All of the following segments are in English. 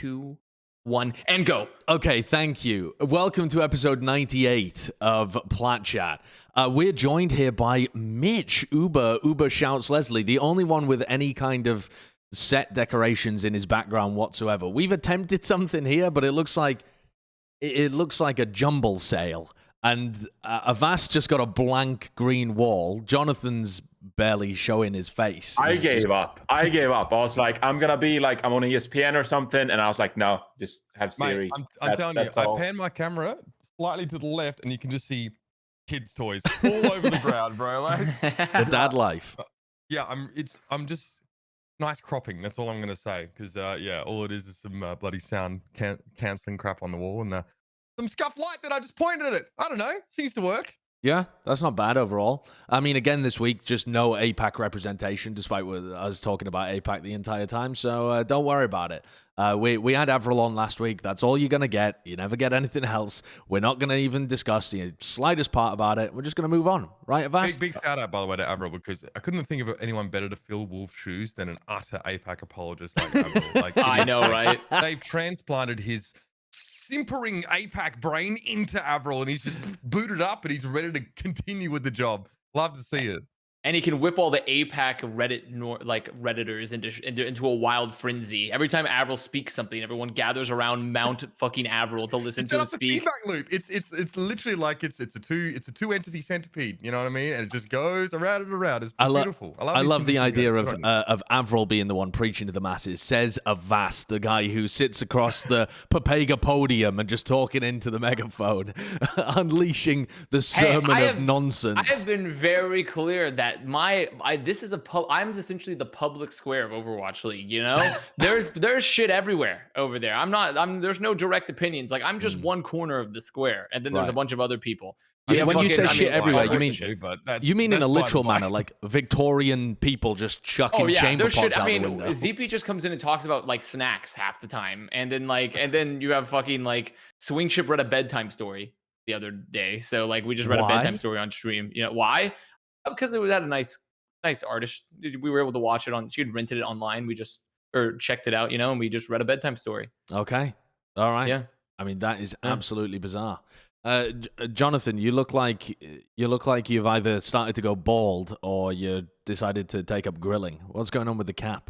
2, 1, and go. Okay, thank you. Welcome to episode 98 of Plat Chat. We're joined here by Mitch, Uber Shouts Leslie, the only one with any kind of set decorations in his background whatsoever. We've attempted something here, but it looks like a jumble sale. And Avast just got a blank green wall. Jonathan's barely showing his face. I gave up. I was like, I'm gonna be like, I'm on ESPN or something, and I was like, no, just have Siri. Mate, I'm telling you, I pan my camera slightly to the left, and you can just see kids' toys all over the ground, bro. Like the dad life. Yeah, I'm just nice cropping. That's all I'm gonna say. Because all it is some bloody sound canceling crap on the wall and some scuff light that I just pointed at it. I don't know. Seems to work. Yeah, that's not bad overall. I mean, again, this week, just no APAC representation, despite us talking about APAC the entire time, so don't worry about it. We had Avril on last week. That's all you're going to get. You never get anything else. We're not going to even discuss the slightest part about it. We're just going to move on, right, Avast? Big shout out, by the way, to Avril, because I couldn't think of anyone better to fill Wolf's shoes than an utter APAC apologist like Avril. Like, I know, right? They've transplanted his simpering APAC brain into Avril, and he's just booted up and he's ready to continue with the job. Love to see it. And he can whip all the APAC Redditors into a wild frenzy. Every time Avril speaks something, everyone gathers around Mount fucking Avril to listen to him speak. Feedback loop. It's literally like it's a two entity centipede. You know what I mean? And it just goes around and around. It's beautiful. I love the idea of Avril being the one preaching to the masses. Says Avast, the guy who sits across the Papega podium and just talking into the megaphone, unleashing the sermon of nonsense. I have been very clear that I'm essentially the public square of Overwatch League, you know? There's shit everywhere over there. There's no direct opinions. Like, I'm just one corner of the square, and then there's a bunch of other people. When you say shit everywhere, you mean in a literal manner, like Victorian people just chucking chamber pots out the window. ZP just comes in and talks about like snacks half the time, and then you have fucking like Swing Chip read a bedtime story the other day. So like we just read a bedtime story on stream. You know why? Because it had a nice artist. We were able to watch it she had rented it online. We just checked it out, you know, and we just read a bedtime story. Okay, all right. Yeah, I mean that is absolutely bizarre. Jonathan, you look like you've either started to go bald or you decided to take up grilling. What's going on with the cap?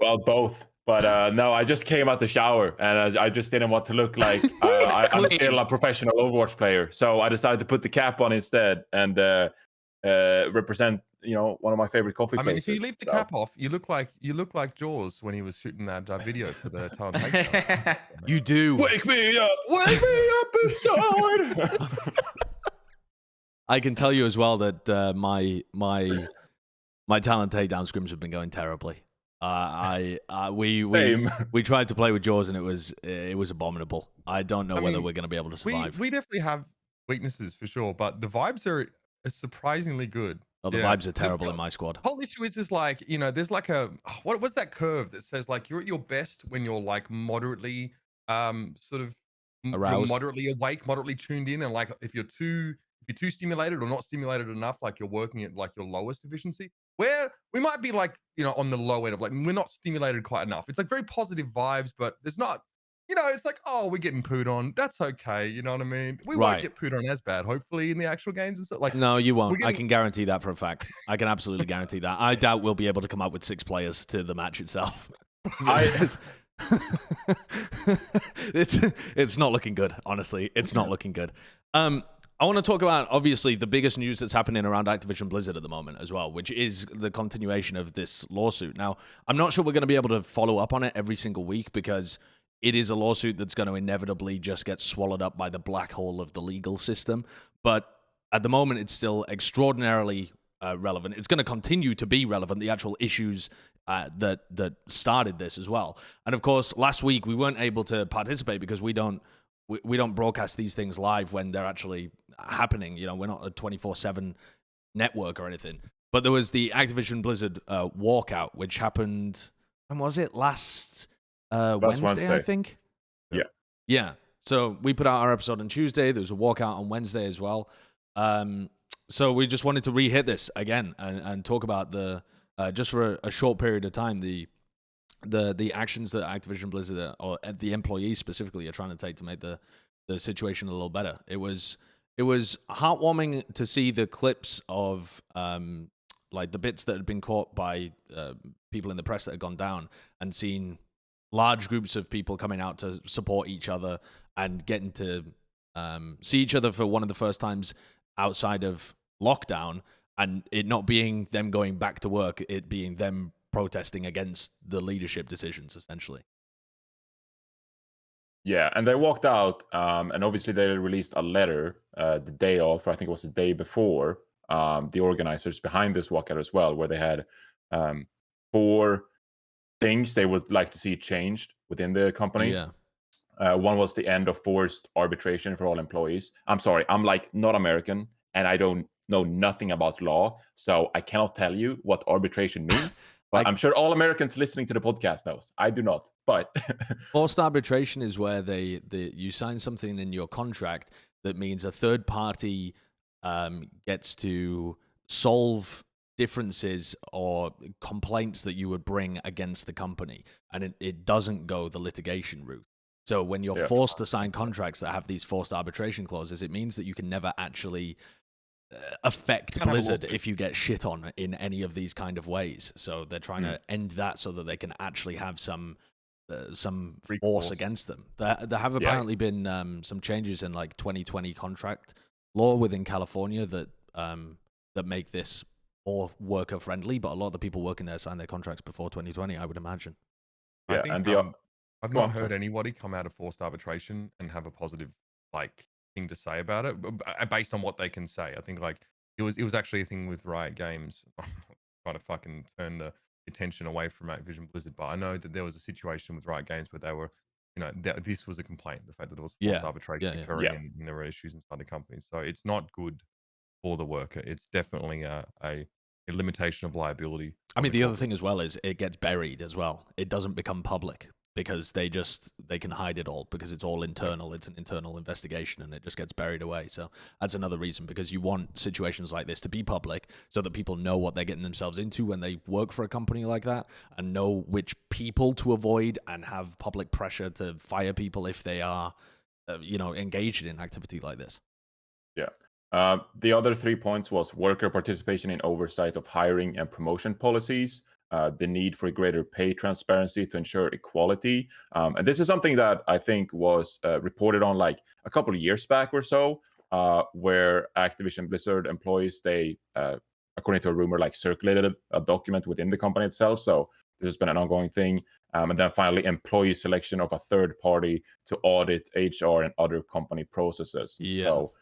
Well, both. But no, I just came out the shower and I just didn't want to look like I'm still a professional Overwatch player. So I decided to put the cap on instead and represent, you know, one of my favorite coffee places. I mean, if you leave the cap off, you look like Jaws when he was shooting that video for the talent. You do. Wake me up inside. I can tell you as well that my talent takedown scrims have been going terribly. We tried to play with Jaws and it was abominable. I don't know whether we're going to be able to survive. We definitely have weaknesses for sure, but the vibes are surprisingly good. Oh, the vibes are terrible in my squad. Whole issue is like, you know, there's like what's that curve that says like you're at your best when you're like moderately sort of aroused, moderately awake, moderately tuned in, and like if you're too stimulated or not stimulated enough, like you're working at like your lowest efficiency, where we might be like, you know, on the low end of like we're not stimulated quite enough. It's like very positive vibes, but there's not, you know, it's like, oh, we're getting pooed on. That's okay. You know what I mean? We won't get pooed on as bad, hopefully, in the actual games and stuff. Like, no, you won't. I can guarantee that for a fact. I can absolutely guarantee that. I doubt we'll be able to come up with 6 players to the match itself. It's not looking good, honestly. It's not looking good. I want to talk about, obviously, the biggest news that's happening around Activision Blizzard at the moment as well, which is the continuation of this lawsuit. Now, I'm not sure we're going to be able to follow up on it every single week because it is a lawsuit that's going to inevitably just get swallowed up by the black hole of the legal system. But at the moment, it's still extraordinarily relevant. It's going to continue to be relevant, the actual issues that started this as well. And of course, last week, we weren't able to participate because we don't broadcast these things live when they're actually happening. You know, we're not a 24/7 network or anything. But there was the Activision Blizzard walkout, which happened, when was it? Last Wednesday, I think? Yeah. Yeah. So we put out our episode on Tuesday. There was a walkout on Wednesday as well. So we just wanted to re-hit this again and talk about the, just for a short period of time, the the actions that Activision Blizzard or the employees specifically are trying to take to make the situation a little better. It was heartwarming to see the clips of like the bits that had been caught by people in the press that had gone down, and seen large groups of people coming out to support each other and getting to see each other for one of the first times outside of lockdown, and it not being them going back to work, it being them protesting against the leadership decisions, essentially. Yeah, and they walked out, and obviously they released a letter the day of, or I think it was the day before, the organizers behind this walkout as well, where they had 4 things they would like to see changed within the company. Yeah. One was the end of forced arbitration for all employees. I'm sorry, I'm like not American, and I don't know nothing about law, so I cannot tell you what arbitration means. But I'm sure all Americans listening to the podcast knows. I do not, but forced arbitration is where you sign something in your contract that means a third party gets to solve differences or complaints that you would bring against the company, and it doesn't go the litigation route. So when you're forced to sign contracts that have these forced arbitration clauses, it means that you can never actually affect Blizzard if you get shit on in any of these kind of ways. So they're trying to end that so that they can actually have some force against them. There have apparently been some changes in like 2020 contract law within California that make this more worker friendly, but a lot of the people working there signed their contracts before 2020, I would imagine. Yeah, I think, and I've not heard anybody come out of forced arbitration and have a positive like thing to say about it, based on what they can say. I think like it was actually a thing with Riot Games. I'm not trying to fucking turn the attention away from Activision Blizzard, but I know that there was a situation with Riot Games where they were, this was a complaint, the fact that there was forced arbitration occurring and there were issues inside the company. So it's not good for the worker. It's definitely a limitation of liability. I mean, the other thing as well is it gets buried as well. It doesn't become public because they can hide it all because it's all internal. It's an internal investigation and it just gets buried away. So that's another reason, because you want situations like this to be public so that people know what they're getting themselves into when they work for a company like that, and know which people to avoid and have public pressure to fire people if they are, engaged in activity like this. Yeah. The other 3 points was worker participation in oversight of hiring and promotion policies, the need for greater pay transparency to ensure equality. And this is something that I think was reported on like a couple of years back or so, where Activision Blizzard employees, they, according to a rumor, like circulated a document within the company itself. So this has been an ongoing thing. And then finally, employee selection of a third party to audit HR and other company processes. Yeah. So,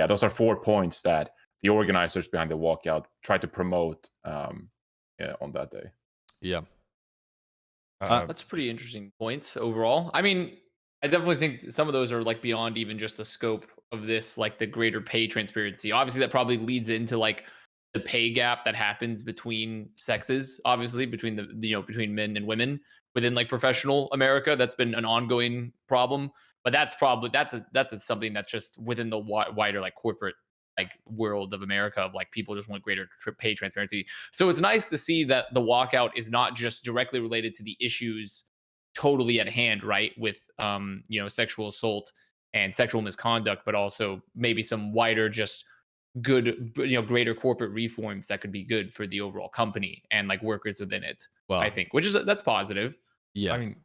those are 4 points that the organizers behind the walkout tried to promote on that day. Yeah. That's pretty interesting points overall. I mean, I definitely think some of those are like beyond even just the scope of this, like the greater pay transparency. Obviously, that probably leads into like the pay gap that happens between sexes, obviously between between men and women within like professional America. That's been an ongoing problem. But that's something that's just within the wider like corporate like world of America, of like people just want greater pay transparency. So it's nice to see that the walkout is not just directly related to the issues totally at hand, right? With sexual assault and sexual misconduct, but also maybe some wider just good, greater corporate reforms that could be good for the overall company and like workers within it. Well, I think, that's positive. Yeah. I mean,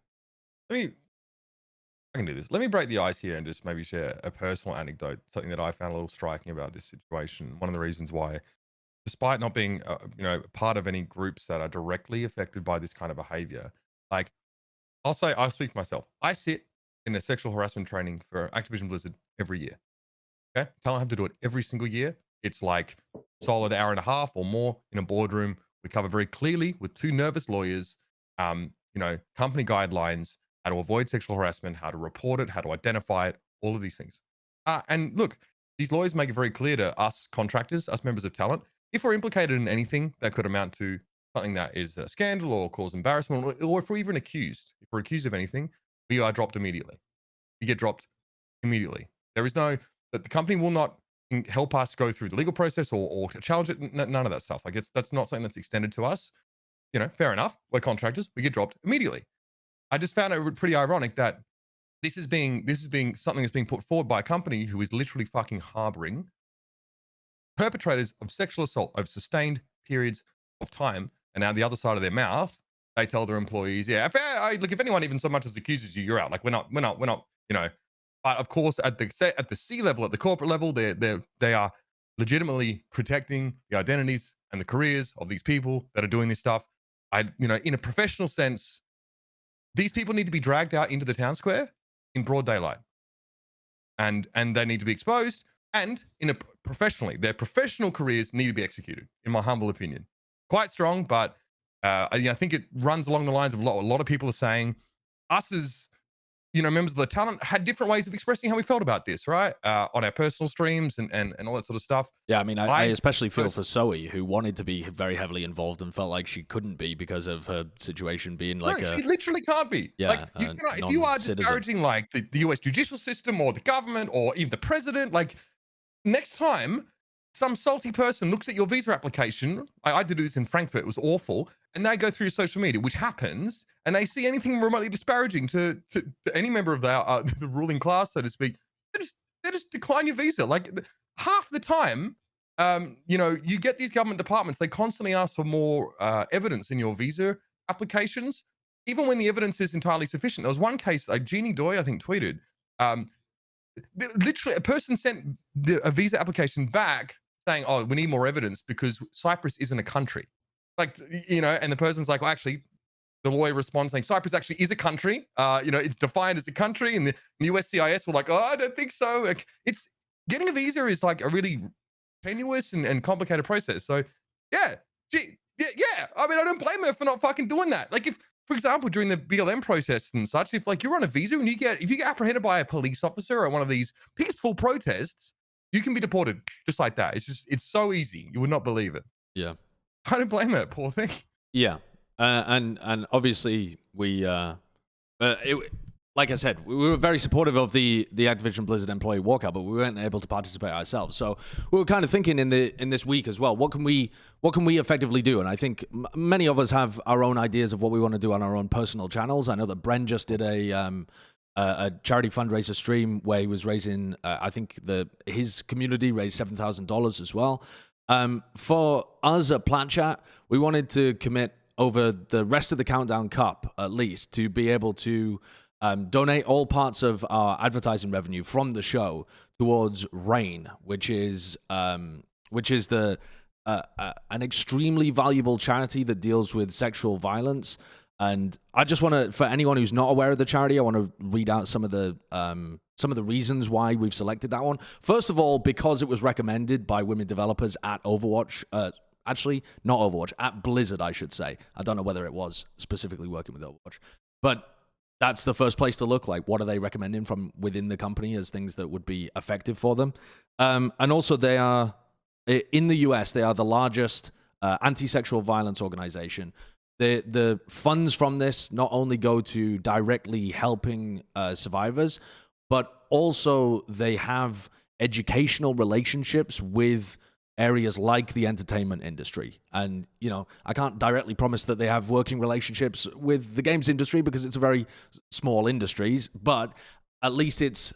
I can do this. Let me break the ice here and just maybe share a personal anecdote, something that I found a little striking about this situation. One of the reasons why, despite not being, part of any groups that are directly affected by this kind of behavior, like I'll speak for myself. I sit in a sexual harassment training for Activision Blizzard every year. Okay, I have to do it every single year. It's like solid hour and a half or more in a boardroom. We cover very clearly with 2 nervous lawyers, company guidelines, how to avoid sexual harassment, how to report it, how to identify it, all of these things. And look, these lawyers make it very clear to us contractors, us members of talent, if we're implicated in anything that could amount to something that is a scandal or cause embarrassment, or if we're even accused, if we're accused of anything, we are dropped immediately. We get dropped immediately. There is that the company will not help us go through the legal process or challenge it. None of that stuff. Like that's not something that's extended to us. fair enough. We're contractors. We get dropped immediately. I just found it pretty ironic that this is being something that's being put forward by a company who is literally fucking harboring perpetrators of sexual assault over sustained periods of time, and now the other side of their mouth, they tell their employees, yeah, if anyone even so much as accuses you, you're out. Like we're not, But of course, at the C level, at the corporate level, they are legitimately protecting the identities and the careers of these people that are doing this stuff. In a professional sense, these people need to be dragged out into the town square in broad daylight, and they need to be exposed. And professionally, their professional careers need to be executed, in my humble opinion. Quite strong, but I think it runs along the lines of a lot of people are saying, us as members of the talent had different ways of expressing how we felt about this, right? On our personal streams and all that sort of stuff. Yeah, I mean, I especially feel for Zoe, who wanted to be very heavily involved and felt like she couldn't be because of her situation being like she literally can't be. Yeah, like if you are disparaging like the US judicial system or the government or even the president, like next time some salty person looks at your visa application, I did this in Frankfurt, it was awful, and they go through your social media, which happens, and they see anything remotely disparaging to any member of the ruling class, so to speak, they just decline your visa. Like half the time, you get these government departments, they constantly ask for more evidence in your visa applications, even when the evidence is entirely sufficient. There was one case, like Jeannie Doy, I think, tweeted, literally a person sent a visa application back saying, oh, we need more evidence because Cyprus isn't a country. Like, and the person's like, well, actually, the lawyer responds saying, Cyprus actually is a country. It's defined as a country, and the USCIS were like, oh, I don't think so. Like, it's getting a visa is like a really tenuous and complicated process. So, yeah. I mean, I don't blame her for not fucking doing that. Like, if, for example, during the BLM protests and such, if like you're on a visa and if you get apprehended by a police officer at one of these peaceful protests, you can be deported just like that. It's so easy. You would not believe it. Yeah. I don't blame her, poor thing. Yeah. And obviously we, like I said, we were very supportive of the Activision Blizzard employee walkout, but we weren't able to participate ourselves. So we were kind of thinking in this week as well, what can we effectively do? And I think many of us have our own ideas of what we want to do on our own personal channels. I know that Bren just did a charity fundraiser stream where he was raising, I think his community raised $7,000 as well. For us at Plat Chat, we wanted to commit over the rest of the Countdown Cup, at least, to be able to donate all parts of our advertising revenue from the show towards RAIN, which is an extremely valuable charity that deals with sexual violence. And I just want to, for anyone who's not aware of the charity, I want to read out some of the reasons why we've selected that one. First of all, because it was recommended by women developers at Overwatch. Actually, not Overwatch, at Blizzard, I should say. I don't know whether it was specifically working with Overwatch, but that's the first place to look. Like, what are they recommending from within the company as things that would be effective for them? And also, they are in the US. They are the largest anti-sexual violence organization. The funds from this not only go to directly helping survivors, but also they have educational relationships with areas like the entertainment industry. And, I can't directly promise that they have working relationships with the games industry because it's a very small industry, but at least it's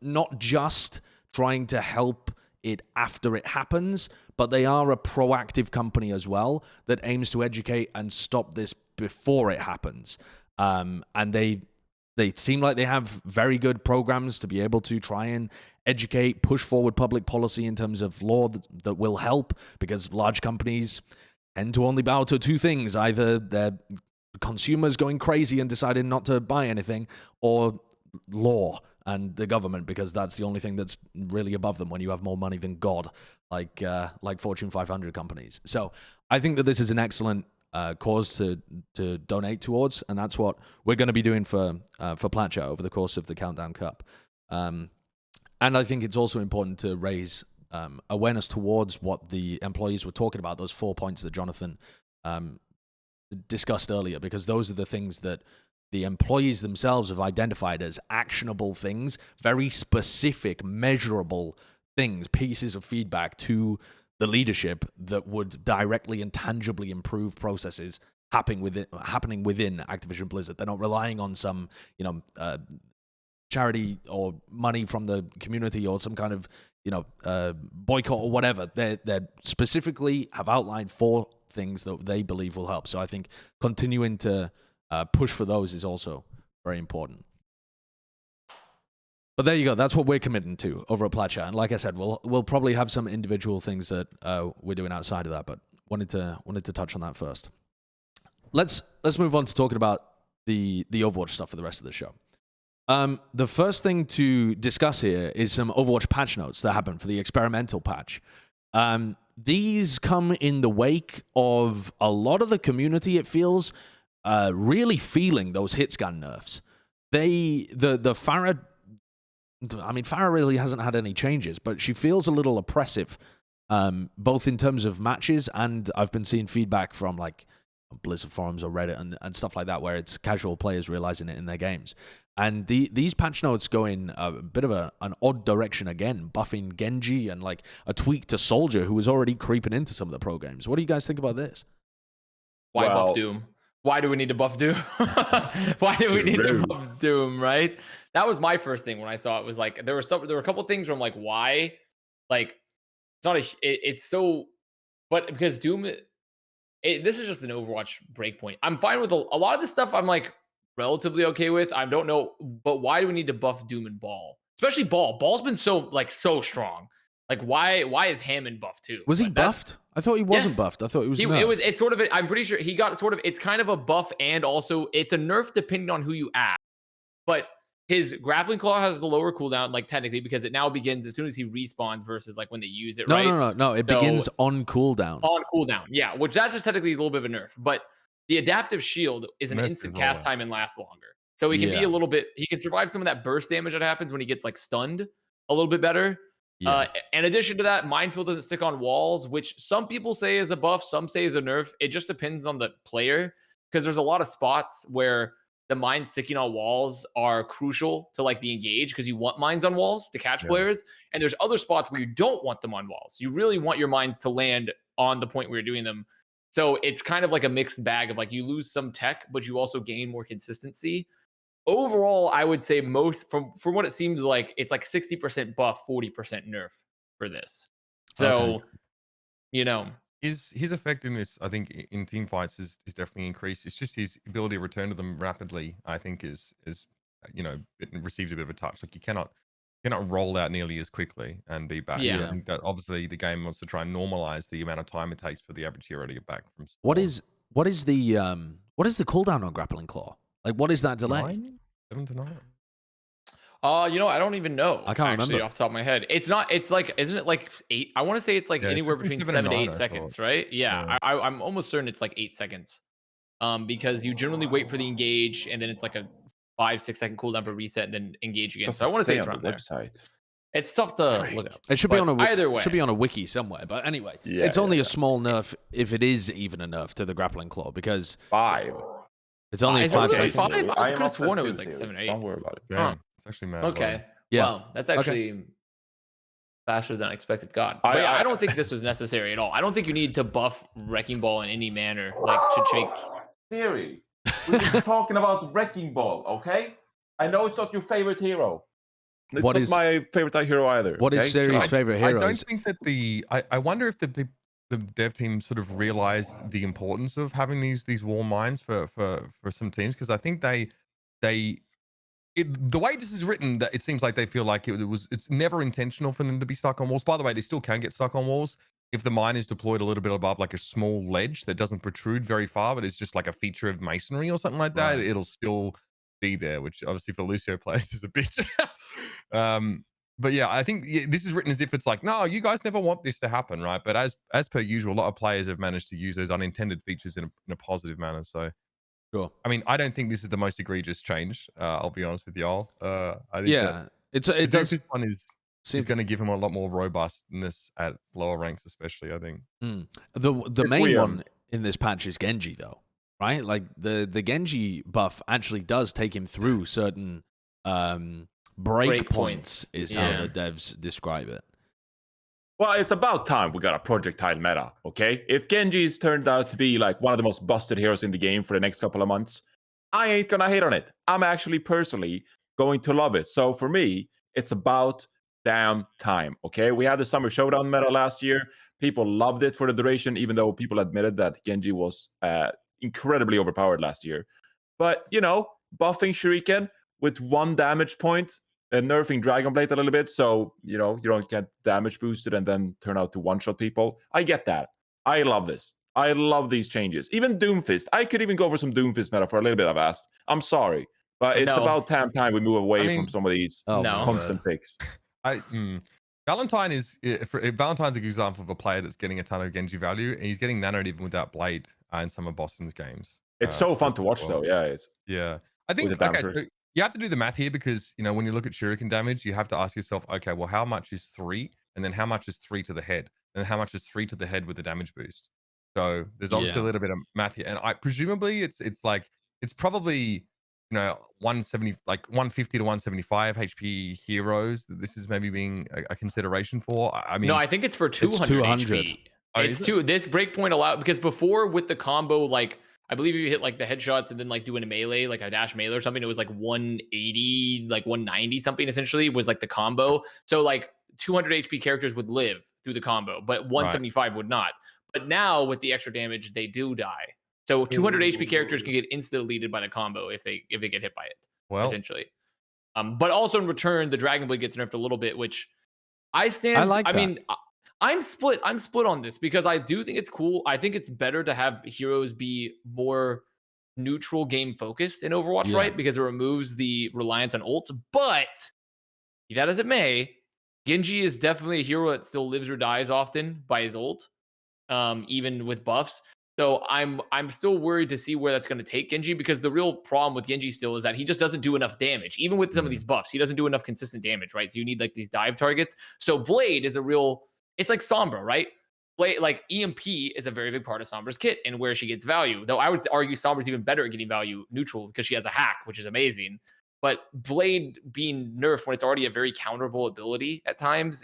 not just trying to help it after it happens, but they are a proactive company as well that aims to educate and stop this before it happens. And they seem like they have very good programs to be able to try and educate, push forward public policy in terms of law that will help, because large companies tend to only bow to two things: either their consumers going crazy and deciding not to buy anything, or law and the government, because that's the only thing that's really above them when you have more money than God, like Fortune 500 companies. So I think that this is an excellent cause to donate towards, and that's what we're going to be doing for Plat Chat over the course of the Countdown Cup. And I think it's also important to raise awareness towards what the employees were talking about, those 4 points that Jonathan discussed earlier, because those are the things that the employees themselves have identified as actionable things, very specific, measurable things, pieces of feedback to the leadership that would directly and tangibly improve processes happening within Activision Blizzard. They're not relying on some, charity or money from the community or some kind of, boycott or whatever. They're specifically have outlined 4 things that they believe will help. So I think continuing to push for those is also very important. But there you go. That's what we're committing to over at Plat Chat. And like I said, we'll probably have some individual things that we're doing outside of that. But wanted to touch on that first. Let's move on to talking about the Overwatch stuff for the rest of the show. The first thing to discuss here is some Overwatch patch notes that happened for the experimental patch. These come in the wake of a lot of the community, it feels, really feeling those hit scan nerfs. The Pharah, Pharah really hasn't had any changes, but she feels a little oppressive, both in terms of matches, and I've been seeing feedback from like Blizzard forums or Reddit and stuff like that, where it's casual players realizing it in their games. And these patch notes go in a bit of an odd direction again, buffing Genji and like a tweak to Soldier, who was already creeping into some of the pro games. What do you guys think about this? Why buff Doom? Why do we need to buff Doom? Why do we need to buff Doom, right? That was my first thing when I saw it. Was like there were a couple things where I'm like, why? Like it's not it's so, but because Doom, this is just an Overwatch breakpoint. I'm fine with a lot of this stuff. I'm like relatively okay with. I don't know, but why do we need to buff Doom and Ball? Especially Ball. Ball's been so strong. Like why is Hammond buffed too? Was he buffed? I thought he wasn't buffed. I thought he was nerfed. It's sort of I'm pretty sure he got sort of, it's kind of a buff and also it's a nerf depending on who you ask. But his grappling claw has the lower cooldown, like technically, because it now begins as soon as he respawns versus like when they use it, right? No. It begins on cooldown. On cooldown, yeah. Which that's just technically a little bit of a nerf. But the adaptive shield is an instant cast time and lasts longer. So he can be a little bit, he can survive some of that burst damage that happens when he gets like stunned a little bit better. Yeah. In addition to that, Minefield doesn't stick on walls, which some people say is a buff, some say is a nerf. It just depends on the player, because there's a lot of spots where the mines sticking on walls are crucial to like the engage, because you want mines on walls to catch players. And there's other spots where you don't want them on walls. You really want your mines to land on the point where you're doing them. So it's kind of like a mixed bag of like you lose some tech, but you also gain more consistency. Overall, I would say most from what it seems like, it's like 60% buff, 40% nerf for this. So, his effectiveness, I think, in team fights is definitely increased. It's just his ability to return to them rapidly, I think, is it receives a bit of a touch. Like you cannot roll out nearly as quickly and be back. Yeah. I think that obviously the game wants to try and normalize the amount of time it takes for the average hero to get back from spawn. What is the cooldown on grappling claw? Like, what is that delay? 7 to 9. I don't even know. I can't remember off the top of my head. It's not. It's like, isn't it like 8? I want to say it's like anywhere between 7 to 8 seconds, right? Yeah, I'm almost certain it's like 8 seconds. Because you generally wait for the engage, and then it's like a 5-6 second cooldown for reset, and then engage again. So I want to say it's around the website. It's tough to look up. It should be on either way. Should be on a wiki somewhere. But anyway, it's only a small nerf, if it is even a nerf, to the grappling claw, because 5. It's only 5 seconds. 5? I could have sworn it was like 7 or 8. Don't worry about it. Yeah, it's actually mad. Okay. Yeah. Well, that's actually faster than I expected. God. I don't think this was necessary at all. I don't think you need to buff Wrecking Ball in any manner, like to change. Theory. We're just talking about Wrecking Ball, okay? I know it's not your favorite hero. It's not my favorite hero either. What is Siri's favorite hero? I don't think that I wonder if the dev team sort of realized the importance of having these wall mines for some teams, because I think the way this is written, that it seems like they feel like it's never intentional for them to be stuck on walls. By the way, they still can get stuck on walls if the mine is deployed a little bit above like a small ledge that doesn't protrude very far, but it's just like a feature of masonry or something like that. Right. It'll still be there, which obviously for Lucio players is a bitch. But yeah, I think this is written as if it's like, no, you guys never want this to happen, right? But as per usual, a lot of players have managed to use those unintended features in a positive manner. So, sure. I mean, I don't think this is the most egregious change. I'll be honest with y'all. I think this one is going to give him a lot more robustness at lower ranks, especially. I think the main one in this patch is Genji, though, right? Like the Genji buff actually does take him through certain break points is how the devs describe it. Well, it's about time we got a projectile meta, okay? If Genji's turned out to be like one of the most busted heroes in the game for the next couple of months, I ain't gonna hate on it. I'm actually personally going to love it. So for me, it's about damn time, okay? We had the Summer Showdown meta last year. People loved it for the duration, even though people admitted that Genji was incredibly overpowered last year. But, you know, buffing Shuriken with 1 damage point and nerfing Dragon Blade a little bit, so you know you don't get damage boosted and then turn out to one-shot people. I get that. I love this. I love these changes. Even Doomfist. I could even go for some Doomfist meta for a little bit of Avast. I'm sorry, but it's No. about time we move away from some of these Oh, No. my constant God. picks. Valentine is Valentine's a good example of a player that's getting a ton of Genji value, and he's getting nanoed even without Blade in some of Boston's games. It's so fun to watch, though. Yeah, it's I think with the okay, damage. so you have to do the math here because you know when you look at shuriken damage, you have to ask yourself, okay, well, how much is 3, and then how much is 3 to the head, and how much is 3 to the head with the damage boost. So there's obviously a little bit of math here, and I presumably it's like it's probably 170 like 150 to 175 HP heroes that this is maybe being a consideration for. I mean, No, I think it's for 200, 200. HP. Oh, It's is two. This breakpoint allowed because before with the combo, like I believe if you hit like the headshots and then like doing a melee, like a dash melee or something, it was like 180, like 190 something essentially was like the combo. So like 200 HP characters would live through the combo, but 175 would not. But now with the extra damage, they do die. So 200 HP characters can get insta deleted by the combo if they get hit by it, well, essentially. But also in return, the Dragon Blade gets nerfed a little bit, which I stand. like I that. mean, I'm split. I'm split on this because I do think it's cool. I think it's better to have heroes be more neutral game focused in Overwatch, Yeah. right? Because it removes the reliance on ults. But be that as it may, Genji is definitely a hero that still lives or dies often by his ult, even with buffs. So I'm still worried to see where that's going to take Genji because the real problem with Genji still is that he just doesn't do enough damage. Even with some of these buffs, he doesn't do enough consistent damage, right? So you need like these dive targets. So Blade is a real, it's like Sombra, right? Blade, like EMP is a very big part of Sombra's kit and where she gets value. Though I would argue Sombra's even better at getting value neutral because she has a hack, which is amazing. But Blade being nerfed when it's already a very counterable ability at times,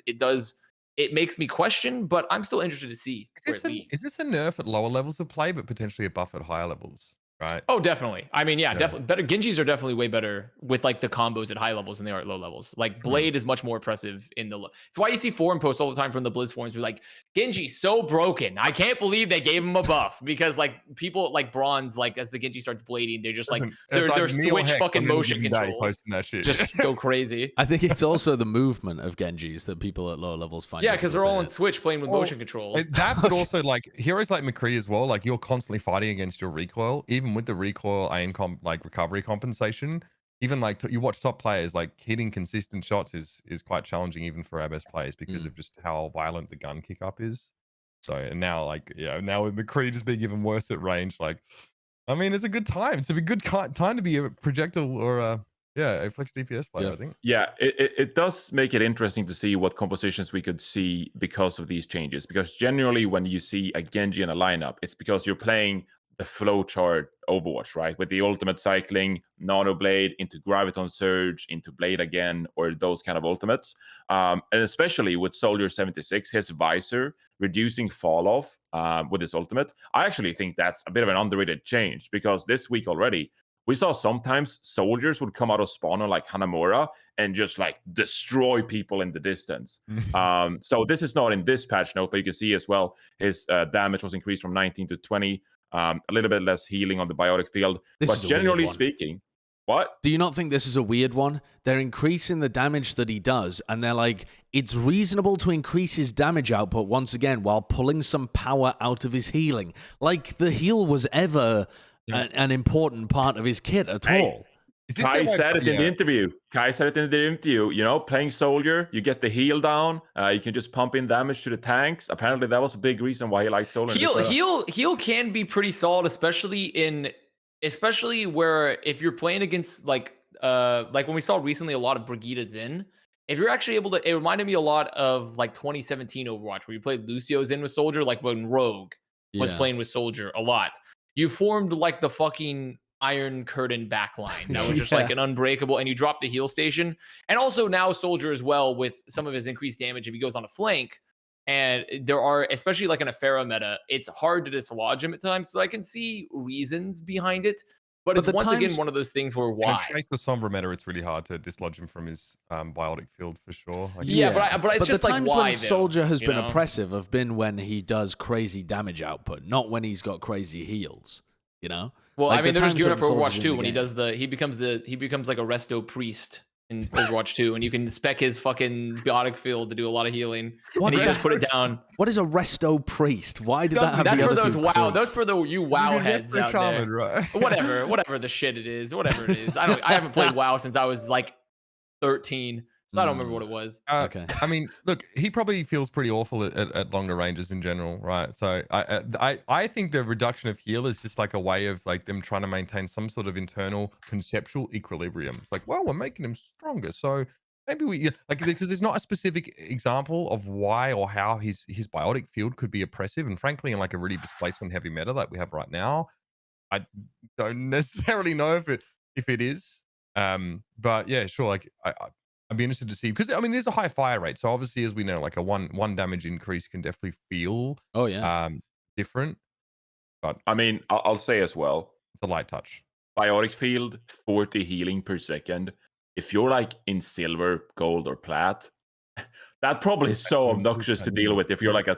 it makes me question, but I'm still interested to see where it leads. is this a nerf at lower levels of play, but potentially a buff at higher levels, right? Oh, definitely. I mean, yeah, definitely better. Genjis are definitely way better with like the combos at high levels than they are at low levels. Like Blade is much more impressive in the. It's why you see forum posts all the time from the Blizz forums be like, Genji's so broken. I can't believe they gave him a buff because like people like Bronze, like as the Genji starts blading, they're just like they're switch fucking motion controls. That shit. Just go crazy. I think it's also the movement of Genjis that people at lower levels find. Yeah, because they're all in hit. Switch playing with motion controls. That, but also like heroes like McCree as well. Like you're constantly fighting against your recoil, even with the recoil aim like recovery compensation. Even like you watch top players, like hitting consistent shots is quite challenging even for our best players because of just how violent the gun kick up is. So and now now with McCree just being even worse at range, like I mean it's a good time. It's a good time to be a projectile or a flex DPS player, I think. Yeah, it does make it interesting to see what compositions we could see because of these changes. Because generally, when you see a Genji in a lineup, it's because you're playing the flowchart Overwatch, right? With the ultimate cycling, Nano Blade into Graviton Surge, into Blade again, or those kind of ultimates. And especially with Soldier 76, his visor reducing fall off with his ultimate. I actually think that's a bit of an underrated change because this week already, we saw sometimes soldiers would come out of spawn on like Hanamura and just like destroy people in the distance. So this is not in this patch note, but you can see as well his damage was increased from 19 to 20. A little bit less healing on the biotic field. But generally speaking, what? Do you not think this is a weird one? They're increasing the damage that he does, and they're like, it's reasonable to increase his damage output once again while pulling some power out of his healing. Like the heal was ever an important part of his kit at all. Kai said it in the interview. You know, playing soldier, you get the heal down. You can just pump in damage to the tanks. Apparently, that was a big reason why he liked soldier. Heal can be pretty solid, especially where if you're playing against like when we saw recently a lot of Brigitte Zin. If you're actually able to, it reminded me a lot of like 2017 Overwatch where you played Lucio Zin with soldier, like when Rogue was playing with soldier a lot. You formed like the fucking Iron Curtain backline that was just like an unbreakable, and you drop the heal station. And also now Soldier as well with some of his increased damage if he goes on a flank. And there are, especially like in a Pharaoh meta, it's hard to dislodge him at times. So I can see reasons behind it. But it's the once again times- one of those things where In a why? Chase the Sombra meta, it's really hard to dislodge him from his biotic field for sure. Like, Yeah, but it's just the like times why when though, Soldier has you been know? oppressive have been when he does crazy damage output, not when he's got crazy heals. You know. Well, Like, I mean, the they're just times gearing when up for Soldier's Overwatch in 2 the when game. he becomes like a resto priest in Overwatch 2, and you can spec his fucking biotic field to do a lot of healing. What And you the- just put it down. What is a resto priest? Why did that have That's the for other those two WoW. priests? Those for the you WoW You mean heads Resto out Shaman, there. right? Whatever the shit it is, whatever it is. I haven't played WoW since I was like 13, so I don't remember what it was. Okay. I mean, look, he probably feels pretty awful at longer ranges in general, right? So I think the reduction of heal is just like a way of like them trying to maintain some sort of internal conceptual equilibrium. It's like, well, we're making him stronger, so maybe like, because there's not a specific example of why or how his biotic field could be oppressive, and frankly, in like a really displacement heavy meta like we have right now, I don't necessarily know if it is. But yeah, sure. Like I'd be interested to see, because I mean, there's a high fire rate, so obviously, as we know, like a one damage increase can definitely feel Oh yeah. different. But I mean, I'll say as well, it's a light touch. biotic field, 40 healing per second. If you're like in silver, gold, or plat, that probably is so obnoxious to deal with. If you're like a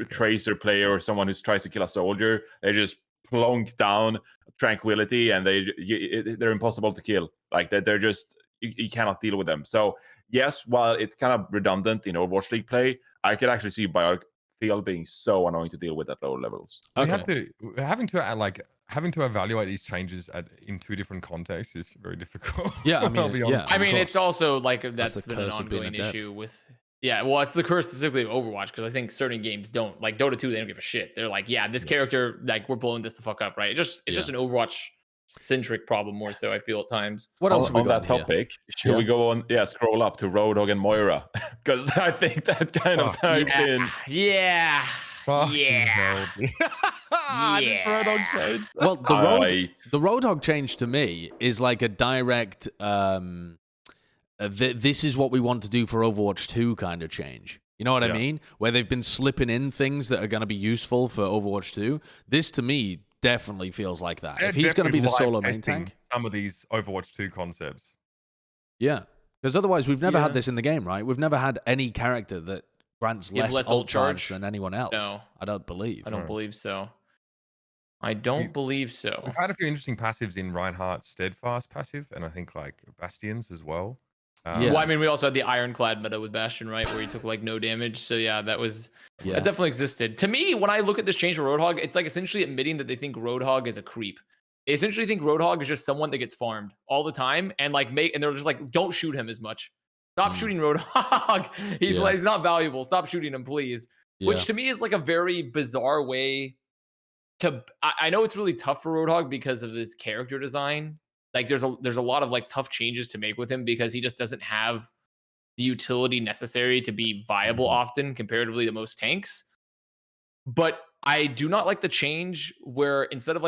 tracer player or someone who tries to kill a soldier, they just plonk down tranquility and they're impossible to kill. Like they're just you cannot deal with them. So yes, while it's kind of redundant in Overwatch League play, I could actually see biotic field being so annoying to deal with at lower levels. Okay. Having to evaluate these changes in two different contexts is very difficult. Yeah, I mean, I'll be honest. yeah. I mean, Of it's also like that's the been an curse of being a ongoing dev. issue with. Yeah, well, it's the curse specifically of Overwatch, because I think certain games don't, like Dota 2. They don't give a shit. They're like, yeah, this character, like, we're blowing this the fuck up, right? It's just an Overwatch centric problem more so. I feel at times. What else have we on got that here? topic? Should we go on? Yeah, scroll up to Roadhog and Moira, because I think that kind of ties in. Yeah. Fucking Yeah. hell, dude. This Roadhog change. Well, I- the Roadhog change to me is like a direct this is what we want to do for Overwatch 2 kind of change. You know what I mean? Where they've been slipping in things that are going to be useful for Overwatch 2. This to me definitely feels like that. If he's going to be the solo main tank, some of these Overwatch 2 concepts. yeah. Because otherwise, we've never had this in the game, right? We've never had any character that grants Give less less ult ult charge charge? than anyone else. No. I don't believe. I don't believe so. I don't believe so. We've had a few interesting passives in Reinhardt's Steadfast passive, and I think like Bastion's as well. Yeah. Well, I mean, we also had the Ironclad meta with Bastion, right, where he took like no damage. So yeah, that definitely existed. To me, when I look at this change for Roadhog, it's like essentially admitting that they think Roadhog is a creep. They essentially think Roadhog is just someone that gets farmed all the time, and they're just like, don't shoot him as much. Stop shooting Roadhog. He's not valuable. Stop shooting him, please. Yeah. Which to me is like a very bizarre way to. I know it's really tough for Roadhog because of his character design. Like there's a lot of like tough changes to make with him because he just doesn't have the utility necessary to be viable often comparatively to most tanks. But I do not like the change where instead of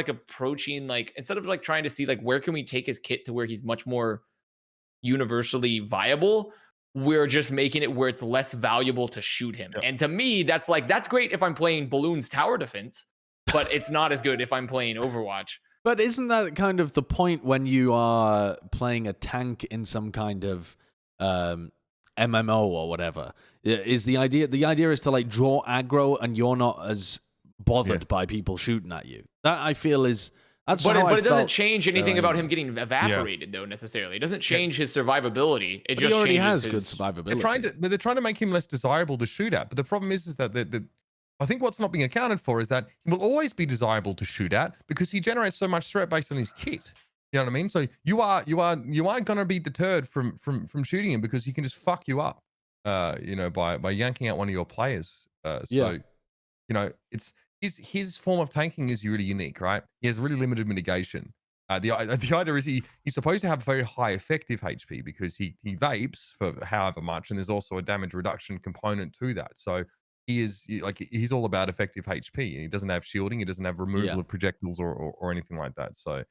trying to see like where can we take his kit to where he's much more universally viable, we're just making it where it's less valuable to shoot him. And to me, that's great if I'm playing Balloon's tower defense, but it's not as good if I'm playing Overwatch. But isn't that kind of the point when you are playing a tank in some kind of MMO or whatever? Is the idea is to like draw aggro and you're not as bothered by people shooting at you. That I feel is that's but how it doesn't change anything about him getting getting evaporated though necessarily. It doesn't change his survivability. It just he already has changes good survivability. They're trying to make him less desirable to shoot at, but the problem is that I think what's not being accounted for is that he will always be desirable to shoot at because he generates so much threat based on his kit. You know what I mean? So you aren't gonna be deterred from shooting him because he can just fuck you up. By yanking out one of your players. It's his form of tanking is really unique, right? He has really limited mitigation. The idea is he's supposed to have very high effective HP because he vapes for however much, and there's also a damage reduction component to that. So he's all about effective HP, and he doesn't have shielding, he doesn't have removal of projectiles or anything like that. So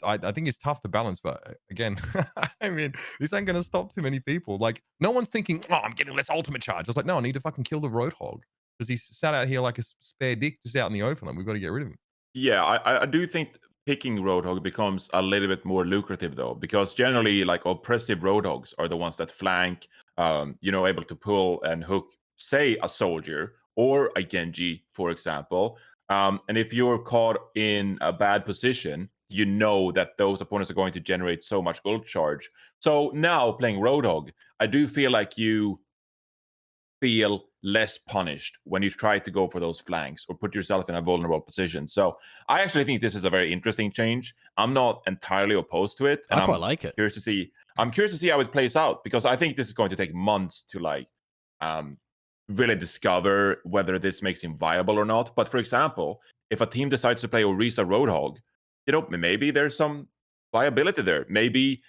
I think it's tough to balance, but again, I mean, this ain't gonna stop too many people. Like no one's thinking, oh, I'm getting less ultimate charge. It's like, no, I need to fucking kill the Roadhog. because he's sat out here like a spare dick just out in the open. Like, we've got to get rid of him. Yeah, I do think picking Roadhog becomes a little bit more lucrative though, because generally like oppressive Roadhogs are the ones that flank, able to pull and hook, say, a soldier or a Genji, for example. And if you're caught in a bad position, you know that those opponents are going to generate so much ult charge. So now playing Roadhog, I do feel like you feel less punished when you try to go for those flanks or put yourself in a vulnerable position. So I actually think this is a very interesting change. I'm not entirely opposed to it. And I quite like it. I'm curious to see how it plays out, because I think this is going to take months to really discover whether this makes him viable or not. But for example, if a team decides to play Orisa Roadhog, maybe there's some viability there. Maybe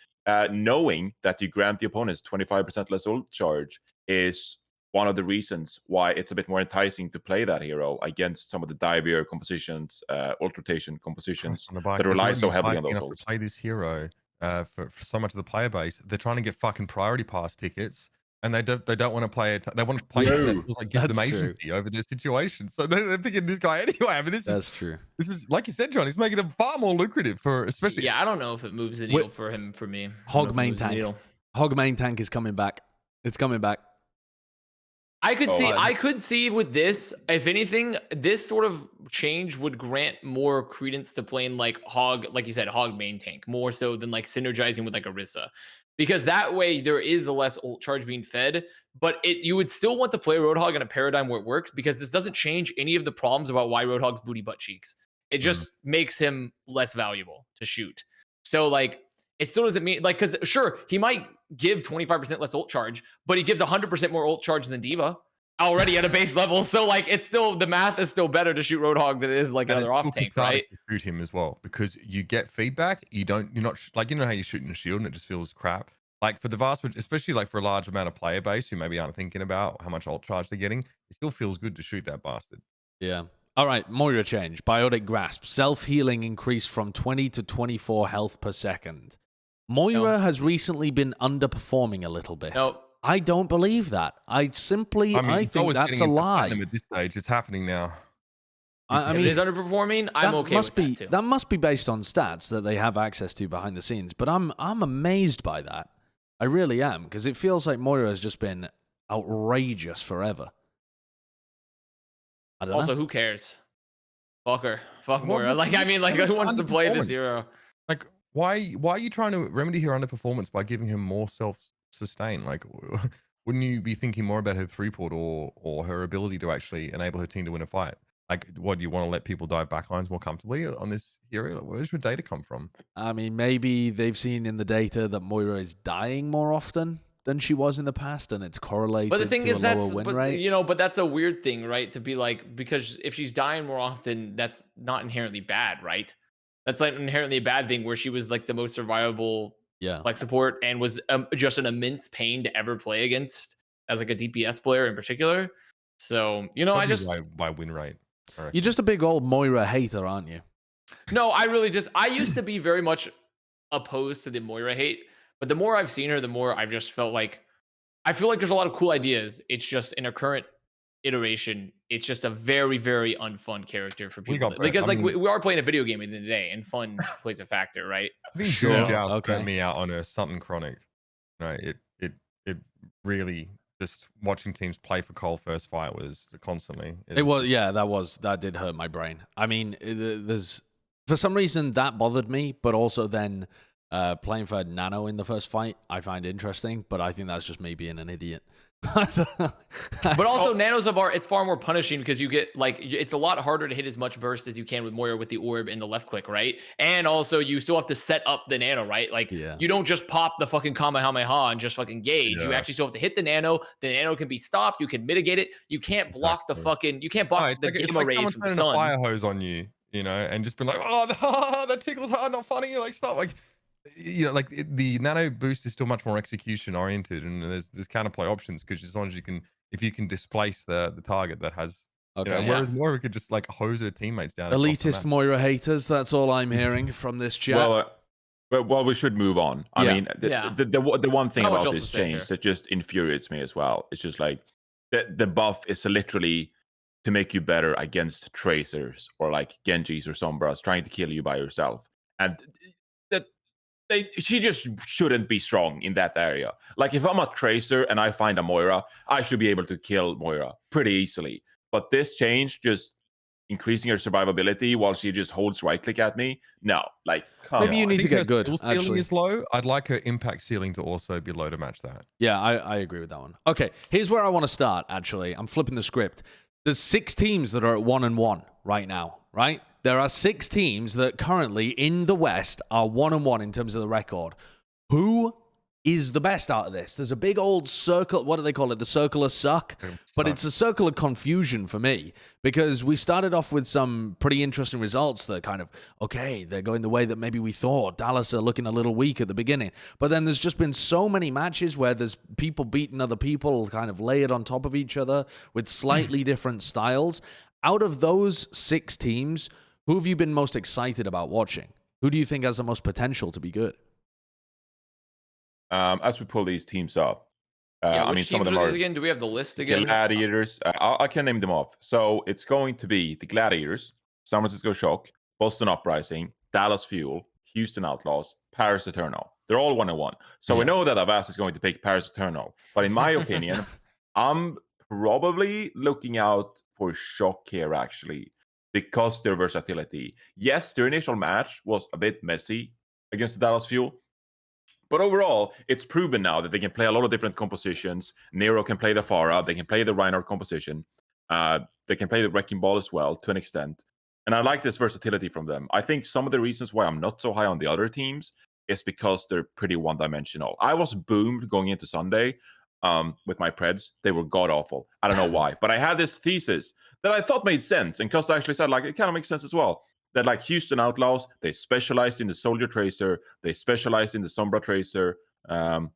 knowing that you grant the opponents 25% less ult charge is one of the reasons why it's a bit more enticing to play that hero against some of the divier compositions, ult rotation compositions that rely so heavily on those ults. To play this hero for so much of the player base, they're trying to get fucking priority pass tickets, and they don't want to play it. They want to play it that like gives them agency over their situation. So they're picking this guy anyway. I mean, that's true. This is like you said, John. He's making it far more lucrative for especially. Yeah, I don't know if it moves the needle for him. For me, Hog main tank. Hog main tank is coming back. It's coming back. I could see with this, if anything, this sort of change would grant more credence to playing like Hog, like you said, Hog main tank, more so than like synergizing with like Orisa. Because that way there is a less ult charge being fed, but you would still want to play Roadhog in a paradigm where it works, because this doesn't change any of the problems about why Roadhog's booty butt cheeks. It just makes him less valuable to shoot. So like, it still doesn't mean like, because sure, he might give 25% less ult charge, but he gives 100% more ult charge than D.Va already at a base level. So like, it's still, the math is still better to shoot Roadhog than it is like another off tank, right? To shoot him as well, because you get feedback. You're not like, how you're shooting a shield and it just feels crap. Like for the vast, especially like for a large amount of player base who maybe aren't thinking about how much ult charge they're getting, it still feels good to shoot that bastard. Yeah. All right, Moira change. Biotic Grasp. Self-healing increased from 20 to 24 health per second. Moira has recently been underperforming a little bit. I don't believe that. I think that's a lie. At this stage, it's happening now. I mean, he's underperforming. I'm okay with that too. That must be based on stats that they have access to behind the scenes. But I'm amazed by that. I really am, because it feels like Moira has just been outrageous forever. I don't know. Who cares? Fuck her. Fuck Moira. Like, I mean, like, who wants to play this hero? Like, why are you trying to remedy her underperformance by giving her more self-sustain? Like, wouldn't you be thinking more about her throughput or her ability to actually enable her team to win a fight? Like, what, do you want to let people dive backlines more comfortably on this hero? Where's your data come from? I mean, maybe they've seen in the data that Moira is dying more often than she was in the past, and it's correlated to a lower win rate. But that's a weird thing, right? To be like, because if she's dying more often, that's not inherently bad, right? That's like inherently a bad thing, where she was like the most survivable like support and was just an immense pain to ever play against as like a DPS player in particular. So, probably I just by win rate. You're just a big old Moira hater, aren't you? No, I used to be very much opposed to the Moira hate, but the more I've seen her, the more I've just felt like, I feel like there's a lot of cool ideas. It's just in a current iteration, it's just a very, very unfun character for people. Because we are playing a video game at the end of the day, and fun plays a factor, right? I think Joust burnt me out on a something chronic. Right? It really, just watching teams play for Cole first fight was constantly. That did hurt my brain. I mean, there's for some reason that bothered me, but also then playing for Nano in the first fight I find interesting, but I think that's just me being an idiot. But also Nano's it's far more punishing, because you get like, it's a lot harder to hit as much burst as you can with Moira with the orb and the left click, right? And also you still have to set up the Nano, right? Like you don't just pop the fucking Kamehameha and just fucking gauge. You actually still have to hit the Nano can be stopped, you can mitigate it, you can't block the fucking, you can't block the gamma rays from the sun. A fire hose on you, and just been like, oh, that tickles hard, not funny. You're like, stop. Like, like the Nano boost is still much more execution oriented, and there's counterplay options, because as long as if you can displace the target that has, whereas Moira could just like hose her teammates down. Elitist Moira haters, that's all I'm hearing from this chat. Well, we should move on. I mean, the one thing about this change that just infuriates me as well, it's just like the buff is literally to make you better against tracers or like Genjis or Sombras trying to kill you by yourself. And that she just shouldn't be strong in that area. Like if I'm a tracer and I find a Moira, I should be able to kill Moira pretty easily. But this change just increasing her survivability while she just holds right click at me. No, like come Maybe on. you need to get good. Skill ceiling Actually, is low. I'd like her impact ceiling to also be low to match that. yeah, I agree with that one. Okay, here's where I want to start. Actually, I'm flipping the script. There's 6 teams that are at 1-1 right now. Right, there are 6 teams that currently in the West are 1-1 in terms of the record. Who is the best out of this? There's a big old circle. What do they call it? The circle of suck. But it's a circle of confusion for me because we started off with some pretty interesting results that kind of, okay, they're going the way that maybe we thought. Dallas are looking a little weak at the beginning. But then there's just been so many matches where there's people beating other people kind of layered on top of each other with slightly different styles. Out of those 6 teams, who have you been most excited about watching? Who do you think has the most potential to be good? As we pull these teams up, I mean, some of them are again. Do we have the list again? Gladiators. I can name them off. So it's going to be the Gladiators, San Francisco Shock, Boston Uprising, Dallas Fuel, Houston Outlaws, Paris Eternal. They're all 1-1. So we know that Avast is going to pick Paris Eternal. But in my opinion, I'm probably looking out for Shock here, actually, because their versatility. Yes, their initial match was a bit messy against the Dallas Fuel. But overall, it's proven now that they can play a lot of different compositions. Nero can play the Pharah. They can play the Reinhardt composition. They can play the Wrecking Ball as well, to an extent. And I like this versatility from them. I think some of the reasons why I'm not so high on the other teams is because they're pretty one-dimensional. I was boomed going into Sunday with my Preds. They were god-awful. I don't know why. But I had this thesis that I thought made sense. And Costa actually said, like, it kind of makes sense as well. That like Houston Outlaws, they specialized in the Soldier Tracer, they specialized in the Sombra Tracer, and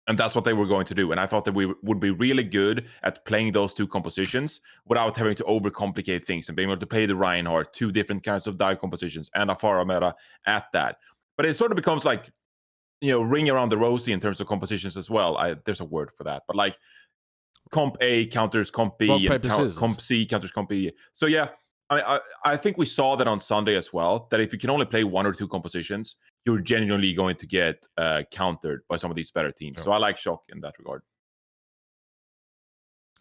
that's what they were going to do. And I thought that we would be really good at playing those 2 compositions without having to overcomplicate things and being able to play the Reinhardt, 2 different kinds of dive compositions, and a Pharah meta at that. But it sort of becomes like, you know, ring around the rosy in terms of compositions as well. There's a word for that, but like comp A counters comp B, and comp C counters comp B. So yeah. I think we saw that on Sunday as well, that if you can only play 1 or 2 compositions, you're genuinely going to get countered by some of these better teams. So I like Shock in that regard.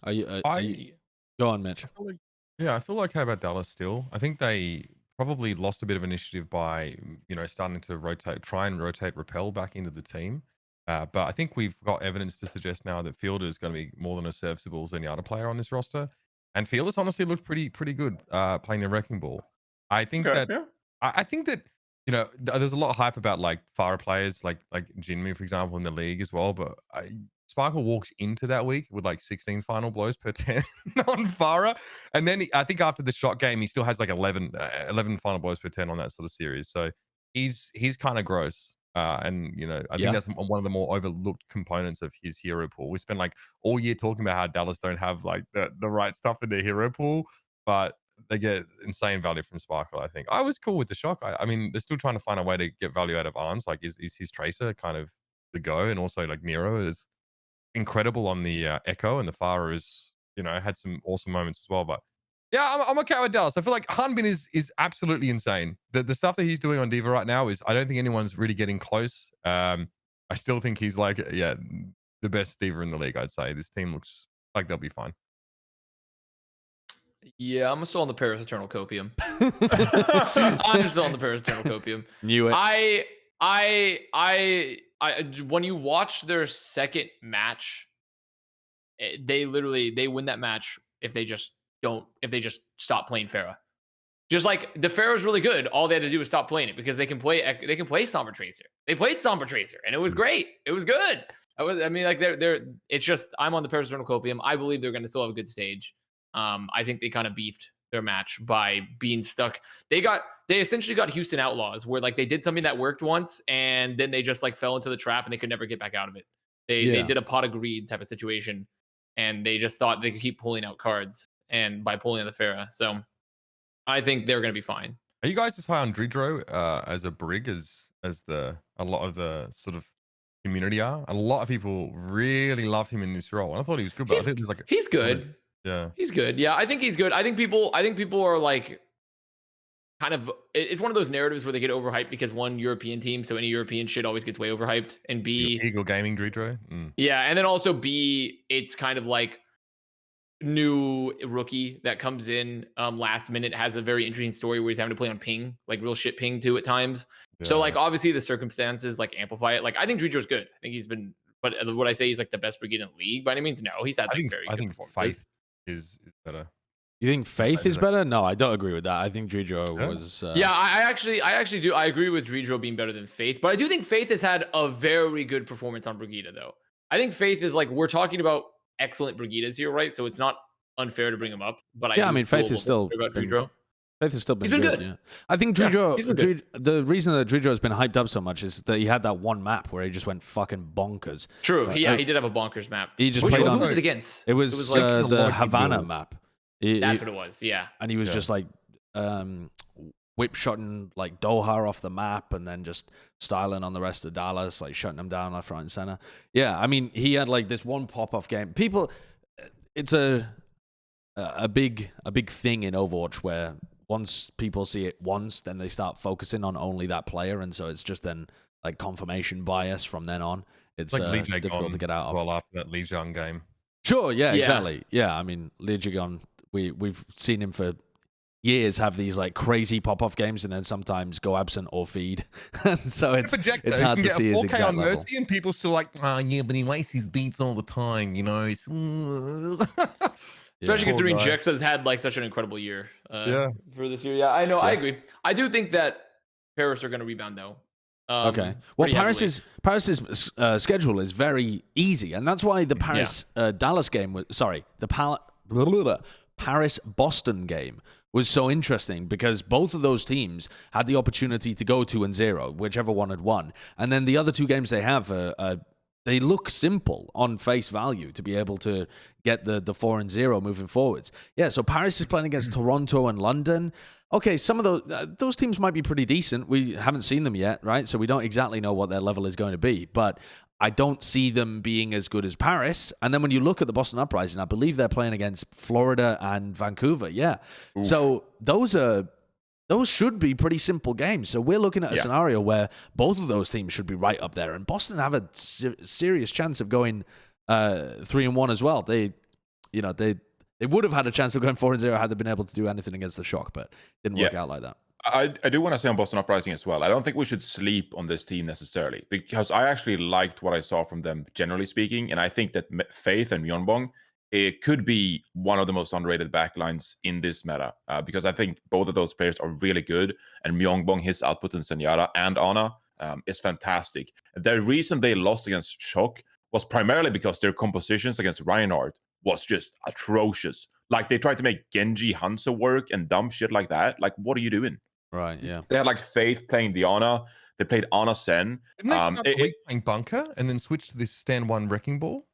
Are you go on, Mitch? I feel like how about Dallas still? I think they probably lost a bit of initiative by, starting to try and rotate Repel back into the team. But I think we've got evidence to suggest now that Fielder is going to be more than a serviceable Zenyatta player on this roster. And Fearless honestly looked pretty good playing the Wrecking Ball. I think I think that there's a lot of hype about like Pharah players like Jinmi, for example, in the league as well. But Sparkle walks into that week with like 16 final blows per 10 on Pharah, and then I think after the shot game he still has like 11 final blows per 10 on that sort of series. So he's kind of gross. And I think that's one of the more overlooked components of his hero pool. We spent like all year talking about how Dallas don't have like the right stuff in their hero pool, but they get insane value from Sparkle. I think I was cool with the Shock. I mean, they're still trying to find a way to get value out of Arms. Like, is his Tracer kind of the go? And also like Nero is incredible on the Echo, and the Pharah is had some awesome moments as well. But yeah, I'm okay with Dallas. I feel like Hanbin is absolutely insane. The stuff that he's doing on D.Va right now is, I don't think anyone's really getting close. I still think he's like, the best D.Va in the league, I'd say. This team looks like they'll be fine. Yeah, I'm still on the Paris Eternal Copium. I'm still on the Paris Eternal Copium. Knew it. I when you watch their second match, they win that match if they just stop playing Pharah. Just like the Pharaoh's really good. All they had to do was stop playing it because they can play Sombra Tracer. They played Sombra Tracer and it was great. It was good. It's just, I'm on the Paris Eternal Copium. I believe they're going to still have a good stage. I think they kind of beefed their match by being stuck. They essentially got Houston Outlaws, where like they did something that worked once and then they just like fell into the trap and they could never get back out of it. They did a pot of greed type of situation, and they just thought they could keep pulling out cards and by pulling out the Pharah. So I think they're going to be fine. Are you guys as high on Dridro as a brig as a lot of the sort of community are? A lot of people really love him in this role, and I thought he was good. But I think there's like he's good. Yeah. He's good. Yeah, I think he's good. I think people are like kind of it's one of those narratives where they get overhyped because one European team, so any European shit always gets way overhyped. And B, Eagle Gaming, Dredro. yeah, and then also B, it's kind of like new rookie that comes in last minute, has a very interesting story where he's having to play on ping, like real shit ping too at times. So like obviously the circumstances like amplify it. Like I think Dredro's good. I think he's been, but what I say he's like the best brigade in the league by any means? No, he's had like very good performances. Faith is better. You think Faith is better? No, I don't agree with that. I think Dredro was. Yeah, I actually do. I agree with Dredro being better than Faith, but I do think Faith has had a very good performance on Brigida, though. I think Faith is like, we're talking about excellent Brigidas here, right? So it's not unfair to bring him up. But I mean, Faith is still about Dredro. Faith has still been He's been good. Yeah. I think Dredro, yeah, the reason that Dredro has been hyped up so much is that he had that one map where he just went fucking bonkers. True. Right? He did have a bonkers map. He just played on. Who was it against? It was like the Havana map. That's what it was. Yeah. And he was just like whip shotting like Doha off the map and then just styling on the rest of Dallas, like shutting them down left, right, and center. Yeah, I mean, he had like this one pop-off game. People, it's a big thing in Overwatch where once people see it once, then they start focusing on only that player, and so it's just then like confirmation bias from then on. It's like difficult to get out of. Well, after that Lee Jung game. Sure, yeah, exactly. Yeah, I mean, Lee Jung, we've seen him for years have these like crazy pop-off games and then sometimes go absent or feed. And so it's hard to see his exact level. Mercy and people still like, oh yeah, but he wastes his beats all the time, you know. Especially considering Jex has had like such an incredible year for this year. Yeah, I know. I agree. I do think that Paris are going to rebound though. Okay. Well, Paris's schedule is very easy, and that's why the Paris Dallas game was the Paris Boston game was so interesting, because both of those teams had the opportunity to go 2-0, whichever one had won, and then the other two games they have they look simple on face value to be able to get the 4-0 moving forwards. Yeah, so Paris is playing against Toronto and London. Okay, some of those teams might be pretty decent. We haven't seen them yet, right? So we don't exactly know what their level is going to be. But I don't see them being as good as Paris. And then when you look at the Boston Uprising, I believe they're playing against Florida and Vancouver. Yeah. Oof. So those should be pretty simple games. So we're looking at a scenario where both of those teams should be right up there. And Boston have a serious chance of going 3-1 as well. They would have had a chance of going 4-0 had they been able to do anything against the Shock, but didn't work out like that. I do want to say on Boston Uprising as well, I don't think we should sleep on this team necessarily, because I actually liked what I saw from them, generally speaking, and I think that Faith and Myeonbong, it could be one of the most underrated backlines in this meta, because I think both of those players are really good, and Myeonbong, his output in Senyara and Ana is fantastic. The reason they lost against Shock was primarily because their compositions against Reinhardt was just atrocious. Like, they tried to make Genji Hanzo work and dumb shit like that. Like, what are you doing? Right, yeah. They had like Faith playing Diana. They played Ana Sen. Didn't they start the week playing Bunker and then switch to this stand one Wrecking Ball?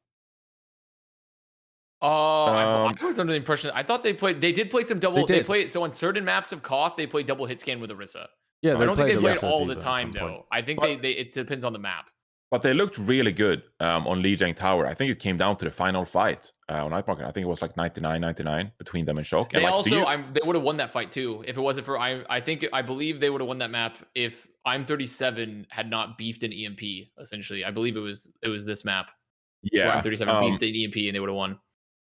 I was under the impression, I thought they did play some double. They played, so on certain maps of Koth, they played double hit scan with Orisa. Yeah, I don't think they played all the time though. I think it depends on the map. But they looked really good on Lijiang Tower. I think it came down to the final fight on Night Market. I think it was like 99-99 between them and Shock. They and they would have won that fight too if it wasn't for I believe they would have won that map if I'm 37 had not beefed an EMP. Essentially, I believe it was this map. Yeah, I'm 37 beefed an EMP and they would have won.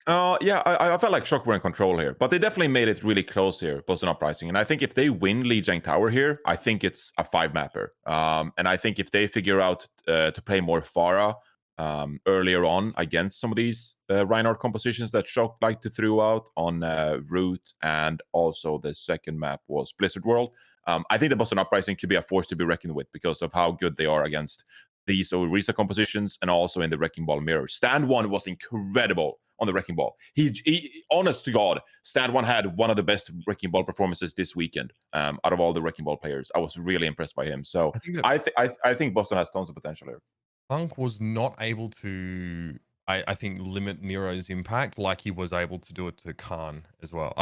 I felt like Shock were in control here, but they definitely made it really close here, Boston Uprising. And I think if they win Lijiang Tower here, I think it's a 5-mapper. And I think if they figure out to play more Pharah earlier on against some of these Reinhardt compositions that Shock like to throw out on Root, and also the second map was Blizzard World, I think the Boston Uprising could be a force to be reckoned with because of how good they are against these Orisa compositions and also in the Wrecking Ball mirror. Stand 1 was incredible on the Wrecking Ball. He honest to God, Stand 1 had one of the best Wrecking Ball performances this weekend out of all the Wrecking Ball players. I was really impressed by him. So I think Boston has tons of potential here. Punk was not able to, I think, limit Nero's impact like he was able to do it to Khan as well.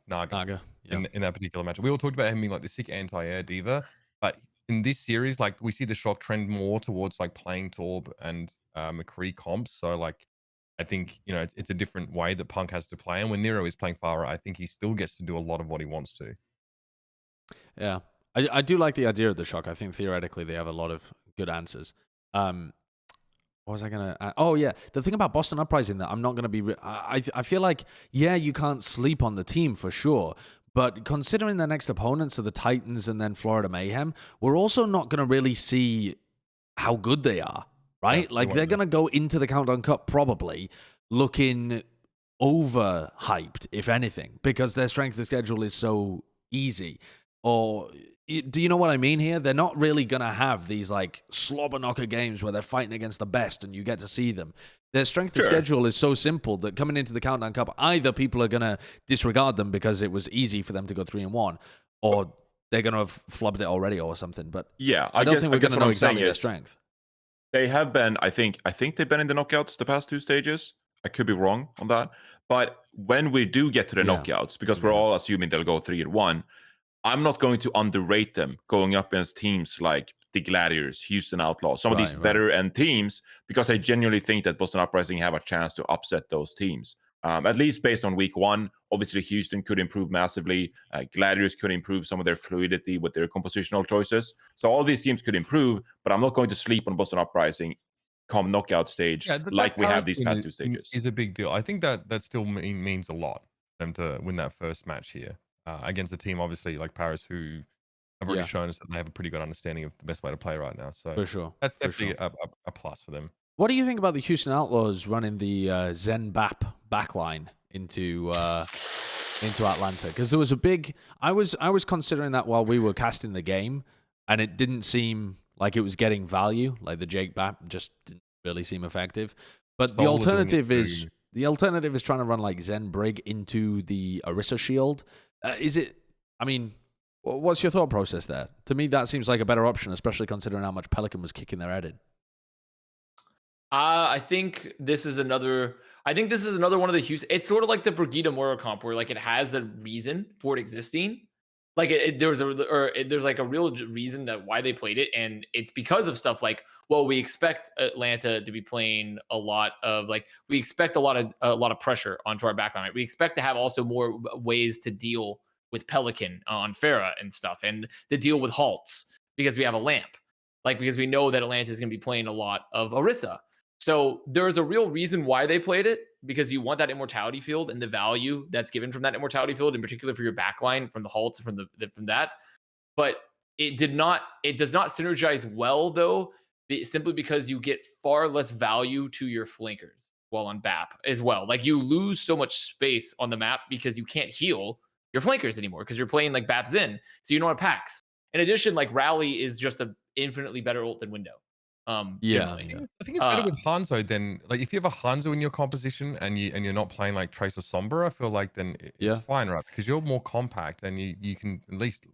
Naga. In that particular match. We all talked about him being like the sick anti-air diva, but in this series, like, we see the Shock trend more towards like playing Torb and McCree comps. So like, I think, it's a different way that Punk has to play. And when Nero is playing Farah, I think he still gets to do a lot of what he wants to. Yeah. I do like the idea of the shock. I think theoretically they have a lot of good answers. What was I going to... Oh, yeah. The thing about Boston Uprising that I'm not going to be... I feel like, yeah, you can't sleep on the team for sure. But considering their next opponents are the Titans and then Florida Mayhem, we're also not going to really see how good they are, right? Yeah, like, they're going to go into the Countdown Cup probably looking overhyped, if anything, because their strength of schedule is so easy. Or... Do you know what I mean here? They're not really going to have these like slobber knocker games where they're fighting against the best and you get to see them. Their strength of schedule is so simple that coming into the Countdown Cup, either people are going to disregard them because it was easy for them to go 3-1, or they're going to have flubbed it already or something. But yeah, I don't think we're going to know exactly their strength. They have been, I think they've been in the knockouts the past 2 stages. I could be wrong on that. But when we do get to the knockouts, because we're all assuming they'll go 3-1, I'm not going to underrate them going up against teams like the Gladiators, Houston Outlaws, some of these better end teams, because I genuinely think that Boston Uprising have a chance to upset those teams. At least based on week 1. Obviously, Houston could improve massively. Gladiators could improve some of their fluidity with their compositional choices. So all these teams could improve, but I'm not going to sleep on Boston Uprising come knockout stage like we have these past 2 stages. Is a big deal. I think that still means a lot for them to win that first match here. Against a team, obviously, like Paris, who have already shown us that they have a pretty good understanding of the best way to play right now. So for sure, that's definitely a plus for them. What do you think about the Houston Outlaws running the Zen Bap backline into Atlanta? Because there was a big... I was considering that while we were casting the game, and it didn't seem like it was getting value. Like the Jake Bap just didn't really seem effective. But the alternative is... The alternative is trying to run like Zen Brig into the Orisa Shield. Is it... I mean, what's your thought process there? To me, that seems like a better option, especially considering how much Pelican was kicking their head in. I think this is another one of the Houston. It's sort of like the Brigida Mora comp, where like it has a reason for it existing. Like there's like a real reason that why they played it, and it's because of stuff like, well, we expect Atlanta to be playing a lot of we expect a lot of pressure onto our backline. Right? We expect to have also more ways to deal with Pelican on Pharah and stuff, and to deal with halts because we have a lamp, because we know that Atlanta is going to be playing a lot of Orisa. So there's a real reason why they played it, because you want that immortality field and the value that's given from that immortality field, in particular for your backline, from the halts, from that. But it does not synergize well, though, simply because you get far less value to your flankers while on BAP as well. Like, you lose so much space on the map because you can't heal your flankers anymore because you're playing like BAP Zen, so you don't have packs. In addition, like Rally is just an infinitely better ult than Window. Generally. I think it's better with Hanzo than if you have a Hanzo in your composition and you're not playing like Tracer Sombra. I feel like then it's fine, right? Because you're more compact and you can at least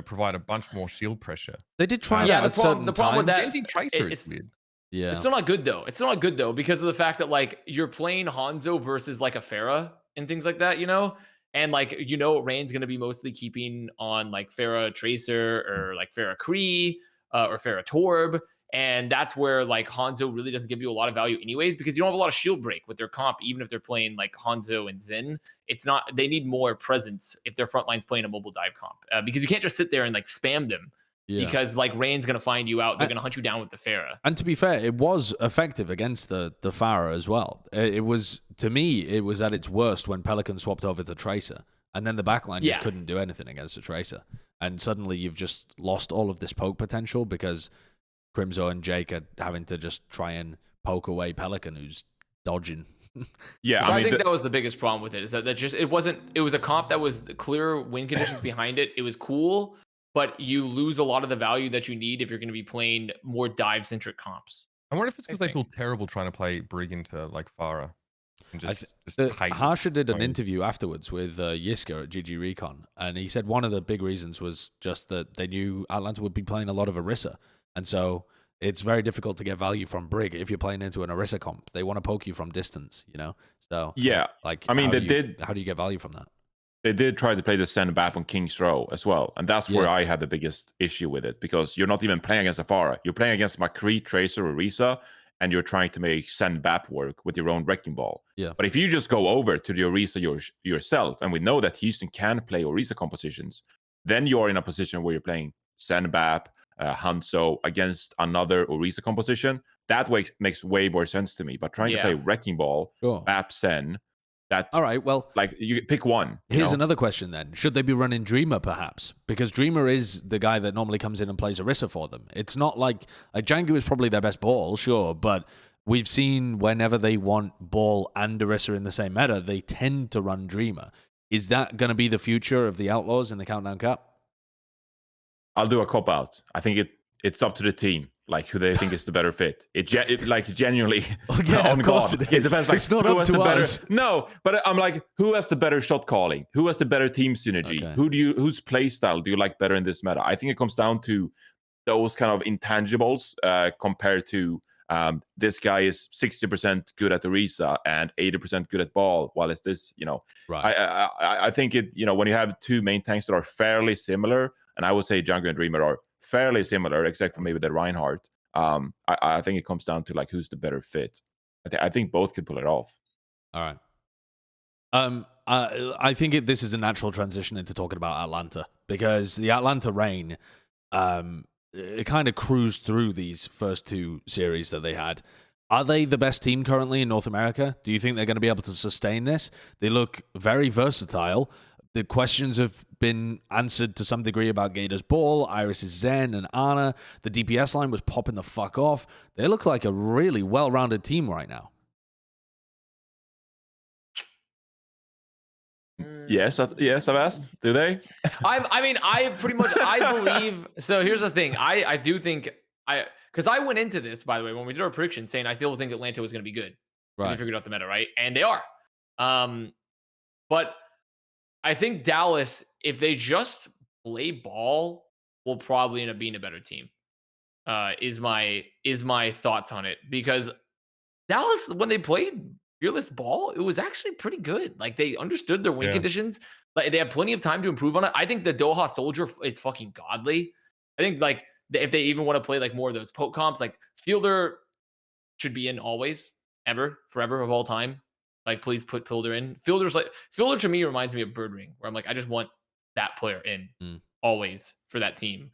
provide a bunch more shield pressure. They did try that. The problem with that, Genji Tracer is weird. Yeah, it's still not good though. It's still not good though because of the fact that you're playing Hanzo versus like a Pharah and things like that, and Rain's gonna be mostly keeping on like Pharah Tracer or like Pharah Kree or Pharah Torb. And that's where Hanzo really doesn't give you a lot of value anyways, because you don't have a lot of shield break with their comp, even if they're playing like Hanzo and Zen. It's not, they need more presence if their front line's playing a mobile dive comp, because you can't just sit there and spam them because Rain's going to find you out. They're going to hunt you down with the Pharah. And to be fair, it was effective against the Pharah as well. It was, to me, it was at its worst when Pelican swapped over to Tracer. And then the backline just couldn't do anything against the Tracer. And suddenly you've just lost all of this poke potential because Crimzo and Jake are having to just try and poke away Pelican, who's dodging. Yeah, so I think that was the biggest problem with it, is that it was a comp that was clear win conditions behind it. It was cool, but you lose a lot of the value that you need if you're going to be playing more dive-centric comps. I wonder if it's because they feel terrible trying to play Brig into Pharah. Harsha did an interview afterwards with Yiska at GG Recon, and he said one of the big reasons was just that they knew Atlanta would be playing a lot of Orisa. And so it's very difficult to get value from Brig if you're playing into an Orisa comp. They want to poke you from distance, So yeah, how do you get value from that? They did try to play the send back on King's Row as well, and that's where I had the biggest issue with it, because you're not even playing against a Pharah. You're playing against McCree, Tracer, Orisa, and you're trying to make send BAP work with your own wrecking ball. Yeah. But if you just go over to the Orisa yourself, and we know that Houston can play Orisa compositions, then you're in a position where you're playing send BAP, Hanzo against another Orisa composition. That makes way more sense to me. But trying to play wrecking ball, BAP Sen, that all right. Well, like you pick one. Here's another question then. Should they be running Dreamer perhaps? Because Dreamer is the guy that normally comes in and plays Orisa for them. It's not like Django is probably their best ball, sure, but we've seen whenever they want ball and Orisa in the same meta, they tend to run Dreamer. Is that going to be the future of the Outlaws in the Countdown Cup? I'll do a cop out. I think it's up to the team, like who they think is the better fit. It like genuinely. Yeah, of course it is. It depends. Like, it's not up to us. No, but I'm like, who has the better shot calling? Who has the better team synergy? Okay. Whose play style do you like better in this meta? I think it comes down to those kind of intangibles compared to this guy is 60% good at Orisa and 80% good at ball, while it's this, Right. I think it, when you have two main tanks that are fairly similar, and I would say Jungle and Dreamer are fairly similar, except for maybe the Reinhardt. I think it comes down to like who's the better fit. I think both could pull it off. All right. I think this is a natural transition into talking about Atlanta, because the Atlanta Reign, it kind of cruised through these first two series that they had. Are they the best team currently in North America? Do you think they're going to be able to sustain this? They look very versatile. The questions have been answered to some degree about Gator's ball, Iris' Zen, and Ana. The DPS line was popping the fuck off. They look like a really well-rounded team right now. Yes, Avast. Do they? I believe. So here's the thing. I do think because I went into this, by the way, when we did our prediction, saying I still think Atlanta was going to be good. Right. We figured out the meta, right? And they are. But I think Dallas, if they just play ball, will probably end up being a better team. Is my thoughts on it, because Dallas, when they played fearless ball, it was actually pretty good. Like, they understood their win conditions. Like, they have plenty of time to improve on it. I think the Doha Soldier is fucking godly. I think like if they even want to play like more of those poke comps, like Fielder should be in always, ever, forever, of all time. Like, please put Fielder in. Fielder to me reminds me of Birdring, where I'm like, I just want that player in always for that team.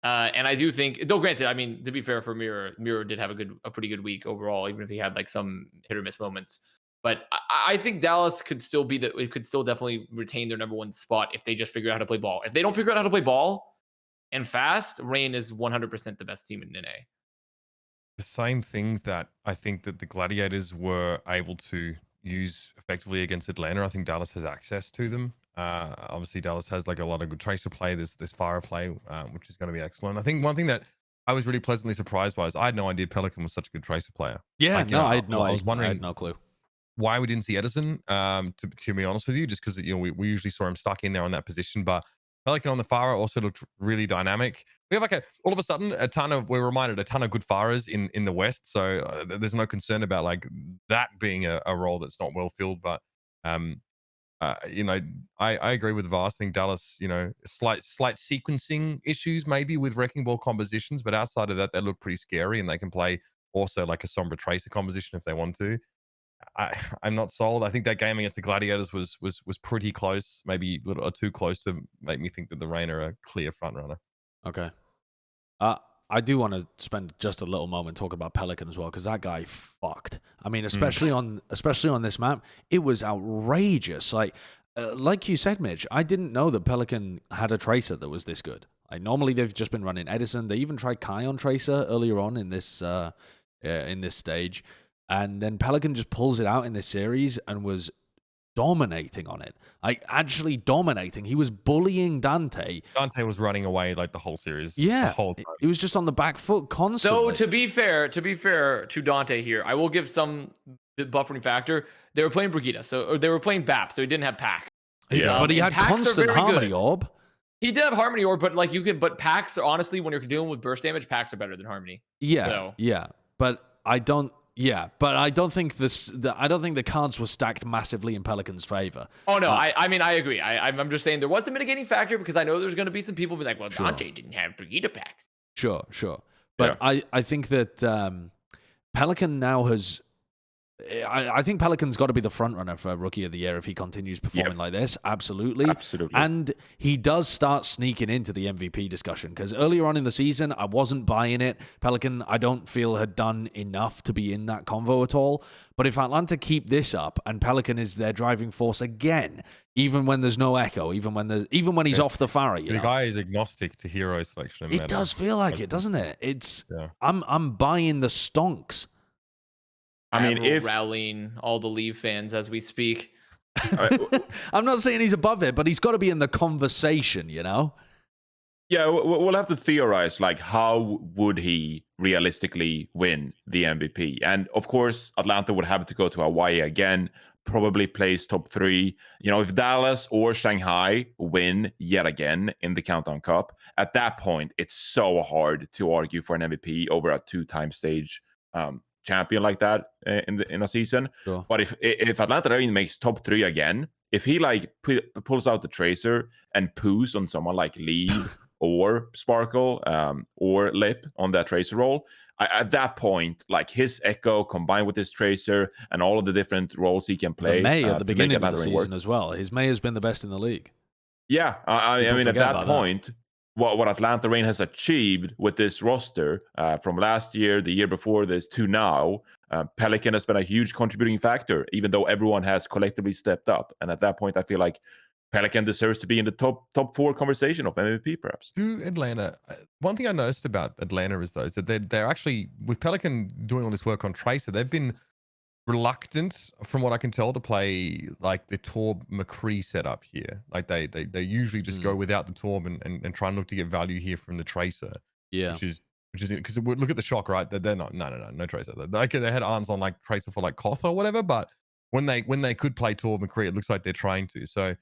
And I do think, though granted, I mean, to be fair for Mirror did have a pretty good week overall, even if he had like some hit or miss moments. But I think Dallas could still definitely retain their number one spot if they just figure out how to play ball. If they don't figure out how to play ball and fast, Reign is 100% the best team in NA. The same things that I think that the Gladiators were able to use effectively against Atlanta, I think Dallas has access to them. Obviously, Dallas has like a lot of good tracer play. There's fire play, which is going to be excellent. I think one thing that I was really pleasantly surprised by is I had no idea Pelican was such a good tracer player. Yeah, like, I had no idea. I was wondering, I had no clue why we didn't see Edison. To be honest with you, just because we usually saw him stuck in there on that position, but Pelican on the Pharah also looked really dynamic. We have all of a sudden we're reminded a ton of good Pharahs in the West, so there's no concern about like that being a role that's not well filled. But I agree with Vast. I think Dallas, slight sequencing issues maybe with wrecking ball compositions, but outside of that, they look pretty scary, and they can play also like a Sombra Tracer composition if they want to. I'm not sold. I think that game against the Gladiators was pretty close, maybe a little or too close to make me think that the Reign are a clear front runner. Okay. I do want to spend just a little moment talking about Pelican as well, because that guy fucked. I mean, especially on this map, it was outrageous. Like you said, Mitch, I didn't know that Pelican had a tracer that was this good. Normally they've just been running Edison. They even tried Kai on tracer earlier on in this stage. And then Pelican just pulls it out in this series and was dominating on it. Like, actually dominating. He was bullying Dante. Dante was running away like the whole series. Yeah. The whole time. He was just on the back foot constantly. So to be fair to Dante here, I will give some buffering factor. They were playing Brigitte, or they were playing BAP, so he didn't have Pack. Yeah, but he had constant Harmony Orb. He did have Harmony Orb, but like but Packs are honestly, when you're dealing with burst damage, Packs are better than Harmony. Yeah, yeah. But I don't think the cards were stacked massively in Pelican's favor. Oh no, I mean I agree. I'm just saying there was a mitigating factor, because I know there's going to be some people be like, well, Dante didn't have Brigitte Packs. Sure. But yeah. I think that Pelican now has. I think Pelican's got to be the front runner for Rookie of the Year if he continues performing like this. Absolutely. Absolutely. And he does start sneaking into the MVP discussion because earlier on in the season, I wasn't buying it. Pelican, I don't feel had done enough to be in that convo at all. But if Atlanta keep this up and Pelican is their driving force again, even when there's no echo, even when he's off the Pharah, The guy is agnostic to hero selection. It does feel like it, doesn't it? I'm buying the stonks. I mean, if rallying all the Leave fans as we speak. I'm not saying he's above it, but he's got to be in the conversation, you know? Yeah, we'll have to theorize, like, how would he realistically win the MVP? And of course, Atlanta would have to go to Hawaii again, probably place top 3. You know, if Dallas or Shanghai win yet again in the Countdown Cup, at that point, it's so hard to argue for an MVP over a 2-time stage champion like that in a season. Sure. But if Atlanta even makes top 3 again, if he like pulls out the tracer and poos on someone like Lee or Sparkle or Lip on that tracer role, at that point, like his echo combined with his tracer and all of the different roles he can play. The May at the beginning of the season work. as well. His May has been the best in the league. Yeah, I mean, at that point, what Atlanta Reign has achieved with this roster from last year, the year before this to now, Pelican has been a huge contributing factor, even though everyone has collectively stepped up. And at that point, I feel like Pelican deserves to be in the top 4 conversation of MVP, perhaps. To Atlanta, one thing I noticed about Atlanta is that they're actually, with Pelican doing all this work on Tracer, they've been reluctant, from what I can tell, to play like the Torb McCree setup here. Like they usually just go without the Torb and try and look to get value here from the Tracer. Yeah, which is because look at the Shock, right? They're not no Tracer. They had Arns on like Tracer for like Koth or whatever, but when they could play Torb McCree, it looks like they're trying to. So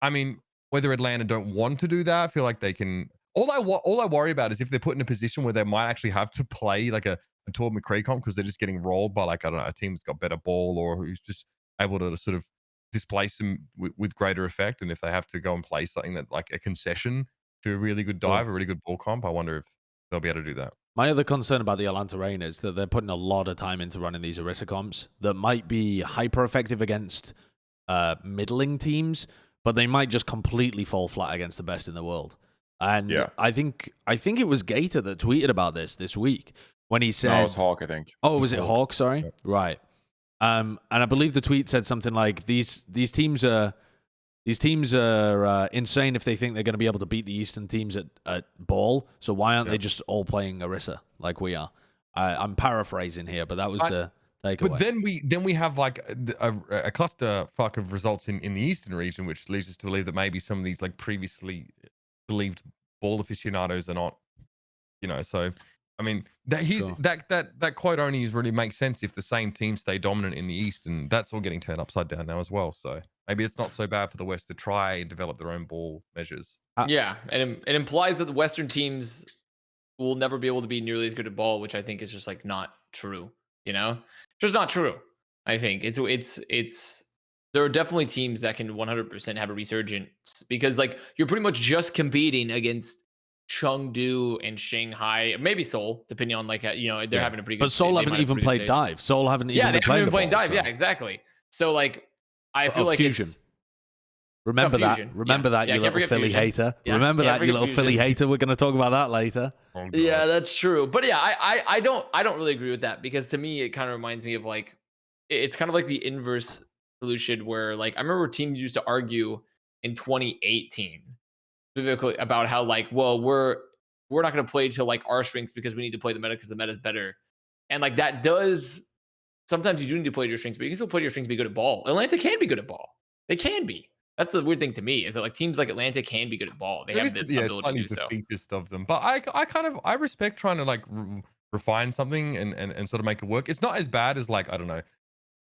I mean, whether Atlanta don't want to do that, I feel like they can. All I worry about is if they're put in a position where they might actually have to play like a Torb McCree comp because they're just getting rolled by like, I don't know, a team that's got better ball or who's just able to sort of displace them with greater effect. And if they have to go and play something that's like a concession to a really good dive, a really good ball comp, I wonder if they'll be able to do that. My other concern about the Atlanta Reign is that they're putting a lot of time into running these Orisa comps that might be hyper effective against middling teams, but they might just completely fall flat against the best in the world. And I think it was Gator that tweeted about this week when he said, no, it was Hawk, I think. Oh, was it Hawk? Sorry. Yeah. Right. And I believe the tweet said something like these teams are insane if they think they're going to be able to beat the Eastern teams at ball. So why aren't they just all playing Orisa like we are? I'm paraphrasing here, but that was the takeaway. But then we have like a clusterfuck of results in the Eastern region, which leads us to believe that maybe some of these like previously believed ball aficionados are not, you know. So I mean that quote only really makes sense if the same teams stay dominant in the East, and that's all getting turned upside down now as well. So maybe it's not so bad for the West to try and develop their own ball measures. Yeah, and it implies that the Western teams will never be able to be nearly as good at ball, which I think is just like not true. You know, just not true. I think it's there are definitely teams that can 100% have a resurgence because like you're pretty much just competing against Chengdu and Shanghai, maybe Seoul, depending on like you know they're having a pretty good. But Seoul haven't even played dive. Seoul haven't even been playing dive. So. Yeah, exactly. So like I feel like Fusion. Remember that. Remember that, you little Philly hater. Remember that, you little Philly hater. We're going to talk about that later. Oh, yeah, that's true. But yeah, I don't really agree with that because to me it kind of reminds me of like it's kind of like the inverse solution where like I remember teams used to argue in 2018 specifically about how like, well, we're not going to play to like our strengths because we need to play the meta because the meta is better. And like that does sometimes you do need to play to your strengths, but you can still play to your strengths to be good at ball. Atlanta can be good at ball. They can be. That's the weird thing to me is that like teams like Atlanta can be good at ball. They have the ability to do so. Defeatist of them, but I respect trying to like refine something and sort of make it work. It's not as bad as like, I don't know,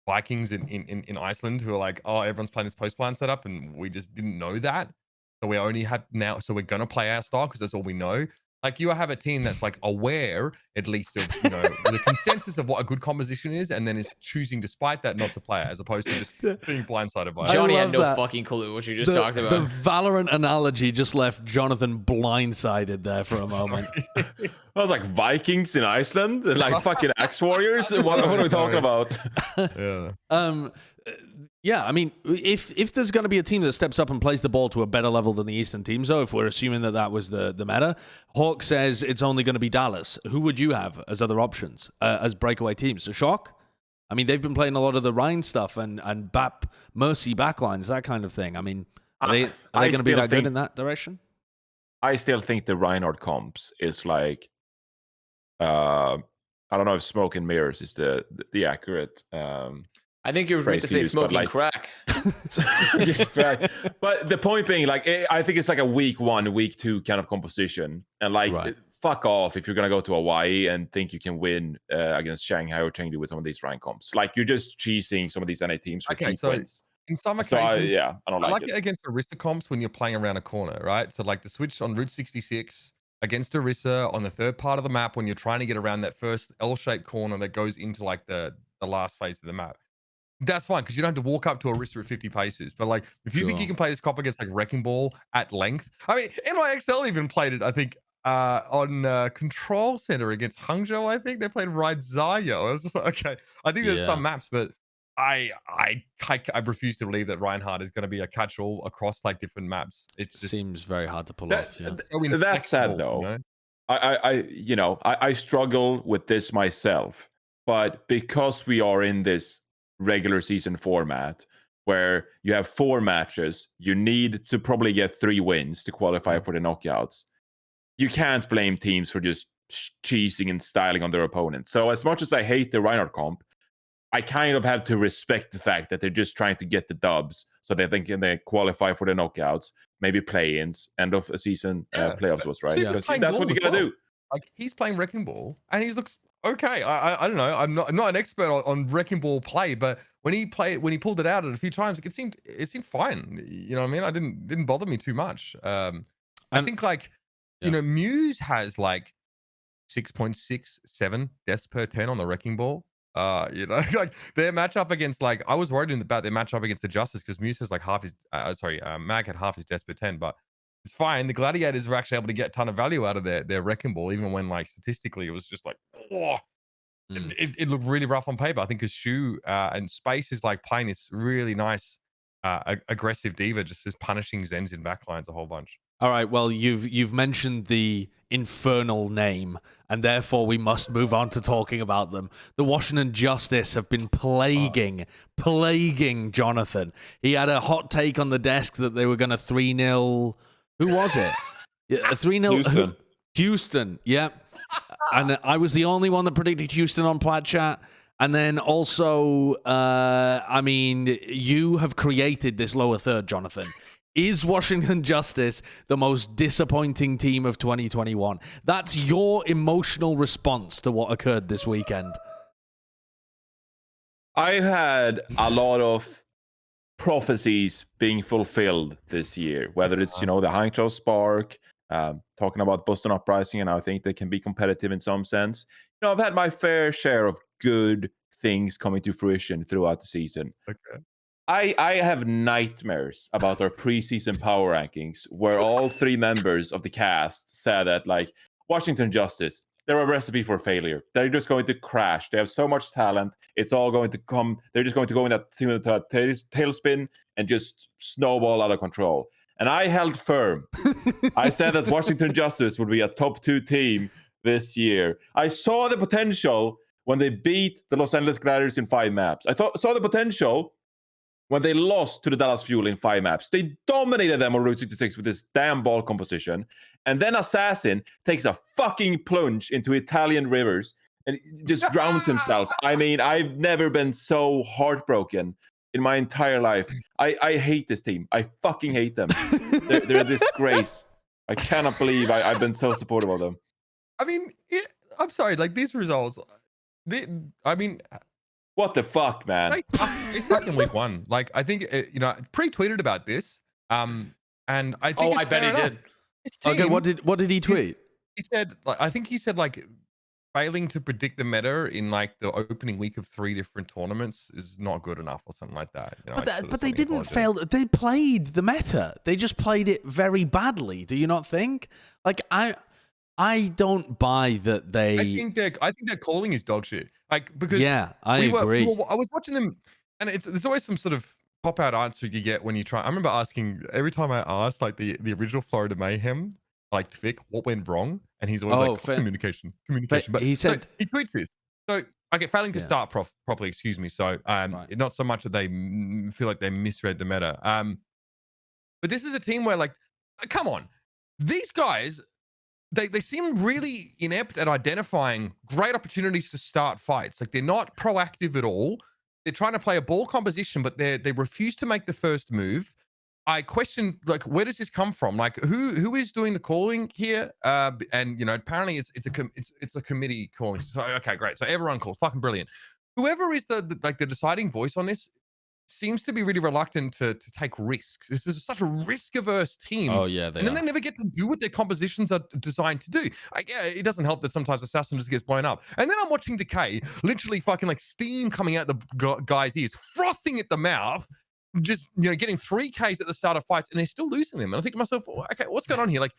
Vikings in Iceland who are like, oh, everyone's playing this post plan setup and we just didn't know that, so we only have now, so we're gonna play our style because that's all we know. Like you have a team that's like aware, at least, of the consensus of what a good composition is, and then is choosing, despite that, not to play it, as opposed to just being blindsided by it. Johnny had love no that. fucking clue what you just talked about. The Valorant analogy just left Jonathan blindsided there for a moment. I was like Vikings in Iceland, like fucking Axe Warriors. What are we talking about? Yeah, I mean, if there's going to be a team that steps up and plays the ball to a better level than the Eastern teams, though, if we're assuming that was the meta, Hawk says it's only going to be Dallas. Who would you have as other options, as breakaway teams? So Shock? I mean, they've been playing a lot of the Rhine stuff and BAP Mercy backlines, that kind of thing. I mean, are they going to be that good in that direction? I still think the Reinhardt comps is like, I don't know if smoke and mirrors is the accurate. I think you were meant to say smoking crack. Crack. But the point being, like, I think it's like a week 1, week 2 kind of composition. And like, fuck off if you're going to go to Hawaii and think you can win against Shanghai or Chengdu with some of these rank comps. Like, you're just cheesing some of these NA teams for cheap wins. In some occasions, I don't like it. Against Arista comps when you're playing around a corner, right? So like the switch on Route 66 against Arista on the third part of the map when you're trying to get around that first L-shaped corner that goes into like the last phase of the map. That's fine because you don't have to walk up to Arista at 50 paces. But like, if you think you can play this comp against like Wrecking Ball at length, I mean, NY Excelsior even played it. I think on Control Center against Hangzhou. I think they played Ride Zaya. I was just like, okay, I think there's some maps, but I refuse to believe that Reinhardt is going to be a catch-all across like different maps. It just seems very hard to pull off. Yeah. That's sad though. I struggle with this myself, but because we are in this regular season format where you have 4 matches, you need to probably get 3 wins to qualify for the knockouts. You can't blame teams for just cheesing and styling on their opponent. So as much as I hate the Reinhardt comp, I kind of have to respect the fact that they're just trying to get the dubs so they think they qualify for the knockouts, maybe play-ins, end of a season playoffs was right. That's what you gotta do. Like he's playing Wrecking Ball and he looks okay. I don't know. I'm not an expert on Wrecking Ball play, but when he pulled it out a few times, it seemed fine. You know what I mean? I didn't bother me too much. I think like Muse has like 6.67 deaths per 10 on the Wrecking Ball. Like their matchup against like I was worried about their matchup against the Justice because Muse has like half his Mag had half his deaths per 10, but it's fine. The Gladiators were actually able to get a ton of value out of their Wrecking Ball, even when like statistically it was just like it looked really rough on paper. I think because Shu and Space is like playing this really nice aggressive diva, just punishing Zens in backlines a whole bunch. All right, well, you've mentioned the infernal name, and therefore we must move on to talking about them. The Washington Justice have been plaguing Jonathan. He had a hot take on the desk that they were going to 3-0. Who was it? 3-0. Houston, yeah. And I was the only one that predicted Houston on Plat Chat. And then also, I mean, you have created this lower third, Jonathan. Is Washington Justice the most disappointing team of 2021? That's your emotional response to what occurred this weekend. I've had a lot of prophecies being fulfilled this year, whether it's, the Hangzhou Spark, talking about Boston Uprising, and I think they can be competitive in some sense. I've had my fair share of good things coming to fruition throughout the season. Okay. I have nightmares about our preseason power rankings where all 3 members of the cast said that, like, Washington Justice, they're a recipe for failure. They're just going to crash. They have so much talent. It's all going to come. They're just going to go in that tailspin and just snowball out of control. And I held firm. I said that Washington Justice would be a top 2 team this year. I saw the potential when they beat the Los Angeles Gladiators in 5 maps. I saw the potential when they lost to the Dallas Fuel in 5 maps. They dominated them on Route 66 with this damn ball composition. And then Assassin takes a fucking plunge into Italian rivers and just drowns himself. I mean, I've never been so heartbroken in my entire life. I hate this team. I fucking hate them. They're a disgrace. I cannot believe I've been so supportive of them. I mean, I'm sorry, like these results, what the fuck, man? It's like in week 1. Like, I think, pre-tweeted about this. And I think I bet he did. Okay, what did he tweet? He said, like, I think he said, like, failing to predict the meta in like the opening week of 3 different tournaments is not good enough or something like that. You know, But they didn't fail. They played the meta. They just played it very badly. Do you not think? Like I don't buy that they. I think their calling is dog shit. Like, because I agree. I was watching them, and there's always some sort of pop out answer you get when you try. I remember asking every time I asked like the original Florida Mayhem, like Vic, what went wrong, and he's always like communication. But he said he tweets this. So okay, failing to start properly. Excuse me. So not so much that they feel like they misread the meta. But this is a team where, like, come on, these guys. They seem really inept at identifying great opportunities to start fights. Like, they're not proactive at all. They're trying to play a ball composition, but they refuse to make the first move. I question, like, where does this come from? Like, who is doing the calling here? And you know, apparently it's a committee calling. So okay, great. So everyone calls. Fucking brilliant. Whoever is the deciding voice on this seems to be really reluctant to take risks. This is such a risk-averse team. Oh yeah, and then they never get to do what their compositions are designed to do. Yeah, it doesn't help that sometimes Assassin just gets blown up. And then I'm watching Decay, literally fucking like steam coming out the guy's ears, frothing at the mouth, just, you know, getting 3Ks at the start of fights, and they're still losing them. And I think to myself, okay, what's going on here? Like,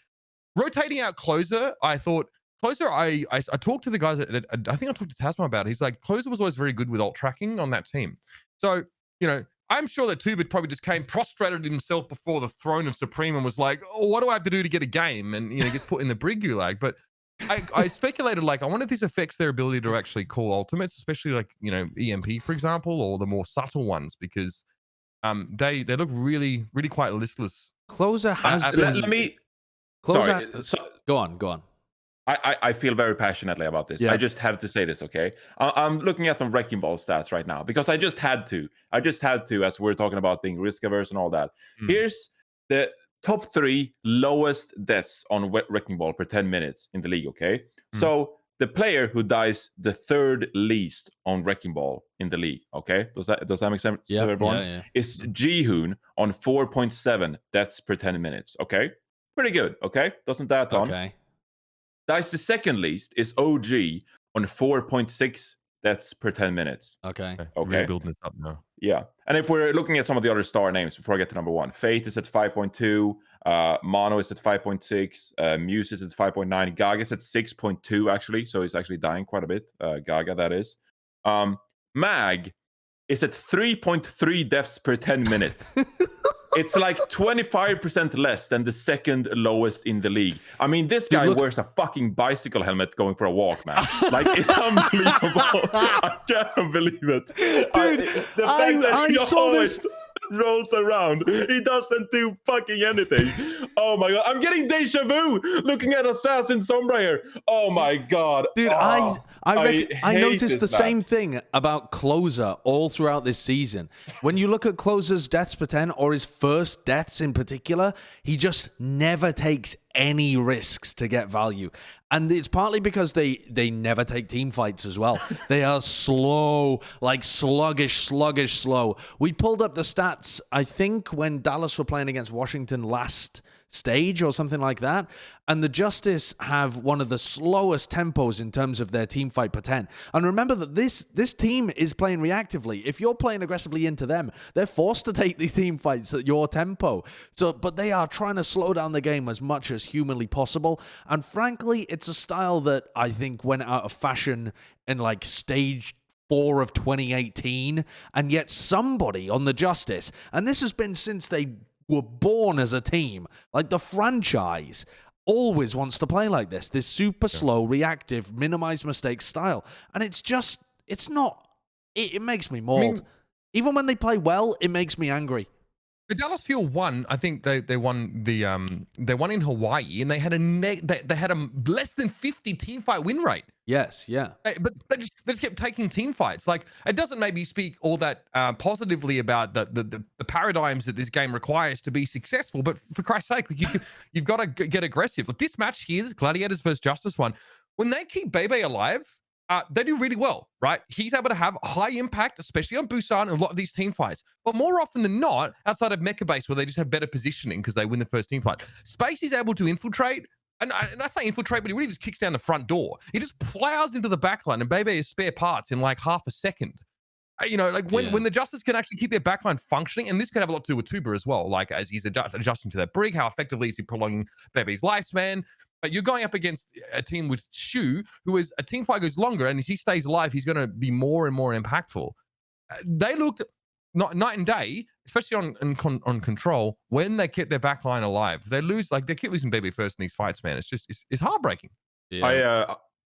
rotating out Closer, I thought Closer, I talked to the guys I think I talked to Tasma about it. He's like, Closer was always very good with alt tracking on that team. So, you know, I'm sure that Tubit probably just came, prostrated himself before the throne of Supreme and was like, oh, what do I have to do to get a game? And, you know, gets put in the brig gulag. But I speculated, like, I wonder if this affects their ability to actually call ultimates, especially like, you know, EMP, for example, or the more subtle ones, because they look really, really quite listless. Closer has been... Let me... Closer... Go on. I feel very passionately about this. Yeah. I just have to say this, okay? I'm looking at some Wrecking Ball stats right now because I just had to, as we're talking about being risk averse and all that. Here's the top 3 lowest deaths on Wrecking Ball per 10 minutes in the league, okay? So the player who dies the 3rd least on Wrecking Ball in the league, okay? Does that make sense to everyone? Yeah. Is Jihoon on 4.7 deaths per 10 minutes, okay? Pretty good, okay? Doesn't that on? Okay. Dice the 2nd least is OG on 4.6 deaths per 10 minutes. Okay. Really building this up now. Yeah. And if we're looking at some of the other star names before I get to number 1, Fate is at 5.2, Mono is at 5.6, Muse is at 5.9, Gaga is at 6.2 actually, so he's actually dying quite a bit. Gaga, that is. Mag is at 3.3 deaths per 10 minutes. It's like 25% less than the 2nd lowest in the league. I mean, this guy wears a fucking bicycle helmet going for a walk, man. Like, it's unbelievable. I can't believe it. Dude, the fact that he saw this rolls around, he doesn't do fucking anything. Oh my god, I'm getting deja vu looking at Assassin Sombra here. Oh my god. Dude, I noticed the same thing about Closer all throughout this season. When you look at Closer's deaths per 10 or his first deaths in particular, he just never takes any risks to get value. And it's partly because they never take team fights as well. They are slow, like sluggish, slow. We pulled up the stats, I think, when Dallas were playing against Washington last stage or something like that, and the Justice have one of the slowest tempos in terms of their team fight per 10. And remember that this team is playing reactively. If you're playing aggressively into them, they're forced to take these team fights at your tempo. But they are trying to slow down the game as much as humanly possible. And frankly, it's a style that I think went out of fashion in like stage 4 of 2018, and yet somebody on the Justice, and this has been since they were born as a team, like the franchise always wants to play like this super slow, reactive, minimize mistakes style. And it makes me mauled. I mean, even when they play well, it makes me angry. The Dallas Fuel won. I think they won they won in Hawaii, and they had a less than 50 team fight win rate. Yes, yeah. But they just kept taking team fights. Like, it doesn't maybe speak all that positively about the paradigms that this game requires to be successful. But for Christ's sake, like, you've got to get aggressive. Like, this match here, this Gladiators versus Justice one, when they keep Bebe alive, they do really well, right? He's able to have high impact, especially on Busan and a lot of these team fights. But more often than not, outside of Mecha Base, where they just have better positioning because they win the first team fight, Space is able to infiltrate And I say infiltrate, but he really just kicks down the front door. He just plows into the backline, and Bebe is spare parts in like half a second. Like when the Justice can actually keep their backline functioning, and this could have a lot to do with Tuba as well, like as he's adjusting to that brig, how effectively is he prolonging Bebe's lifespan? But you're going up against a team with Shu, who is a team fight goes longer, and as he stays alive, he's going to be more and more impactful. They looked night and day, especially on control, when they kept their backline alive. They keep losing Bebe first in these fights, man. It's just it's heartbreaking. Yeah.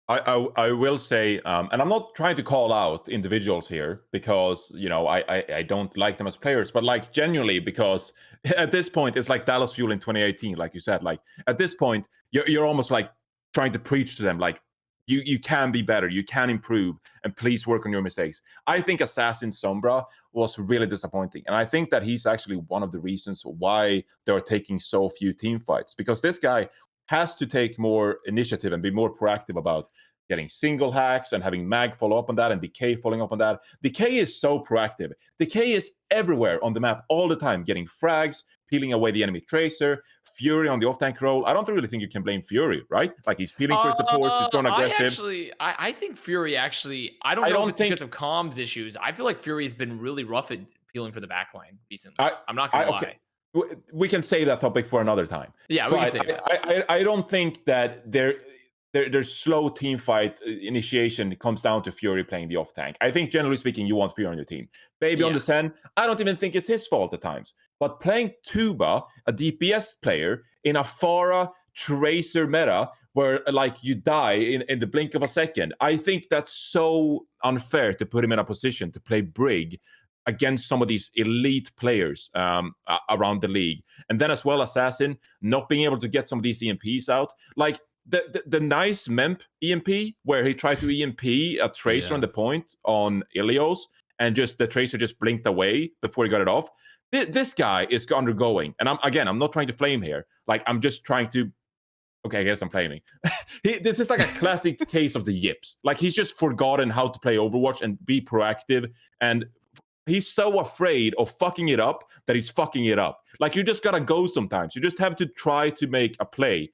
I will say, and I'm not trying to call out individuals here because I don't like them as players, but like genuinely because at this point it's like Dallas Fuel in 2018, like you said. Like at this point you're almost like trying to preach to them like you can be better, you can improve, and please work on your mistakes. I think Assassin Sombra was really disappointing, and I think that he's actually one of the reasons why they're taking so few team fights, because this guy has to take more initiative and be more proactive about getting single hacks and having Mag follow up on that and Decay following up on that. Decay is so proactive. Decay is everywhere on the map all the time, getting frags, peeling away the enemy tracer, Fury on the off-tank role. I don't really think you can blame Fury, right? Like he's peeling for supports, he's going aggressive. I think Fury actually, I don't know if it's because of comms issues. I feel like Fury has been really rough at peeling for the backline recently. I'm not going to lie. Okay. We can save that topic for another time. Yeah, we can save that. I don't think that there's slow team fight initiation comes down to Fury playing the off tank. I think generally speaking, you want Fury on your team. Baby on the 10, I don't even think it's his fault at times. But playing Tuba, a DPS player, in a Pharah Tracer meta where like you die in the blink of a second, I think that's so unfair to put him in a position to play Brig against some of these elite players around the league. And then as well, Assassin not being able to get some of these EMPs out. Like the nice Memp EMP where he tried to EMP a Tracer on the point on Ilios, and just the Tracer just blinked away before he got it off. This guy is undergoing, and I'm not trying to flame here. Like I'm just trying to, okay, I guess I'm flaming. This is like a classic case of the yips. Like he's just forgotten how to play Overwatch and be proactive, and he's so afraid of fucking it up that he's fucking it up. Like you just gotta go sometimes. You just have to try to make a play.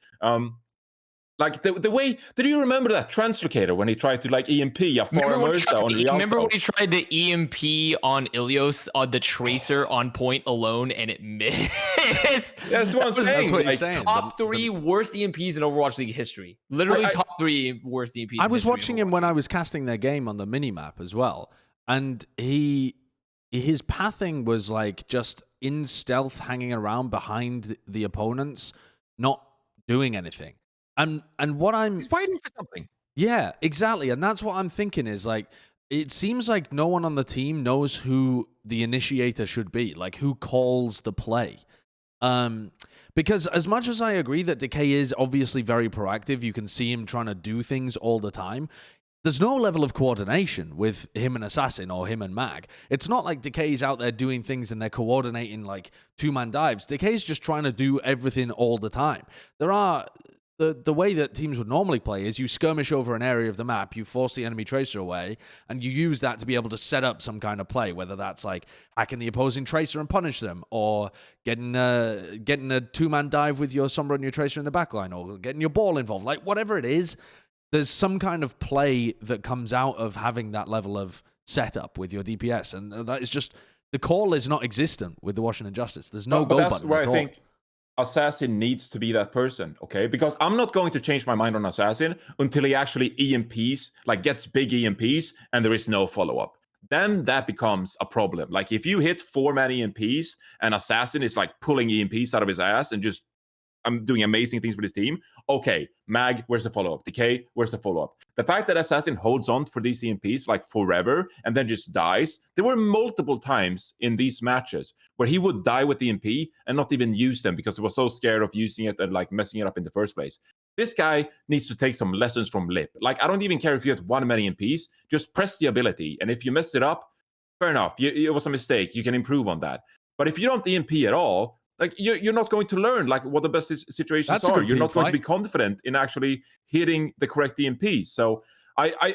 Like the way, did you remember that Translocator when he tried to like EMP a Formersa on Rialto? Remember when he tried to EMP on Ilios on the Tracer on point alone and it missed? That's what I'm saying. That's what he's saying. Top three worst EMPs in Overwatch League history. Literally top three worst EMPs. I was watching him when I was casting their game on the minimap as well, and his pathing was like just in stealth, hanging around behind the opponents, not doing anything. And what he's waiting for something. Yeah, exactly. And that's what I'm thinking is like, it seems like no one on the team knows who the initiator should be, like who calls the play. Because as much as I agree that Decay is obviously very proactive, you can see him trying to do things all the time. There's no level of coordination with him and Assassin or him and Mag. It's not like Decay's out there doing things and they're coordinating like two-man dives. Decay's just trying to do everything all the time. There are... The way that teams would normally play is you skirmish over an area of the map, you force the enemy Tracer away, and you use that to be able to set up some kind of play, whether that's like hacking the opposing Tracer and punish them, or getting a two-man dive with your Sombra and your Tracer in the backline, or getting your ball involved. Like, whatever it is, there's some kind of play that comes out of having that level of setup with your DPS, and that is just... The call is not existent with the Washington Justice. There's no go button at all. Assassin needs to be that person, okay? Because I'm not going to change my mind on Assassin until he actually EMPs, like gets big EMPs, and there is no follow-up. Then that becomes a problem. Like if you hit 4-man EMPs and Assassin is like pulling EMPs out of his ass and just doing amazing things for his team. Okay, Mag, where's the follow-up? Decay, where's the follow-up? The fact that Assassin holds on for these EMPs like forever and then just dies. There were multiple times in these matches where he would die with the EMP and not even use them because he was so scared of using it and like messing it up in the first place. This guy needs to take some lessons from Lip. Like, I don't even care if you had 1-man EMPs, just press the ability. And if you messed it up, fair enough. It was a mistake. You can improve on that. But if you don't EMP at all, like you're not going to learn like what the best situations are. You're not going to be confident in actually hitting the correct EMPs. So I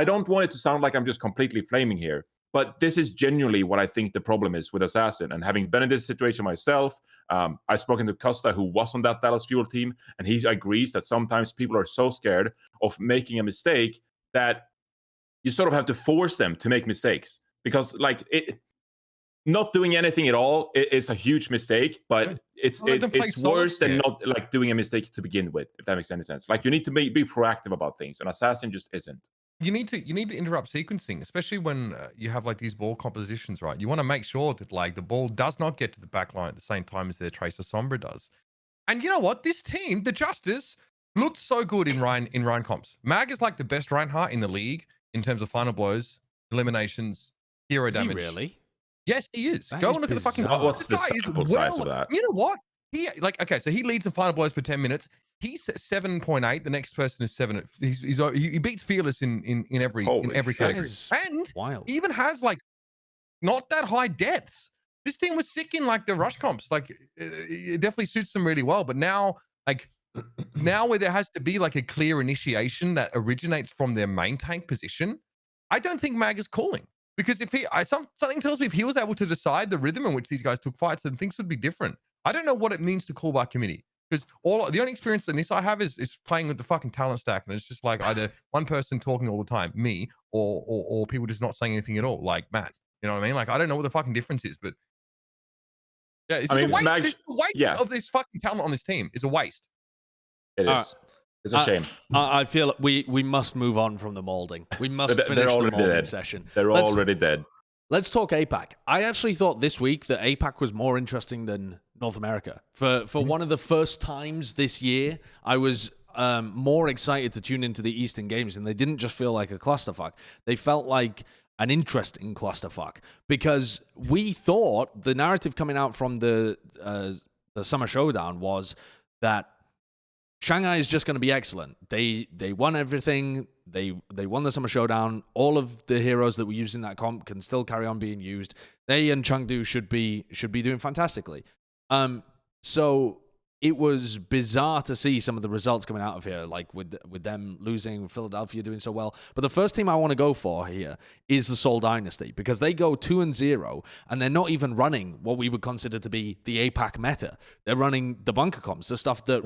don't want it to sound like I'm just completely flaming here, But this is genuinely what I think the problem is with Assassin. And having been in this situation myself, I've spoken to Costa, who was on that Dallas Fuel team, and he agrees that sometimes people are so scared of making a mistake that you sort of have to force them to make mistakes. Because like not doing anything at all is a huge mistake, but it's worse than not like doing a mistake to begin with, if that makes any sense. Like you need to be proactive about things, and Assassin just isn't. You need to interrupt sequencing, especially when you have like these ball compositions, right? You want to make sure that like the ball does not get to the back line at the same time as their Tracer Sombra does. And you know what? This team, the Justice, looked so good in Ryan comps. Mag is like the best Reinhardt in the league in terms of final blows, eliminations, hero damage. Really? Yes, he is. Go and look at the fucking. What's the sample size of that? You know what? So he leads the final blows per 10 minutes. He's 7.8. The next person is 7. He beats Fearless in every category. And wild. he even has like not that high depths. This team was sick in like the rush comps. Like it definitely suits them really well. But now where there has to be like a clear initiation that originates from their main tank position, I don't think Mag is calling. Because if something tells me if he was able to decide the rhythm in which these guys took fights, then things would be different. I don't know what it means to call by committee, because the only experience in this I have is playing with the fucking talent stack, and it's just like either one person talking all the time, me, or people just not saying anything at all, like Matt. You know what I mean? Like I don't know what the fucking difference is, but yeah, it's a waste. The waste of this fucking talent on this team is a waste. It is. It's a shame. I feel we must move on from the molding. We must finish the molding session. They're already dead. Let's talk APAC. I actually thought this week that APAC was more interesting than North America. For one of the first times this year, I was more excited to tune into the Eastern games, and they didn't just feel like a clusterfuck. They felt like an interesting clusterfuck, because we thought the narrative coming out from the Summer Showdown was that Shanghai is just going to be excellent. They won everything. They won the Summer Showdown. All of the heroes that were used in that comp can still carry on being used. They and Chengdu should be doing fantastically. So it was bizarre to see some of the results coming out of here, like with them losing, Philadelphia doing so well. But the first team I want to go for here is the Seoul Dynasty, because they go 2-0, and they're not even running what we would consider to be the APAC meta. They're running the bunker comps, the stuff that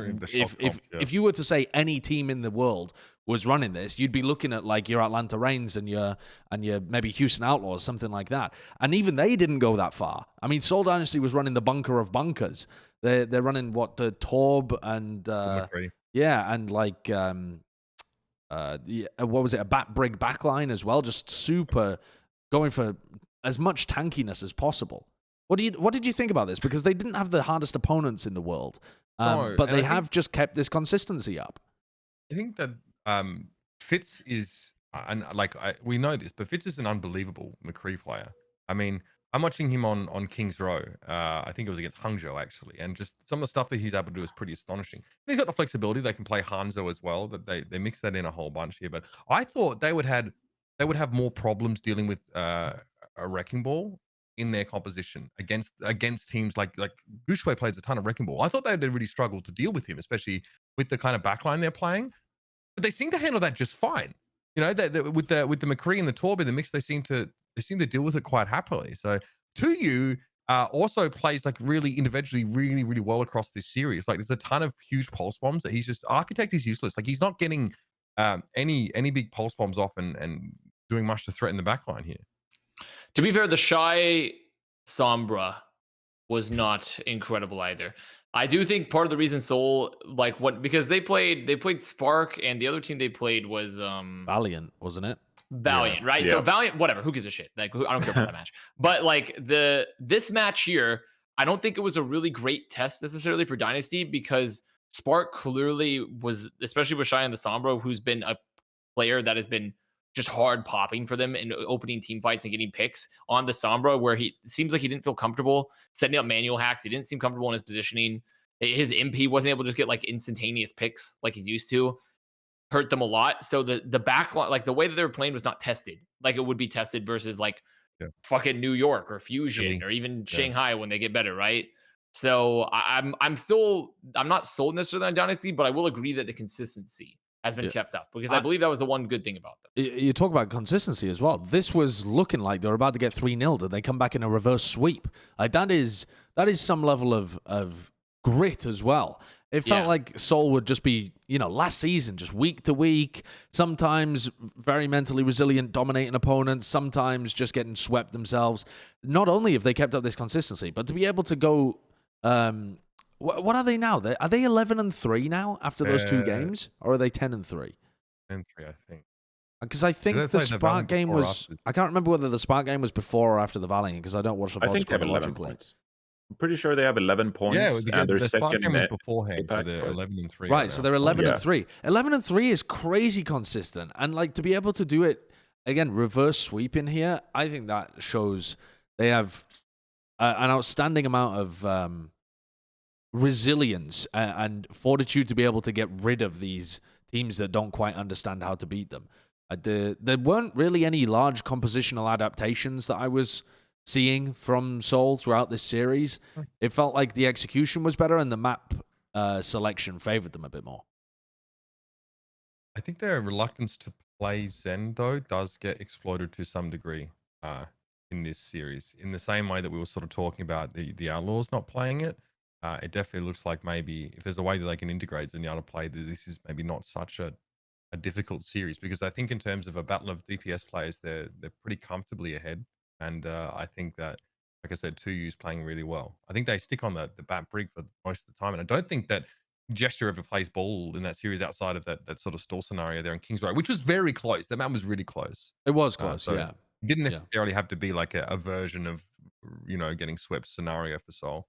if you were to say any team in the world was running this, you'd be looking at like your Atlanta Reigns and your maybe Houston Outlaws, something like that. And even they didn't go that far. I mean, Seoul Dynasty was running the bunker of bunkers. They're running the Torb and and like what was it, a Bat Brig backline as well, just super going for as much tankiness as possible. What did you think about this? Because they didn't have the hardest opponents in the world, but they have just kept this consistency up. I think that Fitz is, and like we know this, but Fitz is an unbelievable McCree player. I mean, I'm watching him on Kings Row. I think it was against Hangzhou actually, and just some of the stuff that he's able to do is pretty astonishing. And he's got the flexibility; they can play Hanzo as well. That they mix that in a whole bunch here. But I thought they would have more problems dealing with a Wrecking Ball in their composition against teams like Gushue plays a ton of Wrecking Ball. I thought they'd really struggle to deal with him, especially with the kind of backline they're playing. But they seem to handle that just fine. You know, with the McCree and the Torb in the mix, they seem to deal with it quite happily. So Tuyu also plays like really individually really, really well across this series. Like there's a ton of huge pulse bombs that he's just, Architect is useless. Like he's not getting any big pulse bombs off and doing much to threaten the backline here. To be fair, the Shy Sombra was not incredible either. I do think part of the reason Seoul because they played Spark, and the other team they played was Valiant, wasn't it? Valiant, right? Yeah. So Valiant, whatever. Who gives a shit? Like, I don't care about that match. But like this match here, I don't think it was a really great test necessarily for Dynasty, because Spark clearly was, especially with Shy and the Sombra, who's been a player that has been just hard popping for them in opening team fights and getting picks on the Sombra, where he seems like he didn't feel comfortable setting up manual hacks. He didn't seem comfortable in his positioning. His MP wasn't able to just get like instantaneous picks like he's used to. Hurt them a lot. So the back line, like the way that they were playing was not tested like it would be tested versus like fucking New York or Fusion or even Shanghai when they get better, right? So I'm not sold necessarily on Dynasty, but I will agree that the consistency has been kept up, because I believe that was the one good thing about them. You talk about consistency as well. This was looking like they were about to get 3-0, and they come back in a reverse sweep. Like that is some level of grit as well. It felt like Seoul would just be, last season, just week to week, sometimes very mentally resilient, dominating opponents, sometimes just getting swept themselves. Not only have they kept up this consistency, but to be able to go, what are they now? Are they 11-3 now after those 2 games, or are they 10-3? 10-3, I think. Because I think the Spark game was, I can't remember whether the Spark game was before or after the Valiant, because I don't watch the VODs I think they have 11 points. I'm pretty sure they have 11 points. Yeah, and the Spark game was beforehand, so they're 11-3. Right, so they're 11-3. 11-3 is crazy consistent, and like to be able to do it again, reverse sweep in here, I think that shows they have an outstanding amount of resilience and fortitude to be able to get rid of these teams that don't quite understand how to beat them. There weren't really any large compositional adaptations that I was seeing from Seoul throughout this series. It felt like the execution was better and the map selection favored them a bit more. I think their reluctance to play Zen, though, does get exploited to some degree in this series. In the same way that we were sort of talking about the Outlaws not playing it, it definitely looks like maybe if there's a way that they can integrate Zenyatta play, that this is maybe not such a difficult series, because I think in terms of a battle of DPS players, they're pretty comfortably ahead. And I think that, like I said, 2U's playing really well. I think they stick on the bat brig for most of the time. And I don't think that Gesture ever plays ball in that series outside of that sort of stall scenario there in Kings Road, which was very close. The map was really close. It was close, yeah. It didn't necessarily have to be like a version of, getting swept scenario for Seoul.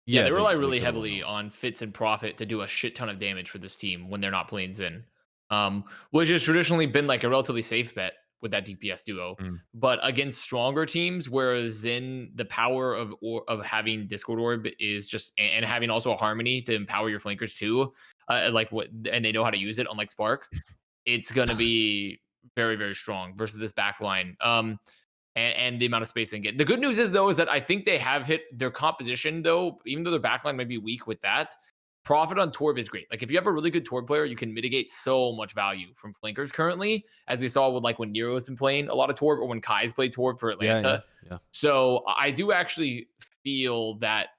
Yeah, they rely really heavily on Fitz and Profit to do a shit ton of damage for this team when they're not playing Zen, which has traditionally been like a relatively safe bet with that DPS duo. But against stronger teams, whereas Zen, the power of having Discord Orb is just, and having also a Harmony to empower your flankers too, and they know how to use it, unlike Spark, it's gonna be very, very strong versus this backline. And the amount of space they get. The good news is, though, is that I think they have hit their composition, though, even though their backline might be weak with that. Profit on Torb is great. Like, if you have a really good Torb player, you can mitigate so much value from flankers currently, as we saw with like when Nero's been playing a lot of Torb, or when Kai's played Torb for Atlanta. Yeah. So I do actually feel that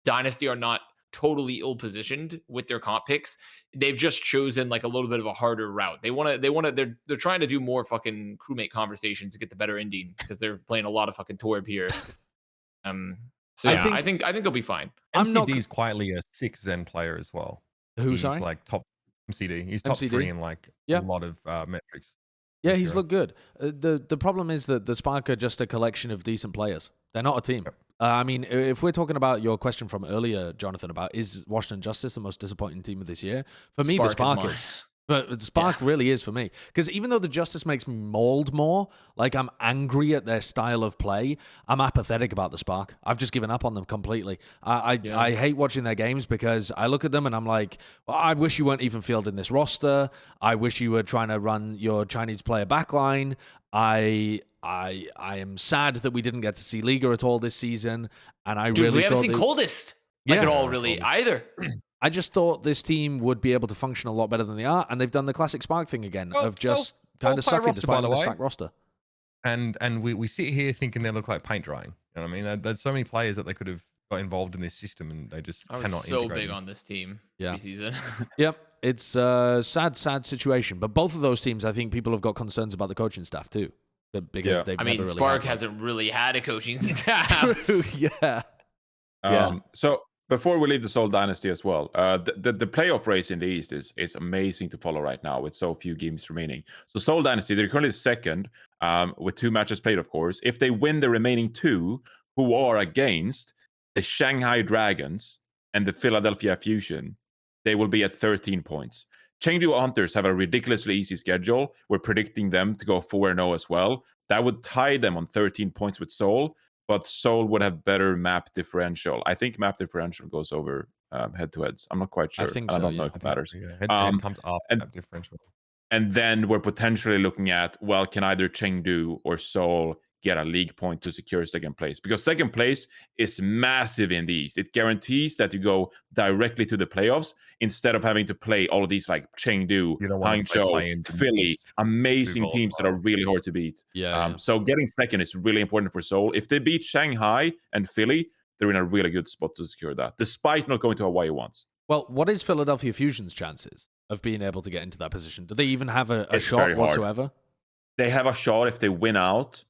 Dynasty are not totally ill-positioned with their comp picks. They've just chosen like a little bit of a harder route. They're trying to do more fucking crewmate conversations to get the better ending, because they're playing a lot of fucking Torb here. So yeah, I think they'll be fine. MCD is quietly a 6 Zen player as well. He's like top MCD. He's top 3 in like a lot of metrics. Yeah, he's looked good. The problem is that the Spark are just a collection of decent players. They're not a team. Yep. I mean, if we're talking about your question from earlier, Jonathan, about is Washington Justice the most disappointing team of this year? For me, the Spark is. But the Spark really is for me. Because even though the Justice makes me mauled more, like I'm angry at their style of play, I'm apathetic about the Spark. I've just given up on them completely. I hate watching their games because I look at them and I'm like, well, I wish you weren't even fielding this roster. I wish you were trying to run your Chinese player backline. I am sad that we didn't get to see Liga at all this season. And we haven't seen Coldest at all, really, either. I just thought this team would be able to function a lot better than they are, and they've done the classic Spark thing again of just kind of sucking despite the stacked roster. And we sit here thinking they look like paint drying. You know what I mean? There's so many players that they could have got involved in this system, and they just cannot integrate. So big on this team preseason. Yep, it's a sad situation. But both of those teams, I think people have got concerns about the coaching staff too. Because they've never really Spark hasn't really had a coaching staff. True, yeah. So before we leave the Seoul Dynasty as well, the playoff race in the East is amazing to follow right now with so few games remaining. So Seoul Dynasty, they're currently second with 2 matches played, of course. If they win the remaining 2, who are against the Shanghai Dragons and the Philadelphia Fusion, they will be at 13 points. Chengdu Hunters have a ridiculously easy schedule. We're predicting them to go 4-0 as well. That would tie them on 13 points with Seoul. But Seoul would have better map differential. I think map differential goes over head-to-heads. I'm not quite sure. I think so, I don't know if it matters. Head-to-head comes up map differential. And then we're potentially looking at, well, can either Chengdu or Seoul get a league point to secure second place, because second place is massive in the East. It guarantees that you go directly to the playoffs instead of having to play all of these like Chengdu, You don't want to play Hangzhou, play-ins in the Philly, East. amazing teams that are volatile. really hard to beat. Yeah. So getting second is really important for Seoul. If they beat Shanghai and Philly, they're in a really good spot to secure that, despite not going to Hawaii once. Well, what is Philadelphia Fusion's chances of being able to get into that position? Do they even have a It's shot very hard. whatsoever? They have a shot if they win out,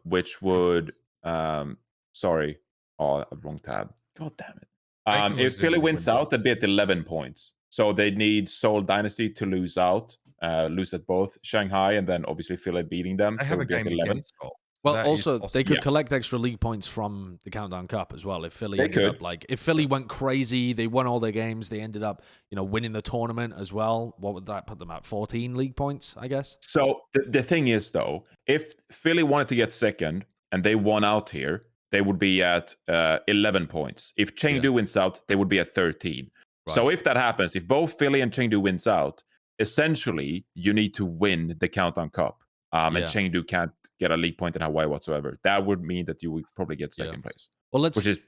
which would sorry, wrong tab. God damn it. If Philly wins out, they'd be at 11 points. So they need Seoul Dynasty to lose out, lose at both Shanghai and then obviously Philly beating them. They have a game against Seoul. Well, That is also they could Yeah. collect extra league points from the Countdown Cup as well. If Philly They ended could. up like, if Philly went crazy, they won all their games, they ended up, winning the tournament as well. What would that put them at? 14 league points, I guess. So the thing is, though, if Philly wanted to get second and they won out here, they would be at 11 points. If Chengdu wins out, they would be at 13. Right. So if that happens, if both Philly and Chengdu wins out, essentially you need to win the Countdown Cup. And Chengdu can't get a league point in Hawaii whatsoever. That would mean that you would probably get second place. Well, which is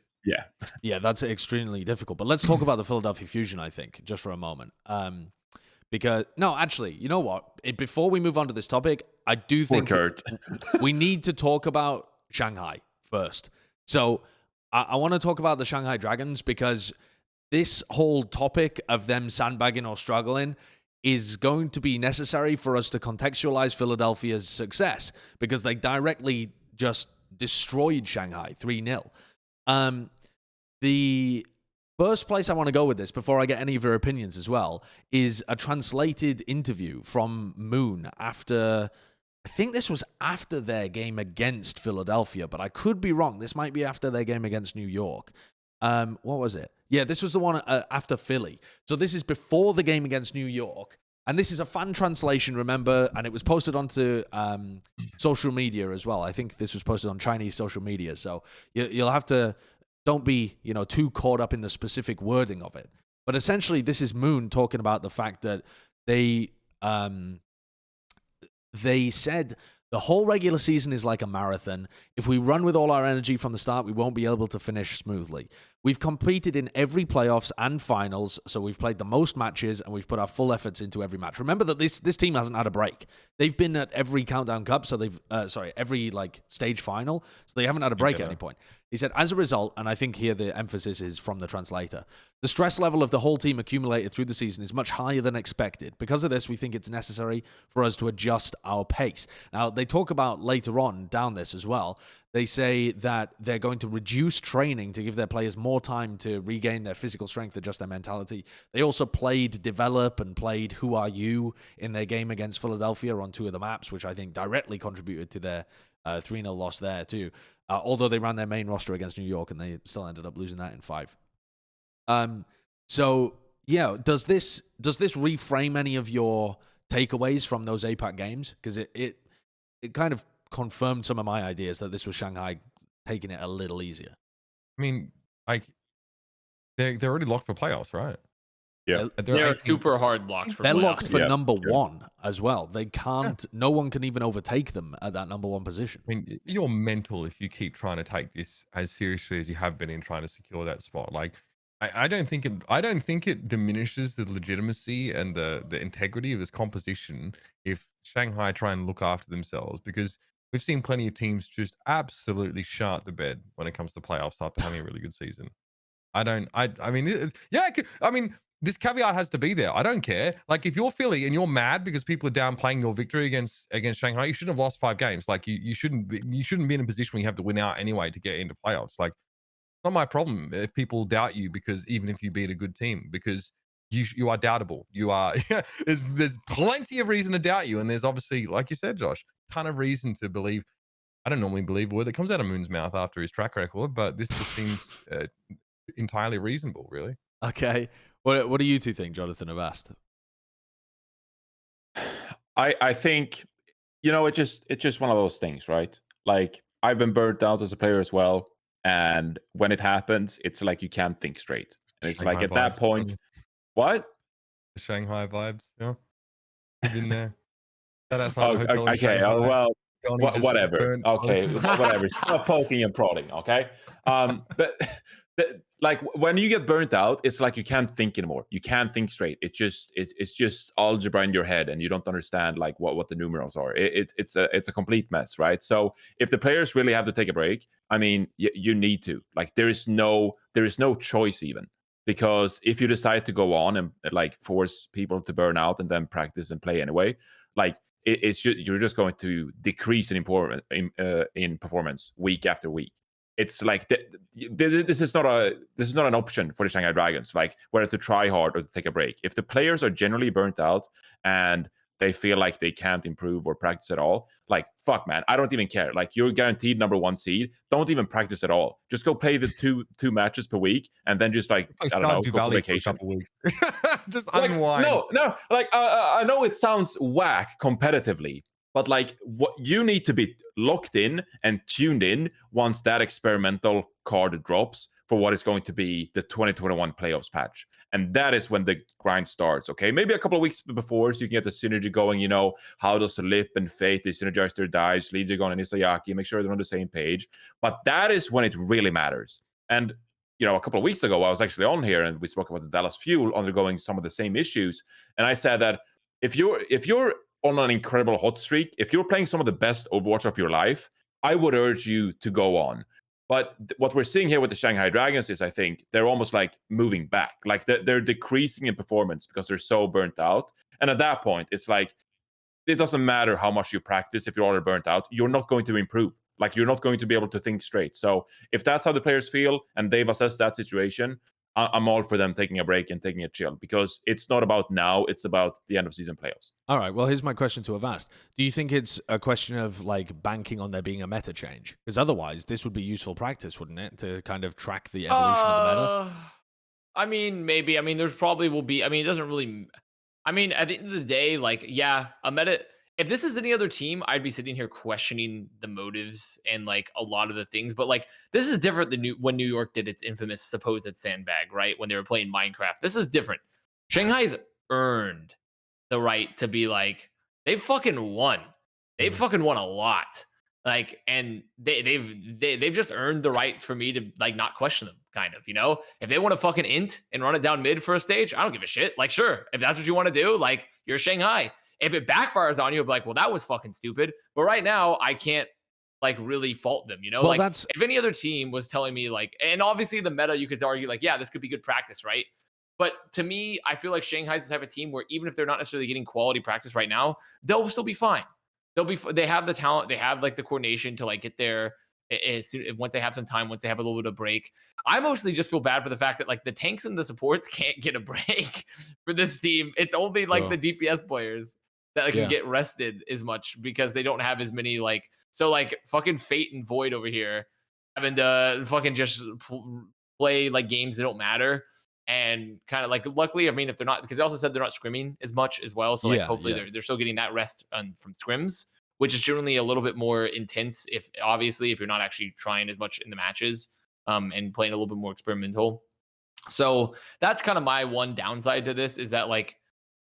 that's extremely difficult. But let's talk about the Philadelphia Fusion, I think, just for a moment. Because no, actually, you know what? Before we move on to this topic, I do think we need to talk about Shanghai first. So I want to talk about the Shanghai Dragons, because this whole topic of them sandbagging or struggling is going to be necessary for us to contextualize Philadelphia's success, because they directly just destroyed Shanghai 3-0. The first place I want to go with this, before I get any of your opinions as well, is a translated interview from Moon after, I think this was after their game against Philadelphia, but I could be wrong. This might be after their game against New York. What was it? Yeah, this was the one after Philly. So this is before the game against New York. And this is a fan translation, remember? And it was posted onto social media as well. I think this was posted on Chinese social media. So you'll have to, don't be, too caught up in the specific wording of it. But essentially, this is Moon talking about the fact that they said the whole regular season is like a marathon. If we run with all our energy from the start, we won't be able to finish smoothly. We've competed in every playoffs and finals, so we've played the most matches and we've put our full efforts into every match. Remember that this team hasn't had a break. They've been at every Countdown Cup, so they've every stage final, so they haven't had a break at any point. He said, as a result, and I think here the emphasis is from the translator, the stress level of the whole team accumulated through the season is much higher than expected. Because of this, we think it's necessary for us to adjust our pace. Now, they talk about later on down this as well. They say that they're going to reduce training to give their players more time to regain their physical strength, adjust their mentality. They also played Develop and played Who Are You in their game against Philadelphia on 2 of the maps, which I think directly contributed to their 3-0 loss there too. Although they ran their main roster against New York and they still ended up losing that in 5. So yeah, does this reframe any of your takeaways from those APAC games? Because it kind of confirmed some of my ideas that this was Shanghai taking it a little easier. I mean, they're already locked for playoffs, right? Yeah, they're super hard locked for They're playoffs. locked for number 1 as well. They can't. No one can even overtake them at that number 1 position. I mean, you're mental if you keep trying to take this as seriously as you have been in trying to secure that spot. Like, I don't think it diminishes the legitimacy and the integrity of this composition if Shanghai try and look after themselves, because we've seen plenty of teams just absolutely shart the bed when it comes to playoffs after having a really good season. I mean, this caveat has to be there. I don't care. Like, if you're Philly and you're mad because people are downplaying your victory against Shanghai, you shouldn't have lost 5 games. Like, you shouldn't be in a position where you have to win out anyway to get into playoffs. Like, it's not my problem if people doubt you, because even if you beat a good team, because you are doubtable. You are. There's plenty of reason to doubt you, and there's obviously, like you said, Josh, a ton of reason to believe. I don't normally believe a word that comes out of Moon's mouth after his track record, but this just seems entirely reasonable, really. Okay. What do you two think, Jonathan Avast? I think, it's just one of those things, right? Like, I've been burnt out as a player as well, and when it happens, it's like you can't think straight. And it's Shanghai like at vibes, that point, what? The Shanghai vibes, yeah. You've been there. That outside Oh, the hotel in okay. Shanghai. Well, Johnny just Whatever. burnt Okay, us. whatever. Stop poking and prodding. Okay. But like when you get burnt out, it's like you can't think anymore. You can't think straight. It's just algebra in your head, and you don't understand like what the numerals are. It's a complete mess, right? So if the players really have to take a break, I mean, you need to. Like there is no choice even. Because if you decide to go on and like force people to burn out and then practice and play anyway, like you're just going to decrease in performance week after week. It's like this is not an option for the Shanghai Dragons, like whether to try hard or to take a break. If the players are generally burnt out and they feel like they can't improve or practice at all, like fuck man, I don't even care. Like you're guaranteed number 1 seed. Don't even practice at all. Just go play the two matches per week and then just like I don't know, go for vacation. For a couple weeks. Just Like, unwind. No. Like I know it sounds whack competitively, but like what you need to be locked in and tuned in once that experimental card drops for what is going to be the 2021 playoffs patch. And that is when the grind starts, okay? Maybe a couple of weeks before so you can get the synergy going, you know, how does Lip and Fate, they synergize their dives, Legion and Isayaki, make sure they're on the same page. But that is when it really matters. And, you know, a couple of weeks ago, I was actually on here and we spoke about the Dallas Fuel undergoing some of the same issues. And I said that if you're on an incredible hot streak, if you're playing some of the best Overwatch of your life, I would urge you to go on. But what we're seeing here with the Shanghai Dragons is, I think, they're almost like moving back. Like they're decreasing in performance because they're so burnt out. And at that point, it's like, it doesn't matter how much you practice. If you're already burnt out, you're not going to improve. Like you're not going to be able to think straight. So if that's how the players feel and they've assessed that situation, I'm all for them taking a break and taking a chill, because it's not about now, it's about the end of season playoffs. All right, well, here's my question to Avast. Do you think it's a question of like banking on there being a meta change? Because otherwise, this would be useful practice, wouldn't it, to kind of track the evolution of the meta? I mean, maybe. I mean, there's probably will be. I mean, it doesn't really. I mean, at the end of the day, like, yeah, a meta. If this was any other team, I'd be sitting here questioning the motives and like a lot of the things. But like, this is different than when New York did its infamous supposed sandbag, right? When they were playing Minecraft. This is different. Shanghai's earned the right to be like, they've fucking won. They've fucking won a lot. Like, and they've just earned the right for me to like not question them, kind of, you know? If they want to fucking int and run it down mid for a stage, I don't give a shit. Like, sure, if that's what you want to do, like, you're Shanghai. If it backfires on you, I'll be like, well, that was fucking stupid. But right now, I can't like really fault them, you know? Well, like, that's if any other team was telling me like, and obviously the meta, you could argue like, yeah, this could be good practice, right? But to me, I feel like Shanghai's the type of team where even if they're not necessarily getting quality practice right now, they'll still be fine. They have the talent, they have like the coordination to like get there once they have some time, once they have a little bit of break. I mostly just feel bad for the fact that like the tanks and the supports can't get a break for this team. It's only like the DPS players that can get rested as much because they don't have as many like, so like fucking Fate and Void over here having to fucking just play like games that don't matter. And kind of like, luckily, I mean, if they're not, because they also said they're not scrimming as much as well. So like, hopefully they're still getting that rest from scrims, which is generally a little bit more intense. If you're not actually trying as much in the matches, and playing a little bit more experimental. So that's kind of my one downside to this, is that like,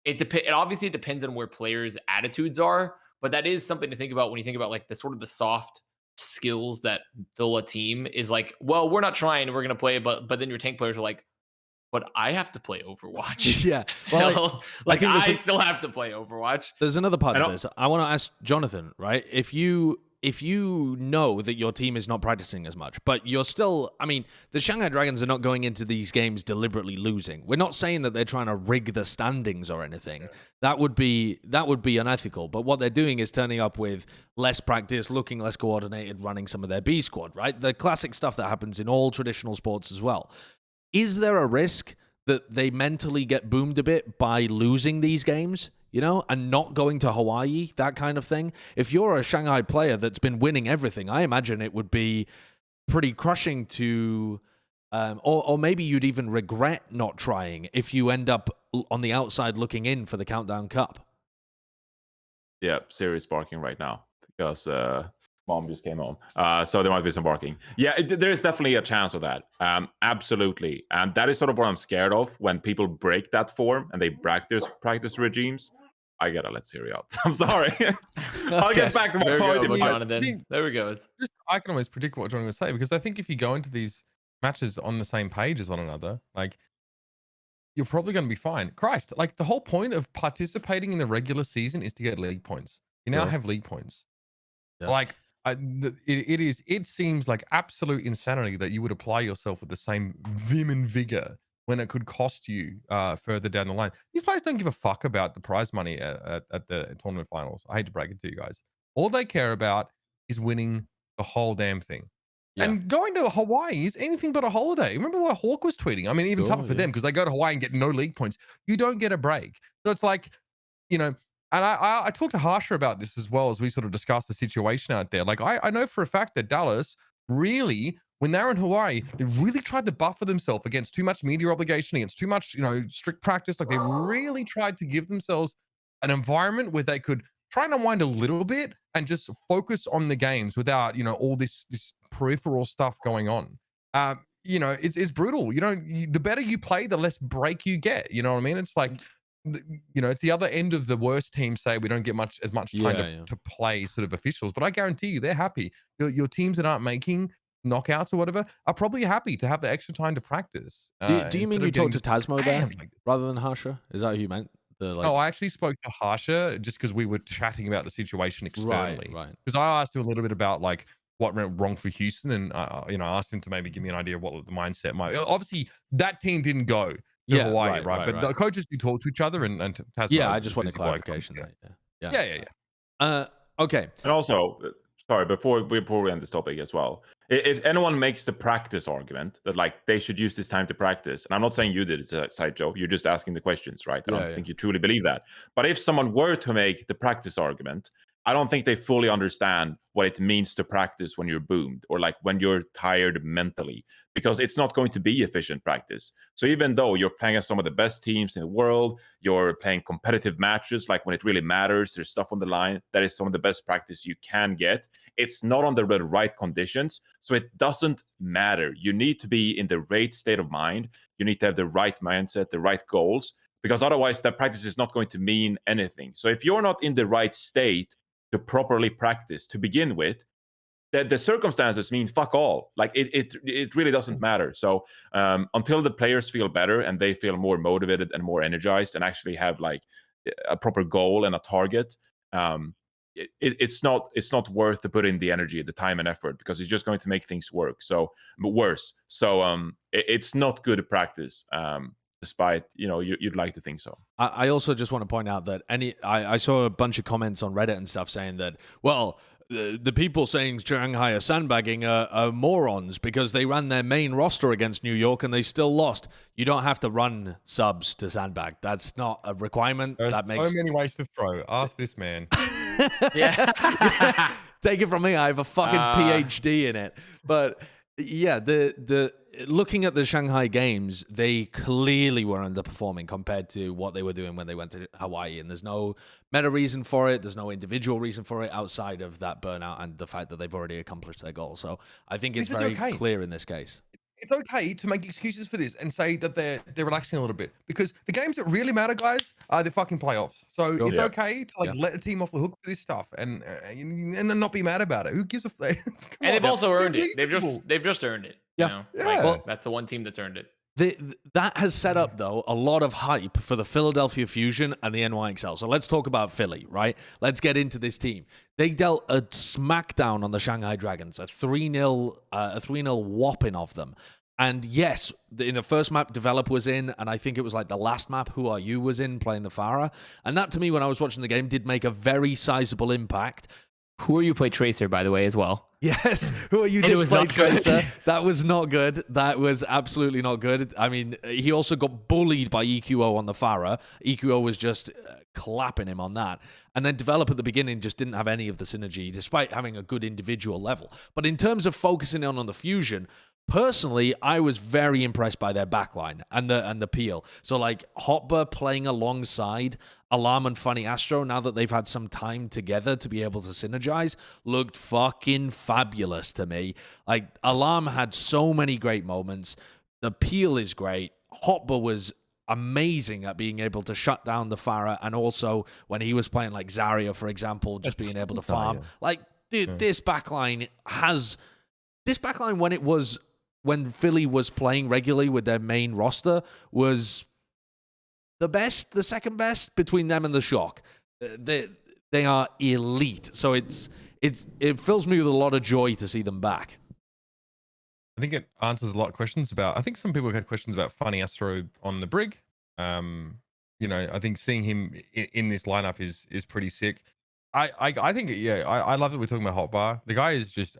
it obviously depends on where players' attitudes are, but that is something to think about when you think about like the sort of the soft skills that fill a team. Is like, well, we're not trying, we're going to play, but then your tank players are like, but I have to play Overwatch. Yeah. Still, well, I still have to play Overwatch. There's another part of this. I want to ask Jonathan, right? If you know that your team is not practicing as much, but you're still, I mean, the Shanghai Dragons are not going into these games deliberately losing. We're not saying that they're trying to rig the standings or anything. That would be unethical. But what they're doing is turning up with less practice, looking less coordinated, running some of their B squad, right? The classic stuff that happens in all traditional sports as well. Is there a risk that they mentally get boomed a bit by losing these games, you know, and not going to Hawaii, that kind of thing? If you're a Shanghai player that's been winning everything, I imagine it would be pretty crushing to, or maybe you'd even regret not trying if you end up on the outside looking in for the Countdown Cup. Yeah, Siri's barking right now because mom just came home. So there might be some barking. Yeah, there is definitely a chance of that. Absolutely. And that is sort of what I'm scared of when people break that form and they practice regimes. I gotta let Siri out. I'm sorry. I'll get back to my There we point. go, If you- Jonathan. There we go. I can always predict what Jonathan will say because I think if you go into these matches on the same page as one another, like you're probably going to be fine. Christ, like the whole point of participating in the regular season is to get league points. You now Yeah. have league points. Yeah. Like it seems like absolute insanity that you would apply yourself with the same vim and vigor when it could cost you further down the line. These players don't give a fuck about the prize money at the tournament finals. I hate to break it to you guys. All they care about is winning the whole damn thing. Yeah. And going to Hawaii is anything but a holiday. Remember what Hawk was tweeting? I mean, even Sure, tougher for yeah. them because they go to Hawaii and get no league points. You don't get a break. So it's like, you know, and I talked to Harsha about this as well as we sort of discussed the situation out there. Like I know for a fact that Dallas really, when they were in Hawaii, they really tried to buffer themselves against too much media obligation, against too much, you know, strict practice. Like they really tried to give themselves an environment where they could try and unwind a little bit and just focus on the games without, you know, all this peripheral stuff going on. You know, it's brutal. The better you play, the less break you get. You know what I mean? It's like, you know, it's the other end of the worst team say we don't get as much time to play sort of officials, but I guarantee you they're happy. Your teams that aren't making knockouts or whatever are probably happy to have the extra time to practice. Do you mean you talked to Tasmo there rather than Harsha? Is that who you meant? No, I actually spoke to Harsha just because we were chatting about the situation externally. Right. Because I asked him a little bit about like what went wrong for Houston, and you know, I asked him to maybe give me an idea of what the mindset might. Obviously, that team didn't go to Hawaii, right? But the coaches do talk to each other, and Tasmo. Yeah, I just wanted clarification there. Yeah. Okay. And also, sorry, before we end this topic as well, if anyone makes the practice argument that like they should use this time to practice, and I'm not saying you did it, Sideshow, you're just asking the questions, right? I don't think you truly believe that. But if someone were to make the practice argument, I don't think they fully understand what it means to practice when you're boomed or like when you're tired mentally, because it's not going to be efficient practice. So even though you're playing as some of the best teams in the world, you're playing competitive matches, like when it really matters, there's stuff on the line, that is some of the best practice you can get. It's not under the right conditions, so it doesn't matter. You need to be in the right state of mind. You need to have the right mindset, the right goals, because otherwise that practice is not going to mean anything. So if you're not in the right state to properly practice to begin with, that the circumstances mean fuck all. Like it really doesn't matter. So until the players feel better and they feel more motivated and more energized and actually have like a proper goal and a target, it's not worth to put in the energy, the time and effort, because it's just going to make things worse. So it's not good practice. Despite, you know, you'd like to think so. I also just want to point out that I saw a bunch of comments on Reddit and stuff saying that, well, the people saying Shanghai are sandbagging are morons because they ran their main roster against New York and they still lost. You don't have to run subs to sandbag. That's not a requirement. There's that makes so many ways to throw. Ask this man. Yeah. Take it from me. I have a fucking PhD in it. But yeah, the looking at the Shanghai games, they clearly were underperforming compared to what they were doing when they went to Hawaii. And there's no meta reason for it. There's no individual reason for it outside of that burnout and the fact that they've already accomplished their goal. So I think it's very clear in this case. It's okay to make excuses for this and say that they're relaxing a little bit, because the games that really matter, guys, are the fucking playoffs. So it's okay to like let a team off the hook for this stuff and then not be mad about it. Who gives a fuck? And they've also earned it. They've just earned it. Yeah. You know? Yeah. Like, Well, that's the one team that's earned it. That has set up, though, a lot of hype for the Philadelphia Fusion and the NY Excelsior. So let's talk about Philly, right? Let's get into this team. They dealt a smackdown on the Shanghai Dragons, a 3-0 whopping of them. And yes, in the first map, Develop was in, and I think it was like the last map, Who Are You, was in, playing the Farah. And that, to me, when I was watching the game, did make a very sizable impact. Who Are You played Tracer, by the way, as well. Yes, Who Are You did play Tracer. That was not good. That was absolutely not good. I mean, he also got bullied by EQO on the Farah. EQO was just clapping him on that. And then Develop at the beginning just didn't have any of the synergy, despite having a good individual level. But in terms of focusing on the Fusion, personally, I was very impressed by their backline and the peel. So like Hotba playing alongside Alarm and Funny Astro, now that they've had some time together to be able to synergize, looked fucking fabulous to me. Like Alarm had so many great moments. The peel is great. Hotba was amazing at being able to shut down the Pharah, and also when he was playing like Zarya, for example, just being able to farm. Like, dude, this backline when Philly was playing regularly with their main roster was the second best between them and the Shock. They are elite. So it fills me with a lot of joy to see them back. I think it answers a lot of questions about. I think some people had questions about Funny Astro on the Brig. I think seeing him in this lineup is pretty sick. I think I love that we're talking about Hotbar. The guy is just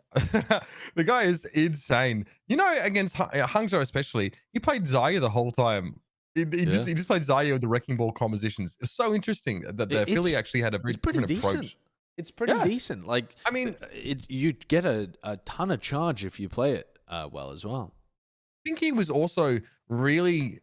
the guy is insane. Against Hangzhou especially, he played Zarya the whole time. He just played Zarya with the Wrecking Ball compositions. It was so interesting that the Philly actually had a very different approach. It's pretty decent. Like, I mean, you get a ton of charge if you play it well as well. I think he was also really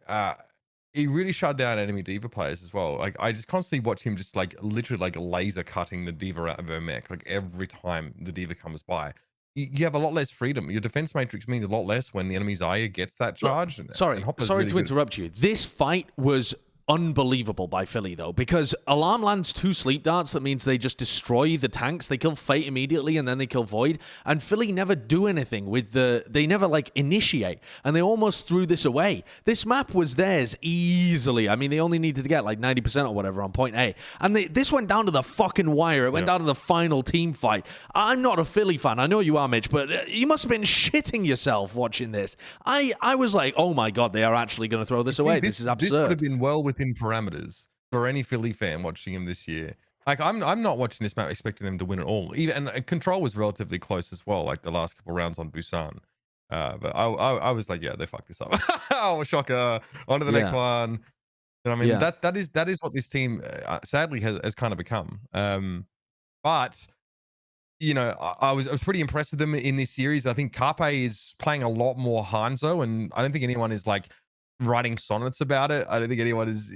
he really shut down enemy D.Va players as well. Like, I just constantly watch him just like literally like laser cutting the D.Va out of her mech. Like, every time the D.Va comes by, you have a lot less freedom. Your defense matrix means a lot less when the enemy Zarya gets that charge. Sorry to interrupt you. This fight was unbelievable by Philly, though, because Alarm lands 2 sleep darts. That means they just destroy the tanks. They kill Fate immediately, and then they kill Void. And Philly never do anything with they never like initiate, and they almost threw this away. This map was theirs easily. I mean, they only needed to get like 90% or whatever on point A, and this went down to the fucking wire. It went down to the final team fight. I'm not a Philly fan. I know you are, Mitch, but you must have been shitting yourself watching this. I was like, oh my god, they are actually going to throw this away. This is absurd. This would have been well within parameters for any Philly fan watching him this year. Like, I'm not watching this map expecting them to win it all. And control was relatively close as well, like the last couple rounds on Busan. But I was like, yeah, they fucked this up. Oh, shocker! On to the next one. You know what I mean? That is what this team sadly has kind of become. But I was pretty impressed with them in this series. I think Carpe is playing a lot more Hanzo, and I don't think anyone is like writing sonnets about it. I don't think anyone is,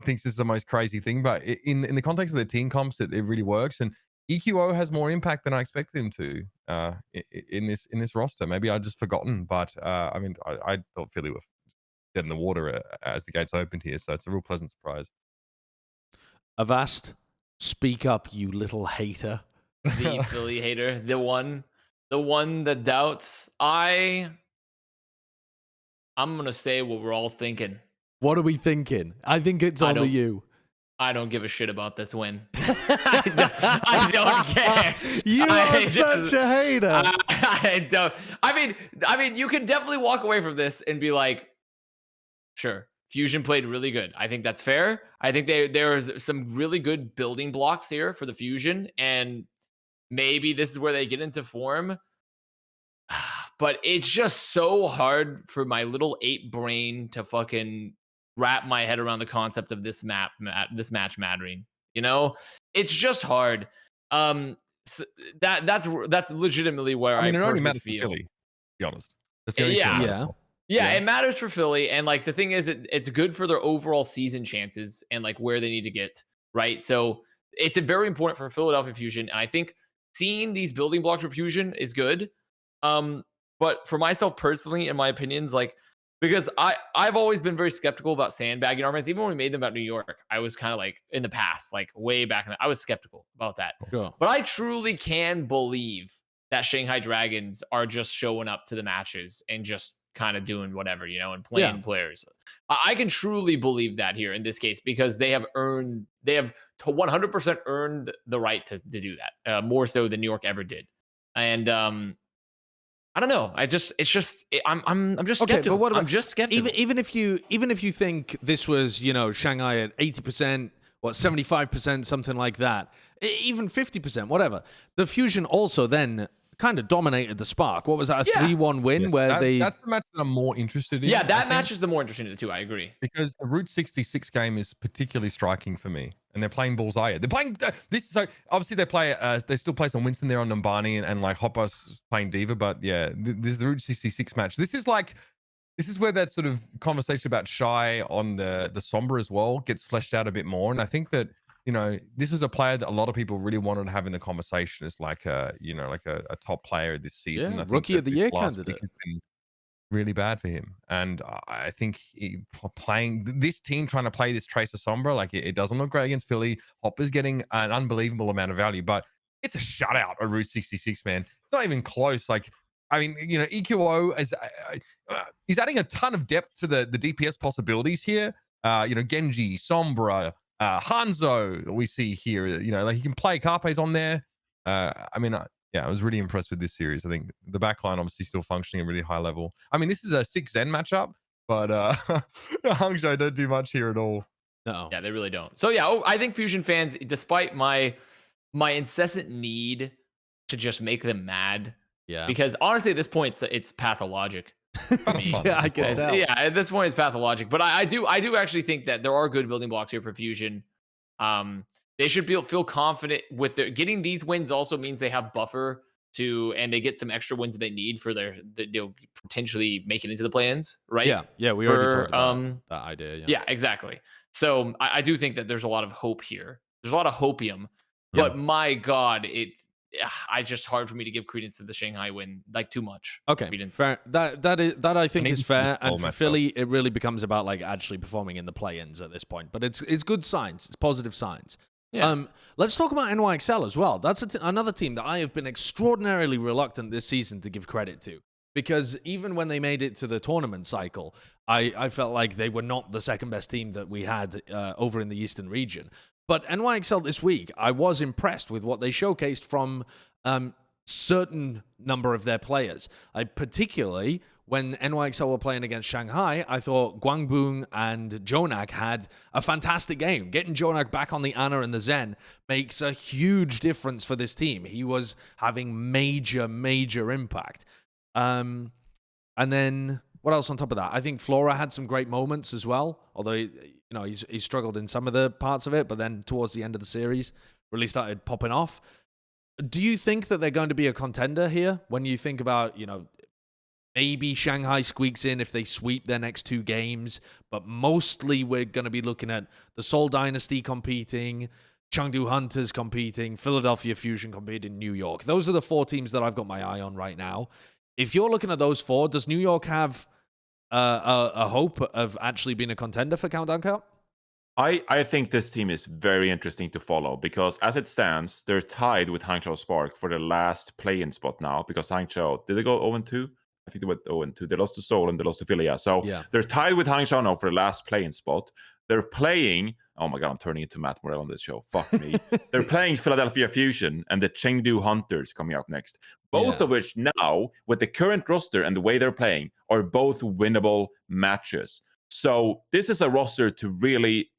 thinks this is the most crazy thing, but in the context of the team comps, it really works. And EQO has more impact than I expected him to in this roster. Maybe I'd just forgotten, but I thought Philly were dead in the water as the gates opened here, so it's a real pleasant surprise. Avast, speak up, you little hater. The Philly hater, the one that doubts. I'm going to say what we're all thinking. What are we thinking? I think it's only you. I don't give a shit about this win. I don't care. You are such a hater. I don't. I mean, you can definitely walk away from this and be like, sure, Fusion played really good. I think that's fair. I think there's some really good building blocks here for the Fusion, and maybe this is where they get into form. But it's just so hard for my little ape brain to fucking wrap my head around the concept of this match mattering. It's just hard. So that's legitimately where I mean, it only matters for Philly, to be honest. Yeah, it matters for Philly, and like the thing is, it's good for their overall season chances and like where they need to get right. So it's a very important for Philadelphia Fusion, and I think seeing these building blocks for Fusion is good. But for myself personally, in my opinions, like, because I've always been very skeptical about sandbagging armies. Even when we made them about New York, I was kind of like, in the past, like way back, I was skeptical about that. Sure. But I truly can believe that Shanghai Dragons are just showing up to the matches and just kind of doing whatever, and playing players. I can truly believe that here in this case, because they have 100% earned the right to do that, more so than New York ever did. And I don't know. I'm just skeptical. Okay, but what about, I'm just skeptical. Even if you think this was, Shanghai at 80%, 75%, something like that, even 50%, whatever. The Fusion also then kind of dominated the Spark. What was that, a 3-1 win? Yes, where that's the match that I'm more interested in. Yeah, that match is the more interesting of the two. I agree. Because the Route 66 game is particularly striking for me. And they're playing Bullseye. They're playing this. So obviously they still play some Winston there on Numbani and like Hopper's playing D.Va. But yeah, this is the Route 66 match. This is where that sort of conversation about Shy on the Sombra as well gets fleshed out a bit more. And I think that, this is a player that a lot of people really wanted to have in the conversation as like a top player this season. Yeah, I think rookie of the year candidate. really bad for him. And I think playing this team, trying to play this Tracer Sombra, like it doesn't look great against Philly. Hopper's getting an unbelievable amount of value, but it's a shutout of Route 66, man. It's not even close. Like, I mean, you know, EQO is he's adding a ton of depth to the DPS possibilities here. You know, Genji, Sombra, Hanzo, we see here. You know, like he can play. Carpe's on there. I mean, yeah, I was really impressed with this series. I think the backline obviously still functioning at a really high level. I mean, this is a 6Zen matchup, but Hangzhou don't do much here at all. No. Yeah, they really don't. So yeah, I think Fusion fans, despite my incessant need to just make them mad, Yeah. because honestly, at this point, it's pathologic. Yeah, I can tell. Yeah, at this point, it's pathologic. But I do actually think that there are good building blocks here for Fusion. They should feel confident with their getting these wins. Also means they have buffer and they get some extra wins that they need for their potentially making into the play-ins, right? Yeah, we already talked about that idea. Yeah, exactly. So I do think that there's a lot of hope here. There's a lot of hopium, but my God, it's just hard for me to give credence to the Shanghai win, like too much. Okay, credence. fair. That I think is fair. And for matchup. Philly, it really becomes about like actually performing in the play-ins at this point. But it's good signs. It's positive signs. Yeah. Let's talk about NY Excel as well. That's another team that I have been extraordinarily reluctant this season to give credit to, because even when they made it to the tournament cycle, I felt like they were not the second best team that we had over in the Eastern region. But NY Excel this week, I was impressed with what they showcased from certain number of their players. Particularly when NY Excel were playing against Shanghai, I thought Guangbong and Jonak had a fantastic game. Getting Jonak back on the Ana and the Zen makes a huge difference for this team. He was having major impact. And then what else on top of that? I think Flora had some great moments as well, although he struggled in some of the parts of it, but then towards the end of the series really started popping off. Do you think that they're going to be a contender here when you think about, maybe Shanghai squeaks in if they sweep their next two games, but mostly we're going to be looking at the Seoul Dynasty competing, Chengdu Hunters competing, Philadelphia Fusion competing, New York. Those are the four teams that I've got my eye on right now. If you're looking at those four, does New York have a hope of actually being a contender for Countdown Cup? I think this team is very interesting to follow because as it stands, they're tied with Hangzhou Spark for the last play-in spot now because Hangzhou, did they go 0-2? I think they went 0-2. They lost to Seoul and they lost to Philly. Yeah. So they're tied with Hangzhou now for the last play-in spot. They're playing, oh my God, I'm turning into Matt Morrell on this show. Fuck me. They're playing Philadelphia Fusion and the Chengdu Hunters coming up next. Both of which now, with the current roster and the way they're playing, are both winnable matches. So this is a roster to really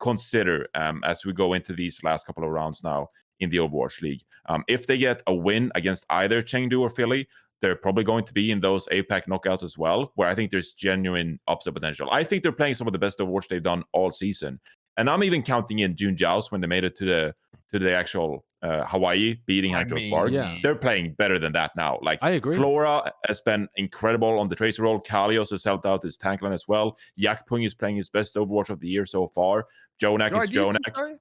consider as we go into these last couple of rounds now in the Overwatch League. If they get a win against either Chengdu or Philly, they're probably going to be in those APAC knockouts as well, where I think there's genuine upset potential. I think they're playing some of the best Overwatch they've done all season. And I'm even counting in June Joust when they made it to the actual Hawaii, beating Hangzhou Spark. Yeah. They're playing better than that now. Like, I agree. Flora has been incredible on the Tracer role. Kalios has helped out his tank line as well. Yakpung is playing his best Overwatch of the year so far. Jonak is Jonak.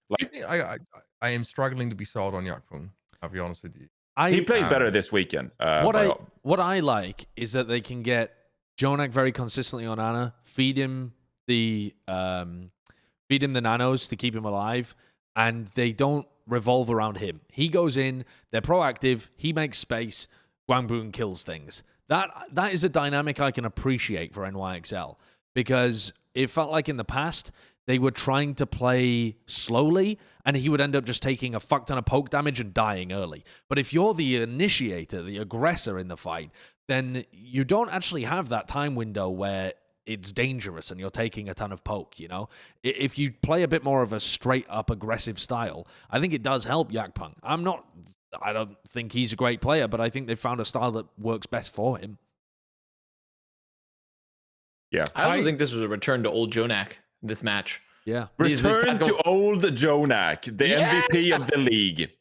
I am struggling to be sold on Yakpung. I'll be honest with you. He played better this weekend. What I like is that they can get Jonak very consistently on Ana, feed him the nanos to keep him alive, and they don't revolve around him. He goes in, they're proactive, he makes space, Guangbong kills things. That is a dynamic I can appreciate for NYXL, because it felt like in the past they were trying to play slowly, and he would end up just taking a fuck ton of poke damage and dying early. But if you're the initiator, the aggressor in the fight, then you don't actually have that time window where it's dangerous and you're taking a ton of poke, If you play a bit more of a straight-up aggressive style, I think it does help Yakpung. I don't think he's a great player, but I think they've found a style that works best for him. Yeah. I also think this is a return to old Jonak, this match. Yeah. Return to old Jonak, the MVP of the league.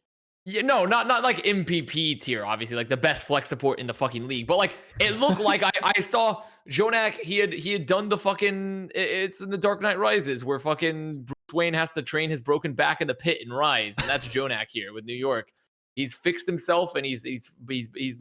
Yeah, no, not like MPP tier, obviously, like the best flex support in the fucking league. But like, it looked like I saw Jonak. He had done the fucking. It's in the Dark Knight Rises where fucking Bruce Wayne has to train his broken back in the pit and rise, and that's Jonak here with New York. He's fixed himself, and he's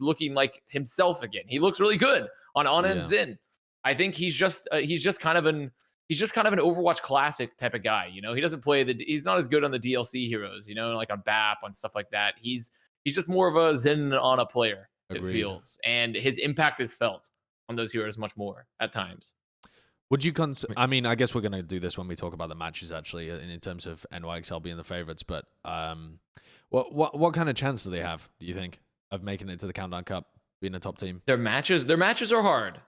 looking like himself again. He looks really good on Ana and Zin. I think he's just kind of an Overwatch classic type of guy. You know, he doesn't play he's not as good on the DLC heroes. You know, like on BAP on stuff like that. He's just more of a Zin and Ana player. Agreed. It feels, and his impact is felt on those heroes much more at times. Would you I mean, I guess we're going to do this when we talk about the matches, actually, in terms of NYXL being the favorites. But what kind of chance do they have, do you think, of making it to the Countdown Cup, being a top team? Their matches are hard.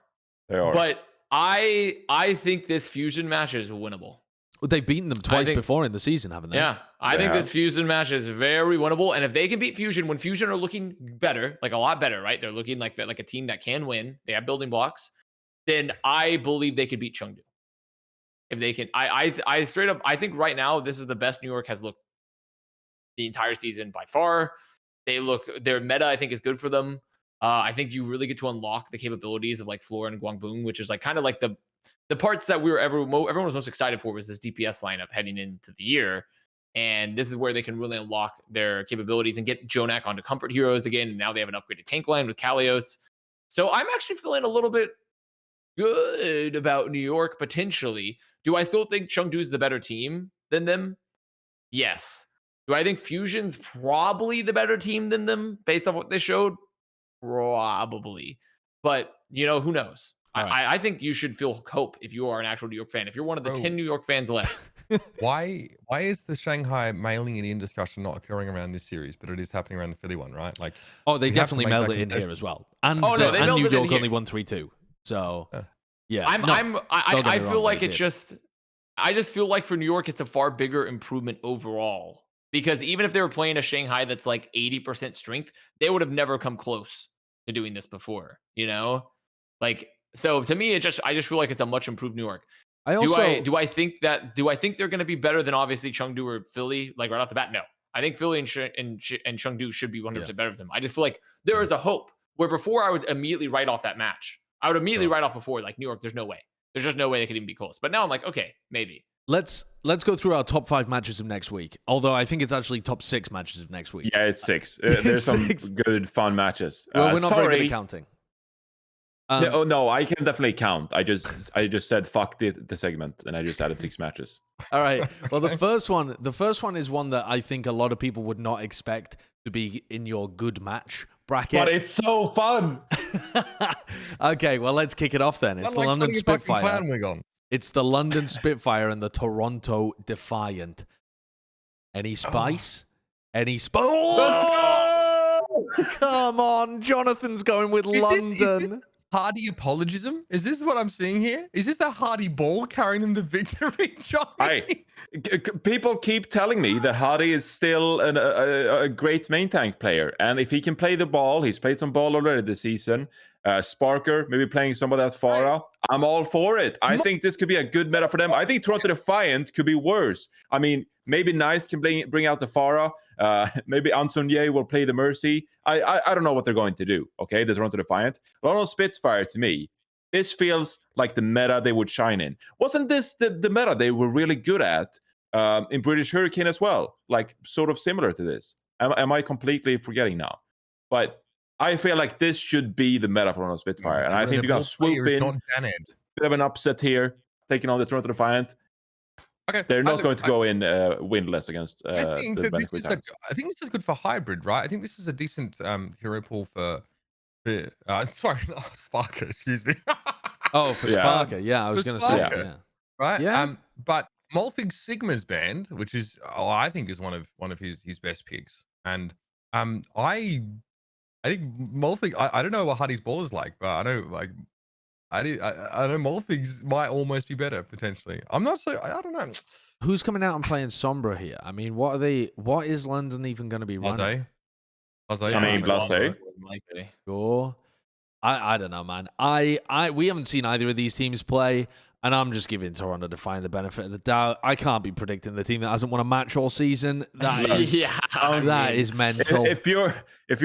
They are. But I think this Fusion match is winnable. Well, they've beaten them twice before in the season, haven't they? Yeah, I think this Fusion match is very winnable. And if they can beat Fusion, when Fusion are looking better, like a lot better, right? They're looking like a team that can win. They have building blocks. Then I believe they could beat Chengdu. If they can, I straight up, I think right now this is the best New York has looked the entire season by far. Their meta, I think, is good for them. I think you really get to unlock the capabilities of like Flora and Guangbong, which is like kind of like the parts that everyone was most excited for was this DPS lineup heading into the year. And this is where they can really unlock their capabilities and get Jonak onto comfort heroes again. And now they have an upgraded tank line with Kalios. So I'm actually feeling a little bit good about New York potentially. Do I still think Chengdu's the better team than them? Yes. Do I think Fusion's probably the better team than them based on what they showed? Probably. But, you know, who knows? Right. I think you should feel hope if you are an actual New York fan. If you're one of the 10 New York fans left. Why is the Shanghai mailing it in discussion not occurring around this series, but it is happening around the Philly one, right? Like, they definitely mailed it in here as well. And New York only won 3-2. So yeah, I feel like it's just, I just feel like for New York, it's a far bigger improvement overall. Because even if they were playing a Shanghai that's like 80% strength, they would have never come close to doing this before, you know? Like, so to me, I just feel like it's a much improved New York. Do I think they're going to be better than obviously Chengdu or Philly, like right off the bat? No. I think Philly and Chengdu should be 100% better than them. I just feel like there is a hope where before I would immediately write off that match. I would immediately write off before, like New York, there's no way. There's just no way they could even be close. But now I'm like, okay, maybe. Let's go through our top 5 matches of next week. Although I think it's actually top 6 matches of next week. Yeah, it's 6. There's some good, fun matches. Well, we're not very good at counting. No, I can definitely count. I just said fuck the segment, and I just added 6 matches. All right. Well, the first one is one that I think a lot of people would not expect to be in your good match bracket. But it's so fun. Okay, well, let's kick it off then. It's the London Spitfire. It's the London Spitfire and the Toronto Defiant. Any spice? Any spice? Oh! Come on, Jonathan's going with London. Is this Hardy apologism? Is this what I'm seeing here? Is this the Hardy ball carrying them to victory, Johnny? People keep telling me that Hardy is still a great main tank player. And if he can play the ball, he's played some ball already this season. Sparker, maybe playing some of that Pharah. I'm all for it. I think this could be a good meta for them. I think Toronto Defiant could be worse. I mean, maybe Nice can bring out the Pharah. Maybe Ansonye will play the Mercy. I don't know what they're going to do, okay, the Toronto Defiant. London Spitfire, to me, this feels like the meta they would shine in. Wasn't this the meta they were really good at in British Hurricane as well? Like, sort of similar to this. Am I completely forgetting now? But I feel like this should be the meta for London Spitfire. And I think they're going to swoop in. Bit of an upset here, taking on the Toronto Defiant. Okay, they're not going to go in winless against. I think this is good for hybrid, right? I think this is a decent hero pool for sorry, not Sparker. Excuse me. Oh, for Sparker, yeah, I was going to say that. Yeah. Right. Yeah. But Molfig Sigma's banned, which is I think is one of his best picks, and I think Molfig. I don't know what Hardy's ball is like, but I know I know Molfig's might almost be better potentially. I'm not so. I don't know. Who's coming out and playing Sombra here? I mean, what is London even going to be running? Blase. Sure. I don't know, man. We haven't seen either of these teams play, and I'm just giving Toronto Defiant the benefit of the doubt. I can't be predicting the team that hasn't won a match all season. That is that is mental. If you're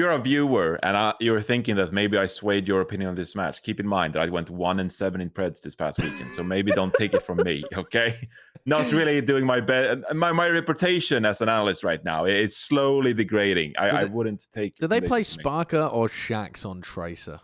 a viewer and you're thinking that maybe I swayed your opinion on this match, keep in mind that I went 1-7 in Preds this past weekend. So maybe don't take it from me, okay? not really doing my best. My reputation as an analyst right now is slowly degrading. I wouldn't take. Do they play recommendations from me. Sparker or Shax on Tracer?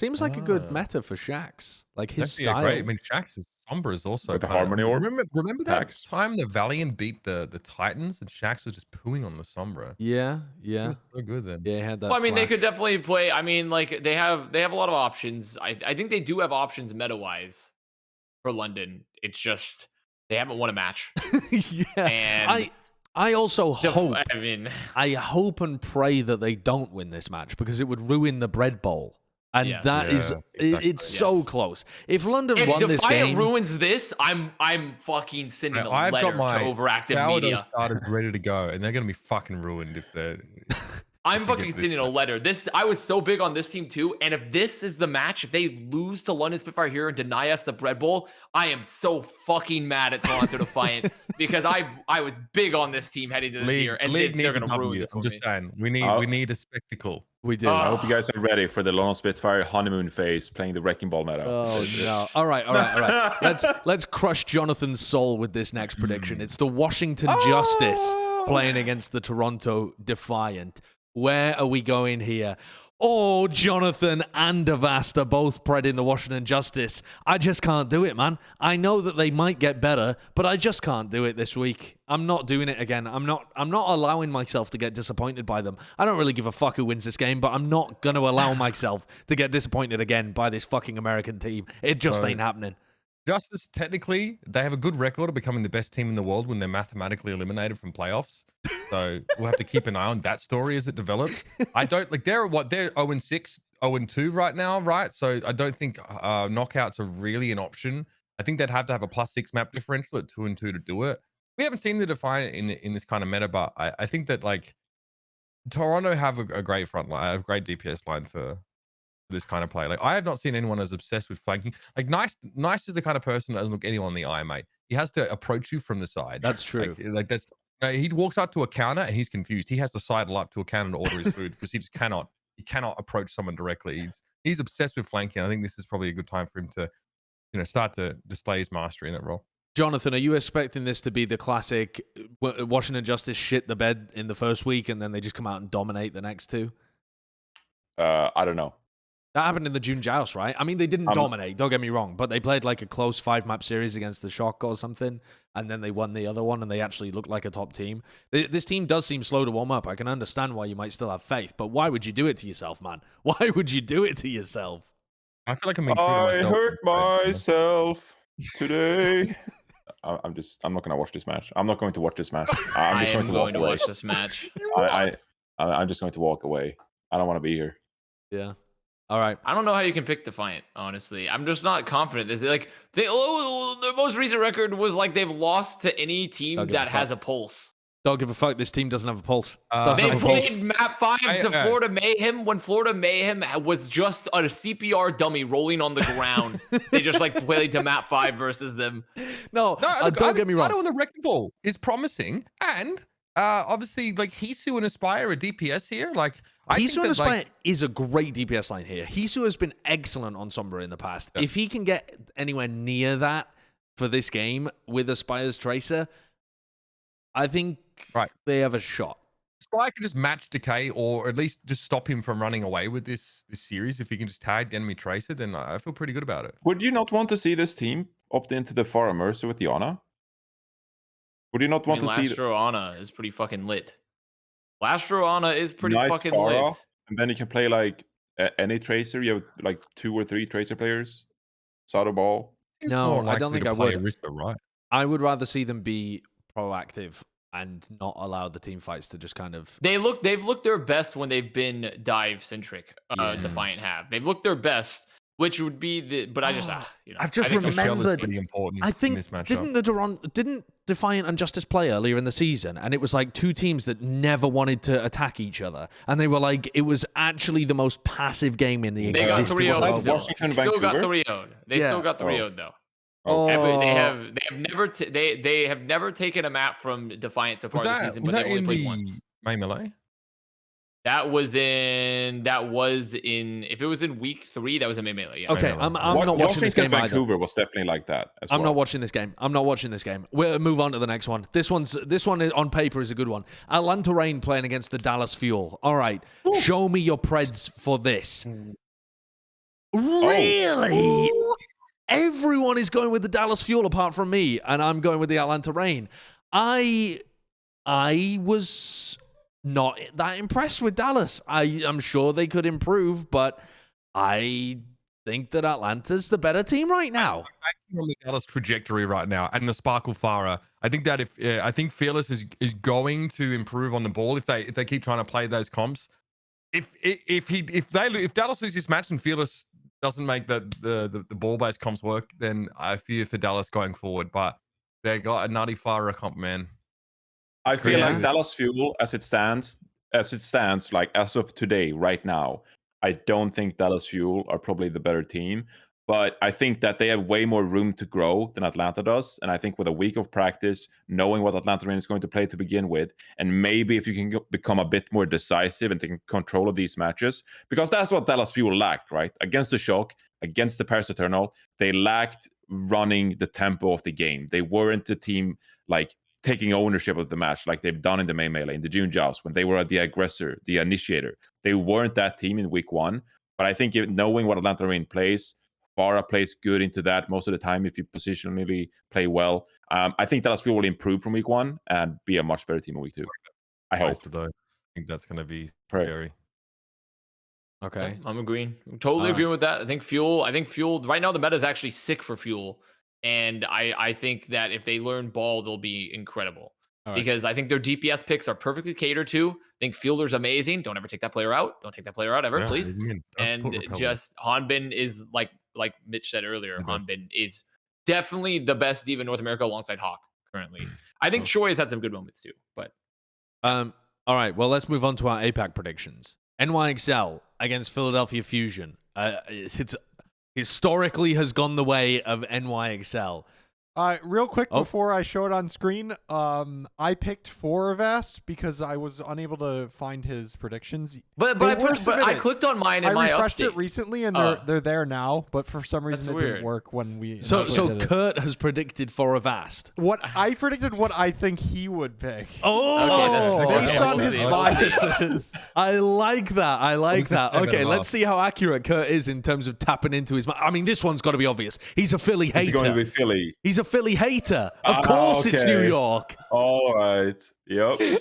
Seems like a good meta for Shax. Like his Actually, style. great. I mean, Shax's Sombra is also With the kinda- Harmony Orb Remember that attacks. time the Valiant beat the Titans and Shax was just pooing on the Sombra. Yeah, It yeah. was so good then. Yeah, he had that. Well, I mean, they flash. could definitely play. I mean, like they have a lot of options. I think they do have options meta wise for London. It's just they haven't won a match. Yeah. And I also hope. I mean, I hope and pray that they don't win this match because it would ruin the bread bowl. And Yes. that is, Yeah, exactly. it's so Yes. close. If London if won this Defiant game, ruins this, I'm fucking sending a I've letter got my to Overactive sourdough Media. starters ready to go, and they're gonna be fucking ruined if they're. I'm we get fucking to this sending a match. letter. I was so big on this team too. And if this is the match, if they lose to London Spitfire here and deny us the bread bowl, I am so fucking mad at Toronto Defiant because I was big on this team heading to this year, and League they're needs a gonna ruin W. this. I'm for just me. saying, we need a spectacle. we do. I hope you guys are ready for the London Spitfire honeymoon phase, playing the Wrecking Ball meta. Oh no! All right. Let's crush Jonathan's soul with this next prediction. It's the Washington Justice playing against the Toronto Defiant. Where are we going here? Oh, Jonathan and Avast are both bred in the Washington Justice. I just can't do it, man. I know that they might get better, but I just can't do it this week. I'm not doing it again. I'm not allowing myself to get disappointed by them. I don't really give a fuck who wins this game, but I'm not going to allow myself to get disappointed again by this fucking American team. It just ain't happening. Justice, technically, they have a good record of becoming the best team in the world when they're mathematically eliminated from playoffs. So we'll have to keep an eye on that story as it develops. I don't like they're 0-6, 0-2 right now, right? So I don't think knockouts are really an option. I think they'd have to have a +6 map differential at 2-2 to do it. We haven't seen the Defiant in this kind of meta, but I think that like Toronto have a great front line, a great DPS line for this kind of play. Like I have not seen anyone as obsessed with flanking. Like nice is the kind of person that doesn't look anyone in the eye, mate. He has to approach you from the side. That's true. Like that's he walks up to a counter and he's confused. He has to sidle up to a counter to order his food because he just cannot approach someone directly. He's obsessed with flanking. I think this is probably a good time for him to, start to display his mastery in that role. Jonathan, are you expecting this to be the classic Washington Justice shit the bed in the first week and then they just come out and dominate the next two? I don't know. That happened in the June Joust, right? I mean, they didn't dominate, don't get me wrong, but they played like a close 5-map series against the Shock or something, and then they won the other one, and they actually looked like a top team. This team does seem slow to warm up. I can understand why you might still have faith, but why would you do it to yourself, man? Why would you do it to yourself? I feel like I'm being true to myself. I hurt myself today. I'm not going to watch this match. I'm not going to watch this match. I'm just going to watch this match. I'm just going to walk away. I don't want to be here. Yeah. All right. I don't know how you can pick Defiant, honestly. I'm just not confident. Their most recent record was like they've lost to any team that has a pulse. Don't give a fuck. This team doesn't have a pulse. They played map 5 to Florida Mayhem when Florida Mayhem was just a CPR dummy rolling on the ground. They just like played to map 5 versus them. No, don't get me wrong. I know the Wrecking Ball is promising, and obviously like Hisu and Aspire are DPS here. Like Hisu and Aspire is a great DPS line here. Hisu has been excellent on Sombra in the past. Yeah. If he can get anywhere near that for this game with Aspire's Tracer, I think they have a shot. Aspire can just match Decay, or at least just stop him from running away with this series. If he can just tag the enemy Tracer, then I feel pretty good about it. Would you not want to see this team opt into the far immersive with Yana? Would you not want to see? Lastro Ana is pretty fucking lit. Lastro Ana is pretty fucking lit. Off, and then you can play like any Tracer. You have like 2 or 3 Tracer players. Sado Ball. No, I don't think I would. Arista, right? I would rather see them be proactive and not allow the team fights to just kind of. They've looked their best when they've been dive centric. Defiant have. They've looked their best. Which would be the, but I just, I've just remembered. Important I think in this matchup. didn't Defiant and Justice play earlier in the season, and it was like 2 teams that never wanted to attack each other, and they were like, it was actually the most passive game in the existence. They got 3-0. Still got 3-0. They still got 3-0 though. They have never taken a map from Defiant so far this season, but they've only played once. May Melee? That was in. If it was in week 3, that was in Melee. Yeah. Okay, I'm not watching this game either. Vancouver was definitely like that. I'm not watching this game. We'll move on to the next one. This one on paper is a good one. Atlanta Reign playing against the Dallas Fuel. All right, show me your preds for this. Really? Everyone is going with the Dallas Fuel apart from me, and I'm going with the Atlanta Reign. I was not that impressed with Dallas. I'm sure they could improve, but I think that Atlanta's the better team right now. I'm on the Dallas trajectory right now, and the Sparkle Farah. I think that I think Fearless is going to improve on the ball if they keep trying to play those comps. If Dallas loses this match and Fearless doesn't make the ball based comps work, then I fear for Dallas going forward. But they got a nutty Farah comp, man. I feel like Dallas Fuel, as it stands, like as of today, right now, I don't think Dallas Fuel are probably the better team. But I think that they have way more room to grow than Atlanta does. And I think with a week of practice, knowing what Atlanta Reign is going to play to begin with, and maybe if you can become a bit more decisive and take control of these matches, because that's what Dallas Fuel lacked, right? Against the Shock, against the Paris Eternal, they lacked running the tempo of the game. They weren't the team like taking ownership of the match like they've done in the main melee, in the June Joust, when they were the aggressor, the initiator. They weren't that team in week 1. But I think knowing what Atlanta Reign plays, Farah plays good into that most of the time if you positionally play well. I think Dallas Fuel will improve from week 1 and be a much better team in week 2. I hope. I think that's going to be scary. Okay. I'm agreeing. Totally agreeing with that. I think Fuel right now the meta is actually sick for Fuel. And I think that if they learn ball, they'll be incredible. Because I think their DPS picks are perfectly catered to. I think Fielder's amazing. Don't ever take that player out. Don't take that player out ever, please. And just Hanbin is like Mitch said earlier, Hanbin is definitely the best diva in North America alongside Hawk currently. I think Choi has had some good moments too. But all right, well, let's move on to our APAC predictions. NY Excel against Philadelphia Fusion. It's historically has gone the way of NY Excel. Real quick before I show it on screen, I picked for Avast because I was unable to find his predictions. But I clicked on mine and I refreshed it recently and they're there now. But for some reason it didn't work when we. So Kurt has predicted for Avast. What I predicted, what I think he would pick. Oh, okay, based on his biases. I like that. Okay, let's see how accurate Kurt is in terms of tapping into his. I mean, this one's got to be obvious. He's a Philly hater. He's going to be Philly. He's a Philly hater. Of course it's New York. All right. Yep.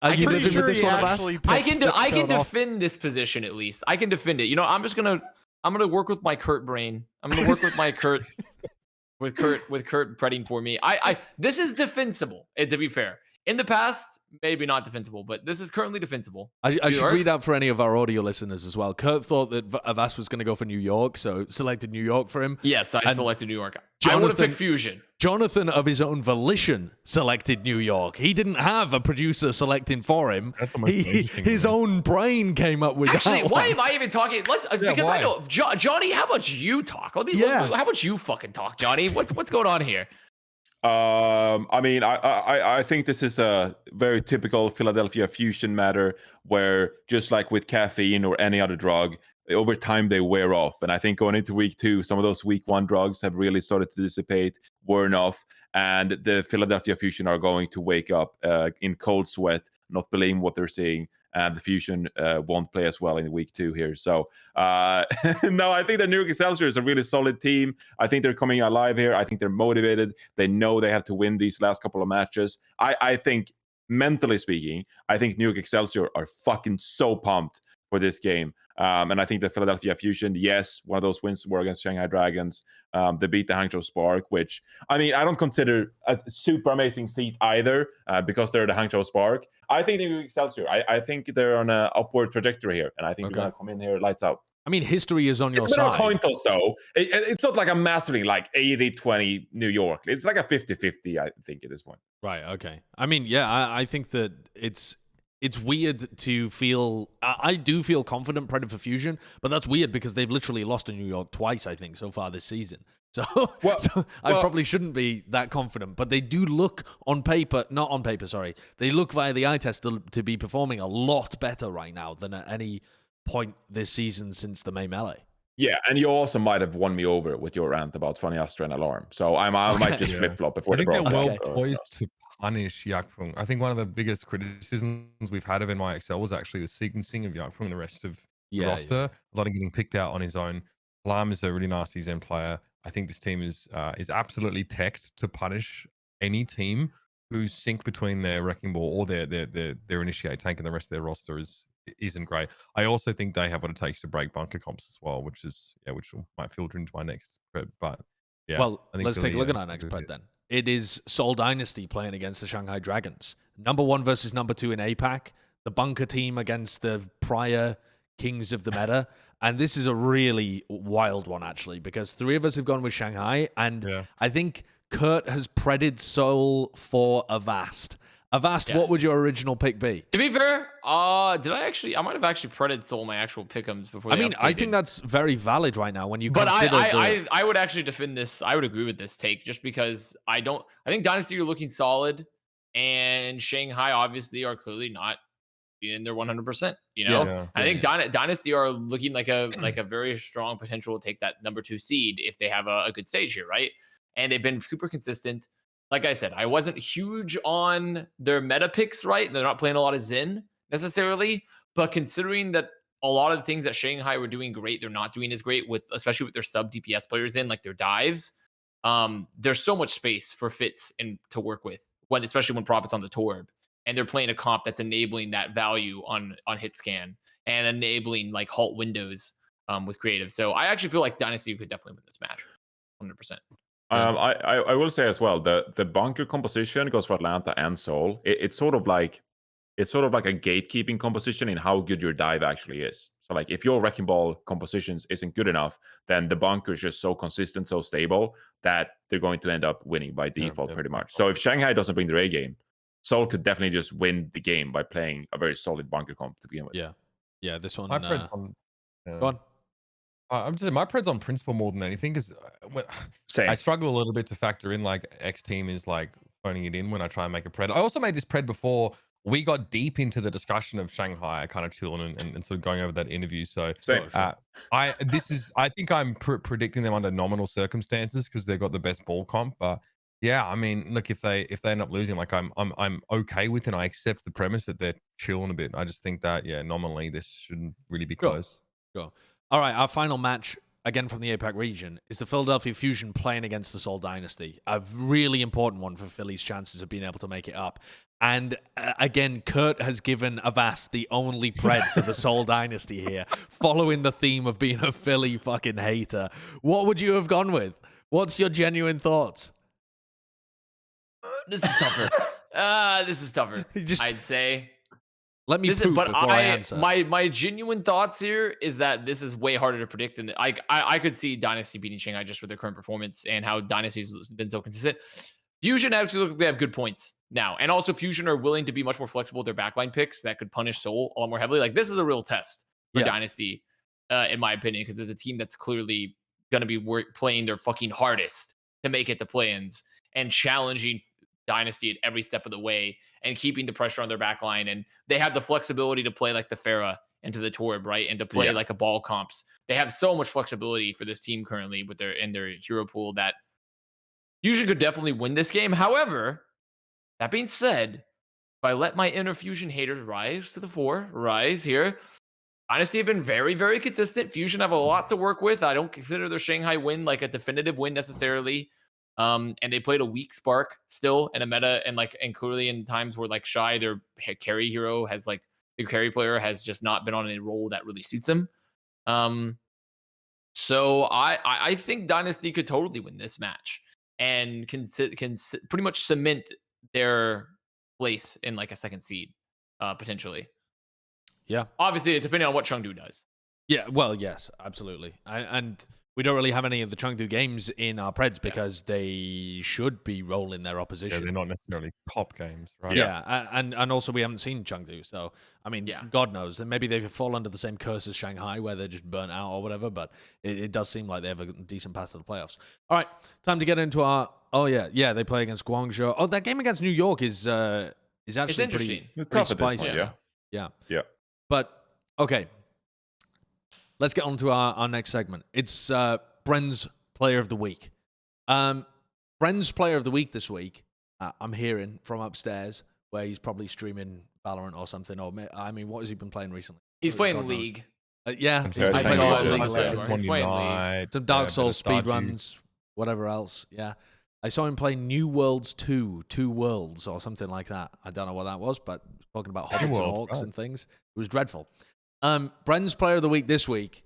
Are you living with this one, I can defend this position at least. I can defend it. You know, I'm gonna work with my Kurt brain. I'm gonna work with my Kurt with Kurt pretting for me. This is defensible, to be fair. In the past, maybe not defensible, but this is currently defensible. I should read out for any of our audio listeners as well. Kurt thought that Avast was going to go for New York, so selected New York for him. Yes, I selected New York. I would have picked Fusion. Jonathan, of his own volition, selected New York. He didn't have a producer selecting for him. That's almost his own brain came up with Actually, that why one. am I even talking? I know Johnny. How about you talk? How about you fucking talk, Johnny? What's going on here? I mean, I think this is a very typical Philadelphia Fusion matter where, just like with caffeine or any other drug, over time they wear off. And I think going into week 2, some of those week 1 drugs have really started to dissipate, worn off, and the Philadelphia Fusion are going to wake up in cold sweat, not believing what they're seeing. And the Fusion won't play as well in week 2 here. So, no, I think the New York Excelsior is a really solid team. I think they're coming alive here. I think they're motivated. They know they have to win these last couple of matches. I think, mentally speaking, I think New York Excelsior are fucking so pumped for this game. And I think the Philadelphia Fusion, yes, one of those wins were against Shanghai Dragons. They beat the Hangzhou Spark, which, I mean, I don't consider a super amazing feat either because they're the Hangzhou Spark. I think the Excelsior, I think they're on an upward trajectory here. And I think they're going to come in here lights out. I mean, history is on your side. It's side. It's a coin toss, though. It's not like a massively like 80-20 New York. It's like a 50-50, I think, at this point. Right, okay. I mean, yeah, I think that it's weird to feel. I do feel confident Predator for Fusion, but that's weird because they've literally lost to New York twice, I think, so far this season. So, Well- I well- probably shouldn't be that confident. But they do look on paper, not on paper, sorry. They look via the eye test to be performing a lot better right now than at any point this season since the May Melee. Yeah, and you also might have won me over with your rant about Funny Astra and Alarm. So I might just Yeah. flip flop before I the think they're broadcast. well poised to punish Yakpung. I think one of the biggest criticisms we've had of NY Excel was actually the sequencing of Yakpung and the rest of the roster. Yeah. A lot of getting picked out on his own. Alarm is a really nasty Zen player. I think this team is absolutely teched to punish any team who's sync between their wrecking ball or their initiate tank and the rest of their roster isn't great. I also think they have what it takes to break bunker comps as well, which might filter into my next spread. But yeah, Well, I think let's take a Philly, look at our next spread then. It is Seoul Dynasty playing against the Shanghai Dragons. Number 1 versus number 2 in APAC. The bunker team against the prior kings of the meta. And this is a really wild one, actually, because 3 of us have gone with Shanghai. And I think Kurt has predded Seoul for Avast. Avast, what would your original pick be? To be fair, I might have actually predded Seoul my actual pick'ems before. I think that's very valid right now when you But consider I would actually defend this. I would agree with this take just because I think Dynasty are looking solid, and Shanghai obviously are clearly not in their 100%. You know, I think Dynasty are looking like a very strong potential to take that number 2 seed if they have a good stage here, right? And they've been super consistent. Like I said, I wasn't huge on their meta picks, right? They're not playing a lot of Zen necessarily, but considering that a lot of the things that Shanghai were doing great, they're not doing as great especially with their sub DPS players in, like their dives. There's so much space for fits and to work with especially when Prophet's on the Torb, and they're playing a comp that's enabling that value on hit scan and enabling like halt windows with creative. So I actually feel like Dynasty could definitely win this match, 100%. I will say as well, the bunker composition goes for Atlanta and Seoul. It's sort of like a gatekeeping composition in how good your dive actually is. So like if your wrecking ball compositions isn't good enough, then the bunker is just so consistent, so stable that they're going to end up winning by default pretty much. So if Shanghai doesn't bring their A game, Seoul could definitely just win the game by playing a very solid bunker comp to begin with. Yeah, this one. My pred's on. Go on. I'm just saying my pred's on principle more than anything because I struggle a little bit to factor in like X team is like phoning it in when I try and make a pred. I also made this pred before we got deep into the discussion of Shanghai, kind of chilling and sort of going over that interview. So I think I'm predicting them under nominal circumstances because they've got the best ball comp. But yeah, I mean, look, if they end up losing, like I'm okay with it. I accept the premise that they're chilling a bit. I just think that nominally this shouldn't really be close. Go. All right, our final match, again from the APAC region, is the Philadelphia Fusion playing against the Seoul Dynasty. A really important one for Philly's chances of being able to make it up. And again, Kurt has given Avast the only pred for the Seoul Dynasty here, following the theme of being a Philly fucking hater. What would you have gone with? What's your genuine thoughts? This is tougher. This is tougher. I'd say. Let me poop before I answer. My genuine thoughts here is that this is way harder to predict than I could see Dynasty beating Shanghai just with their current performance and how Dynasty's been so consistent. Fusion actually looks like they have good points now, and also Fusion are willing to be much more flexible with their backline picks that could punish Seoul a lot more heavily. Like this is a real test for Dynasty, in my opinion, because it's a team that's clearly going to be playing their fucking hardest to make it to play-ins and challenging Dynasty at every step of the way and keeping the pressure on their back line. And they have the flexibility to play like the Pharah into the Torb, right? And to play like a ball comps. They have so much flexibility for this team currently with their hero pool that Fusion could definitely win this game. However, that being said, if I let my inner Fusion haters rise to the fore, rise here, Dynasty have been very, very consistent. Fusion have a lot to work with. I don't consider their Shanghai win like a definitive win necessarily. And they played a weak Spark still in a meta, and clearly in times where like Shy, their carry hero has the carry player has just not been on a role that really suits him. So I think Dynasty could totally win this match and can pretty much cement their place in like a second seed, potentially. Yeah. Obviously, depending on what Chengdu does. Yeah, well, yes, absolutely. And we don't really have any of the Chengdu games in our Preds because they should be rolling their Yeah, opposition. they're not necessarily top games, right? Yeah, and also we haven't seen Chengdu, so I mean, God knows. And maybe they fall under the same curse as Shanghai, where they're just burnt out or whatever. But it does seem like they have a decent path to the playoffs. All right, time to get into our. Oh yeah, they play against Guangzhou. Oh, that game against New York is actually pretty spicy. Yeah. But okay, let's get on to our next segment. It's Bren's Player of the Week. Bren's Player of the Week this week, I'm hearing from upstairs, where he's probably streaming Valorant or something. Or I mean, what has he been playing recently? He's playing League. Yeah, I saw League of Legends. He's playing League. Some Dark Souls speedruns, whatever else. Yeah. I saw him play New Worlds 2, Two Worlds, or something like that. I don't know what that was, but talking about hobbits and orcs and things. It was dreadful. Bren's Player of the Week this week,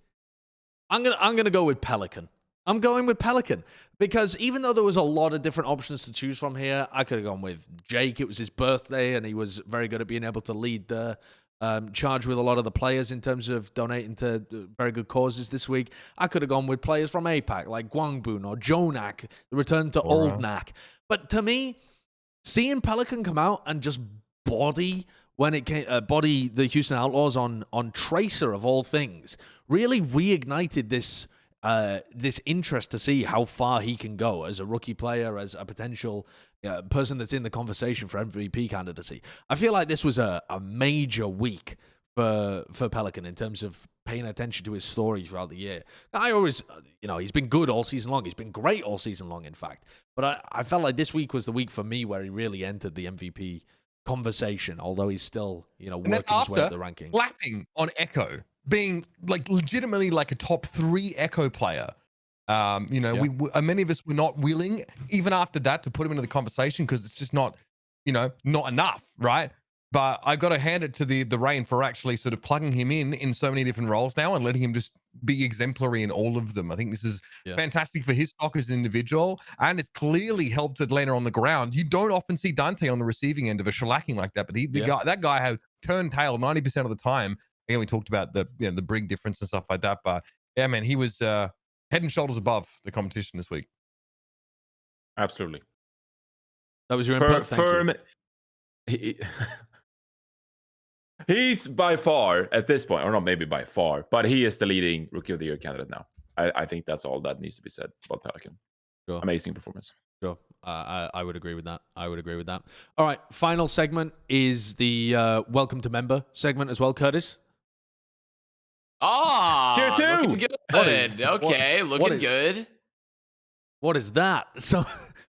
I'm gonna go with Pelican. I'm going with Pelican because even though there was a lot of different options to choose from here, I could have gone with Jake. It was his birthday, and he was very good at being able to lead the charge with a lot of the players in terms of donating to very good causes this week. I could have gone with players from APAC like Guangbun or Jonak, the return to Old Knack. But to me, seeing Pelican come out and just body the Houston Outlaws on Tracer of all things really reignited this interest to see how far he can go as a rookie player, as a potential person that's in the conversation for MVP candidacy. I feel like this was a major week for Pelican in terms of paying attention to his story throughout the year. I always, he's been good all season long. He's been great all season long, in fact. But I felt like this week was the week for me where he really entered the MVP conversation, although he's still, working his way up the rankings. Slapping on Echo, being like legitimately like a top 3 Echo player. Many of us were not willing, even after that, to put him into the conversation because it's just not enough, right? But I got to hand it to the Rain for actually sort of plugging him in so many different roles now and letting him just be exemplary in all of them. I think this is fantastic for his stock as an individual, and it's clearly helped Atlanta on the ground. You don't often see Dante on the receiving end of a shellacking like that, but that guy had turned tail 90% of the time. Again, we talked about the brig difference and stuff like that, but yeah, man, he was head and shoulders above the competition this week. Absolutely. That was your input. Thank you. He's by far at this point, or not maybe by far, but he is the leading Rookie of the Year candidate now. I think that's all that needs to be said about Pelican. Sure. Amazing performance. Sure. I would agree with that. All right. Final segment is the Welcome to Member segment as well, Curtis. Tier 2. Looking good. Looking good. What is that?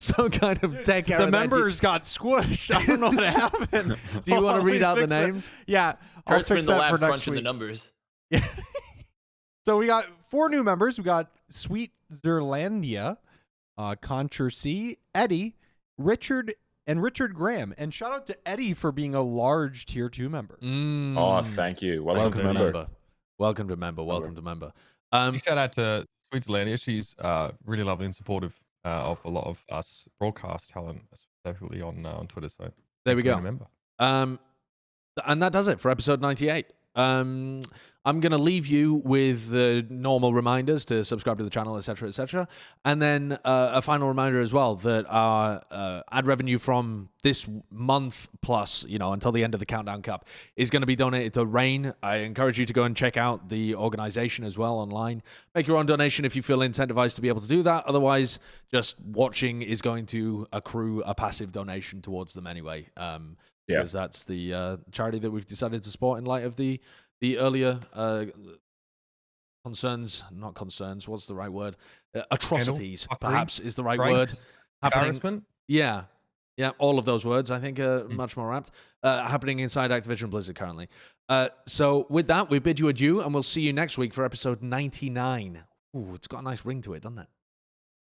Some kind of tech error. The members got squished. I don't know what happened. Do you want to read out the names? Yeah. I'll fix that for next week. The numbers. Yeah. So we got 4 new members. We got Sweet Zerlandia, Contra C, Eddie, Richard Graham. And shout out to Eddie for being a large tier 2 member. Oh, thank you. Welcome to member. Welcome to member. Shout out to Sweet Zerlandia. She's really lovely and supportive of a lot of us broadcast talent, especially on Twitter. So there we go. Remember. And that does it for episode 98. I'm going to leave you with the normal reminders to subscribe to the channel, etc., etc. And then a final reminder as well that our ad revenue from this month plus, until the end of the Countdown Cup is going to be donated to Rain. I encourage you to go and check out the organization as well online. Make your own donation if you feel incentivized to be able to do that. Otherwise, just watching is going to accrue a passive donation towards them anyway. Because that's the charity that we've decided to support in light of the earlier not concerns, what's the right word? Atrocities, perhaps, is the right word. Harassment? Yeah, all of those words, I think, are much more apt. Happening inside Activision Blizzard currently. So with that, we bid you adieu, and we'll see you next week for episode 99. Ooh, it's got a nice ring to it, doesn't it?